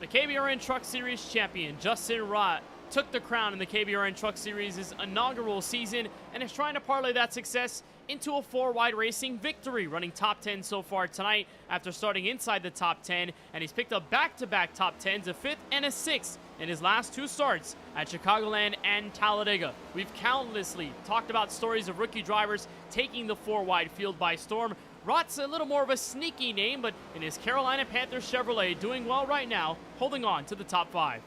The KBRN Truck Series champion, Justin Rott, took the crown in the KBRN Truck Series' inaugural season and is trying to parlay that success into a 4-wide racing victory, running top 10 so far tonight after starting inside the top 10, and he's picked up back-to-back top 10s, a 5th and a 6th in his last 2 starts at Chicagoland and Talladega. We've countlessly talked about stories of rookie drivers taking the 4-wide field by storm. Rott's a little more of a sneaky name, but in his Carolina Panthers Chevrolet, doing well right now, holding on to the top 5.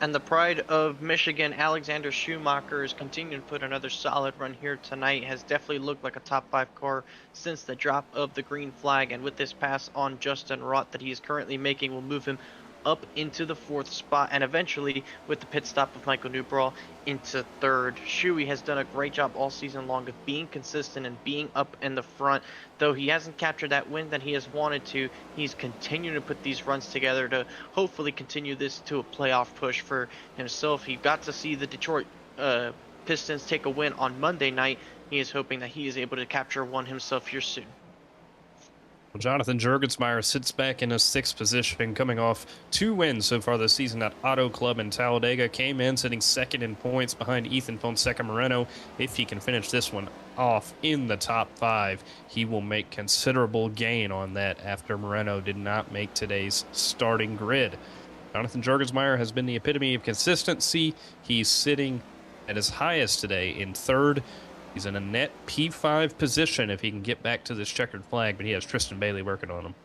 And the pride of Michigan, Alexander Schumacher, is continuing to put another solid run here tonight. Has definitely looked like a top 5 car since the drop of the green flag. And with this pass on Justin Rott that he is currently making, will move him up into the 4th spot, and eventually with the pit stop of Michael Newbraw into 3rd. Shuey has done a great job all season long of being consistent and being up in the front. Though he hasn't captured that win that he has wanted to, he's continuing to put these runs together to hopefully continue this to a playoff push for himself. He got to see the Detroit Pistons take a win on Monday night. He is hoping that he is able to capture one himself here soon. Jonathan Jurgensmeyer sits back in a 6th position, coming off 2 wins so far this season at Auto Club in Talladega. Came in sitting 2nd in points behind Ethan Fonseca Moreno. If he can finish this one off in the top 5, he will make considerable gain on that after Moreno did not make today's starting grid. Jonathan Jurgensmeyer has been the epitome of consistency. He's sitting at his highest today in 3rd. He's in a net P5 position if he can get back to this checkered flag, but he has Tristan Bailey working on him.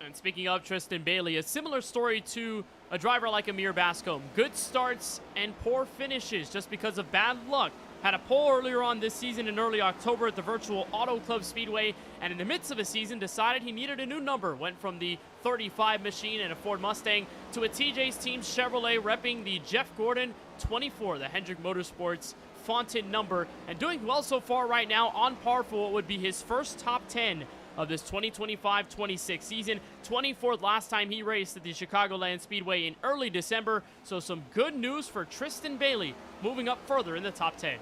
And speaking of Tristan Bailey, a similar story to a driver like Amir Bascombe. Good starts and poor finishes just because of bad luck. Had a pole earlier on this season in early October at the virtual Auto Club Speedway, and in the midst of a season decided he needed a new number. Went from the 35 machine and a Ford Mustang to a TJ's Team Chevrolet repping the Jeff Gordon 24, the Hendrick Motorsports Fontaine number, and doing well so far right now, on par for what would be his first top 10 of this 2025-26 season. 24th last time he raced at the Chicagoland Speedway in early December. So some good news for Tristan Bailey moving up further in the top 10.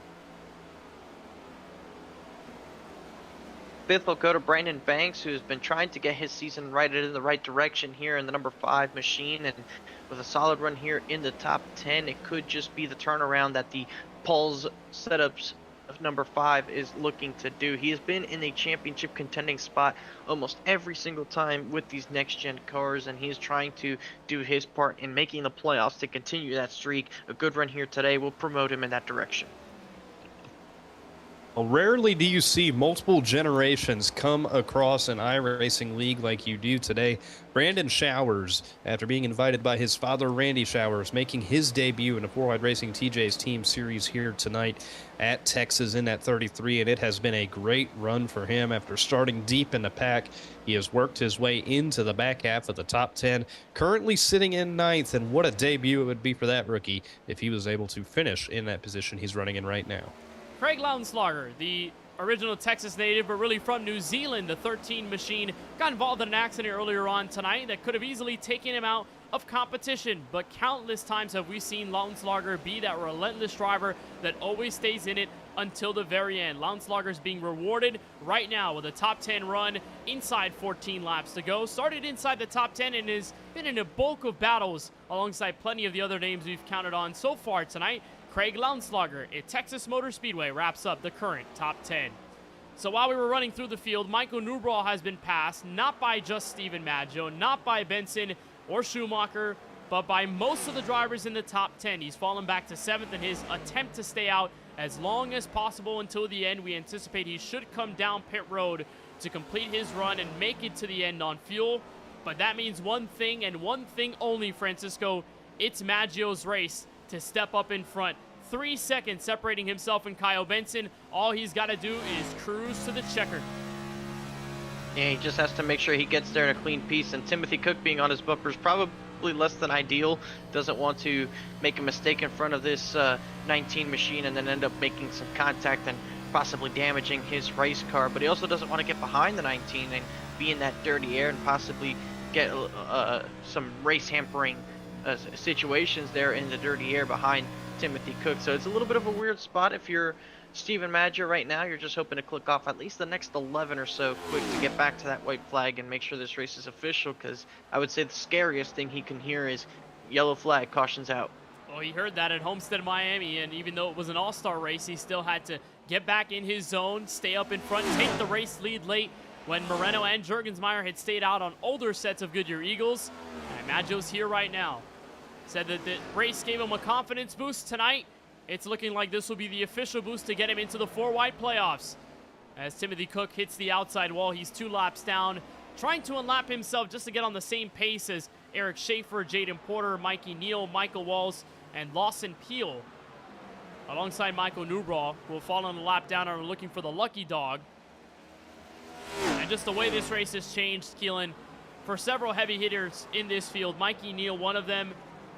Fifth will go to Brandon Banks, who's been trying to get his season righted in the right direction here in the number 5 machine. And with a solid run here in the top 10, it could just be the turnaround that the Pulse setups of number 5 is looking to do. He has been in a championship contending spot almost every single time with these next-gen cars, and he's trying to do his part in making the playoffs to continue that streak. A good run here today will promote him in that direction. Well, rarely do you see multiple generations come across an iRacing league like you do today. Brandon Showers, after being invited by his father, Randy Showers, making his debut in a 4-wide Racing TJ's Team Series here tonight at Texas in that 33, and it has been a great run for him. After starting deep in the pack, he has worked his way into the back half of the top 10, currently sitting in 9th, and what a debut it would be for that rookie if he was able to finish in that position he's running in right now. Craig Lautenslager, the original Texas native, but really from New Zealand, the 13 machine, got involved in an accident earlier on tonight that could have easily taken him out of competition. But countless times have we seen Lautenslager be that relentless driver that always stays in it until the very end. Lautenslager is being rewarded right now with a top 10 run inside 14 laps to go. Started inside the top 10 and has been in a bulk of battles alongside plenty of the other names we've counted on so far tonight. Craig Lautenslager at Texas Motor Speedway wraps up the current top 10. So while we were running through the field, Michael Newbraw has been passed, not by just Steven Maggio, not by Benson or Schumacher, but by most of the drivers in the top 10. He's fallen back to 7th in his attempt to stay out as long as possible until the end. We anticipate he should come down pit road to complete his run and make it to the end on fuel. But that means one thing and one thing only, Francisco. It's Maggio's race to step up in front. 3 seconds separating himself and Kyle Benson. All he's got to do is cruise to the checker. Yeah, he just has to make sure he gets there in a clean piece, and Timothy Cook being on his bumper is probably less than ideal. Doesn't want to make a mistake in front of this 19 machine and then end up making some contact and possibly damaging his race car, but he also doesn't want to get behind the 19 and be in that dirty air and possibly get some race hampering situations there in the dirty air behind Timothy Cook. So it's a little bit of a weird spot. If you're Steven Maggio right now, you're just hoping to click off at least the next 11 or so quick to get back to that white flag and make sure this race is official, because I would say the scariest thing he can hear is yellow flag, caution's out. Well, he heard that at Homestead, Miami, and even though it was an all-star race, he still had to get back in his zone, stay up in front, take the race lead late when Moreno and Juergensmeyer had stayed out on older sets of Goodyear Eagles. And Maggio's here right now. Said that the race gave him a confidence boost tonight. It's looking like this will be the official boost to get him into the 4-wide playoffs. As Timothy Cook hits the outside wall, he's 2 laps down, trying to unlap himself just to get on the same pace as Eric Schaefer, Jaden Porter, Mikey Neal, Michael Walls, and Lawson Peel. Alongside Michael Newbraw, who will fall on the lap down and are looking for the lucky dog. And just the way this race has changed, Keelan, for several heavy hitters in this field, Mikey Neal, one of them,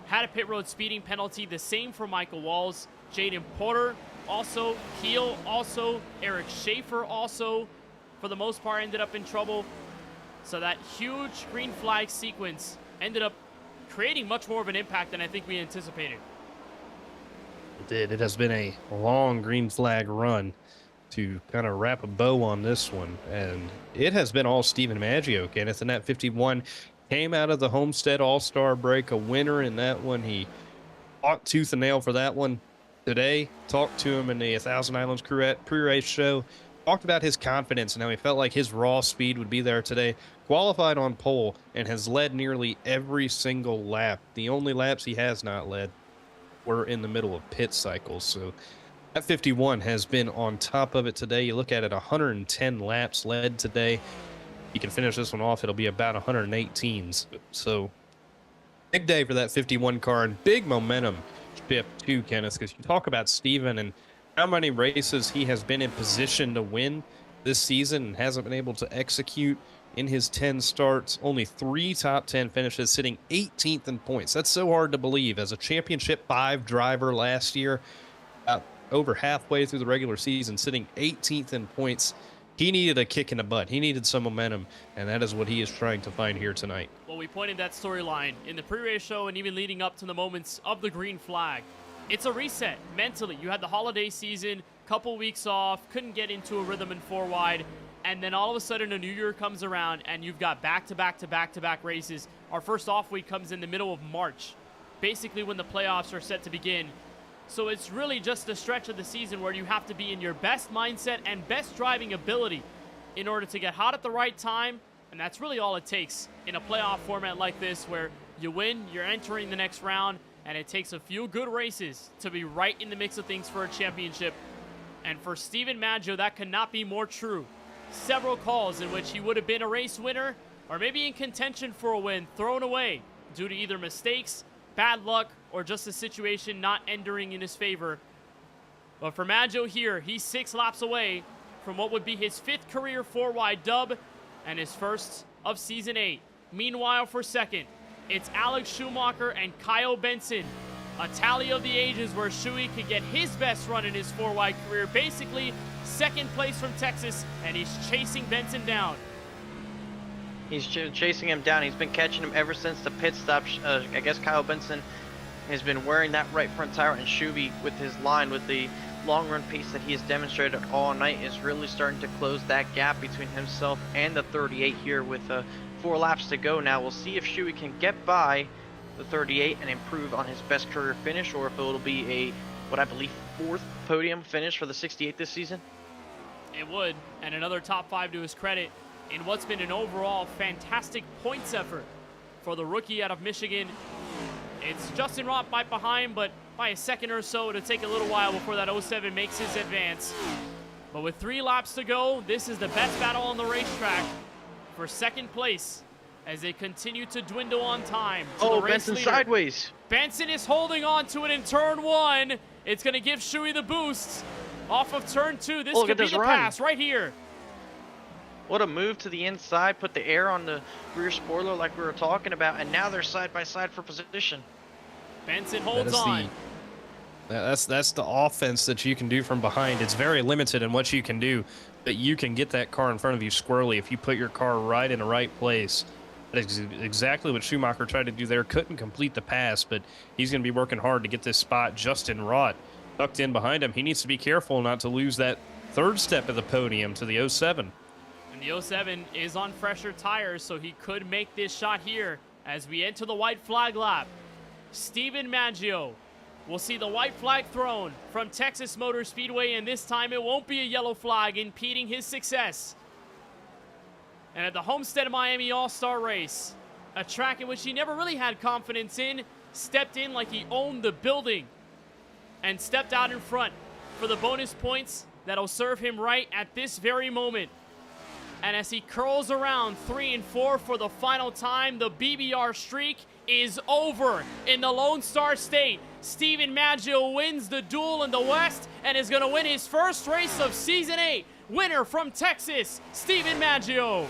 had a pit road speeding penalty, the same for Michael Walls. Jaden Porter also, Peel also, Eric Schaefer also, for the most part, ended up in trouble. So that huge green flag sequence ended up creating much more of an impact than I think we anticipated. It did. It has been a long green flag run to kind of wrap a bow on this one, and it has been all Steven Maggio, Kenneth, and that 51 came out of the Homestead All-Star break a winner in that one. He fought tooth and nail for that one today. Talked to him in the 1,000 Islands pre-race show. Talked about his confidence and how he felt like his raw speed would be there today. Qualified on pole and has led nearly every single lap. The only laps he has not led were in the middle of pit cycles. So that 51 has been on top of it today. You look at it, 110 laps led today. You can finish this one off, it'll be about 118. So big day for that 51 car, and big momentum shift too, Kenneth, because you talk about Steven and how many races he has been in position to win this season and hasn't been able to execute in his 10 starts. Only 3 top 10 finishes, sitting 18th in points. That's so hard to believe. As a championship 5 driver last year, over halfway through the regular season, sitting 18th in points he needed a kick in the butt. He needed some momentum, and that is what he is trying to find here tonight. Well, we pointed that storyline in the pre-race show and even leading up to the moments of the green flag. It's a reset mentally. You had the holiday season, couple weeks off, couldn't get into a rhythm in 4 wide, and then all of a sudden a new year comes around and you've got back-to-back races. Our first off week comes in the middle of March, basically when the playoffs are set to begin. So it's really just a stretch of the season where you have to be in your best mindset and best driving ability in order to get hot at the right time, and that's really all it takes in a playoff format like this where you win, you're entering the next round, and it takes a few good races to be right in the mix of things for a championship. And for Steven Maggio, that could not be more true. Several calls in which he would have been a race winner or maybe in contention for a win thrown away due to either mistakes, bad luck, or just a situation not entering in his favor. But for Maggio here, he's 6 laps away from what would be his 5th career 4 wide dub and his first of season 8. Meanwhile, for second, it's Alex Schumacher and Kyle Benson. A tally of the ages where Shuey could get his best run in his 4 wide career. Basically, second place from Texas, and he's chasing Benson down. He's chasing him down. He's been catching him ever since the pit stop. I guess Kyle Benson has been wearing that right front tire, and Shuey, with his line, with the long run pace that he has demonstrated all night, is really starting to close that gap between himself and the 38 here with 4 laps to go now. We'll see if Shuey can get by the 38 and improve on his best career finish, or if it'll be a, what I believe, 4th podium finish for the 68 this season. It would, and another top 5 to his credit in what's been an overall fantastic points effort for the rookie out of Michigan. It's Justin Rott right behind, but by a second or so. It'll take a little while before that 07 makes his advance. But with 3 laps to go, this is the best battle on the racetrack for second place as they continue to dwindle on time. Oh, Benson sideways. Benson is holding on to it in turn 1. It's going to give Shuey the boost off of turn 2. This could be the pass right here. What a move to the inside, put the air on the rear spoiler like we were talking about, and now they're side by side for position. Benson holds on. That's the offense that you can do from behind. It's very limited in what you can do, but you can get that car in front of you squarely if you put your car right in the right place. That's exactly what Schumacher tried to do there. Couldn't complete the pass, but he's going to be working hard to get this spot. Justin Rott tucked in behind him. He needs to be careful not to lose that 3rd step of the podium to the 07. And the 07 is on fresher tires, so he could make this shot here as we enter the white flag lap. Steven Maggio will see the white flag thrown from Texas Motor Speedway, and this time it won't be a yellow flag impeding his success. And at the Homestead Miami All-Star Race, a track in which he never really had confidence in, stepped in like he owned the building and stepped out in front for the bonus points that'll serve him right at this very moment. And as he curls around 3 and 4 for the final time, the BBR streak is over in the Lone Star State. Steven Maggio wins the duel in the West and is going to win his first race of Season 8. Winner from Texas, Steven Maggio.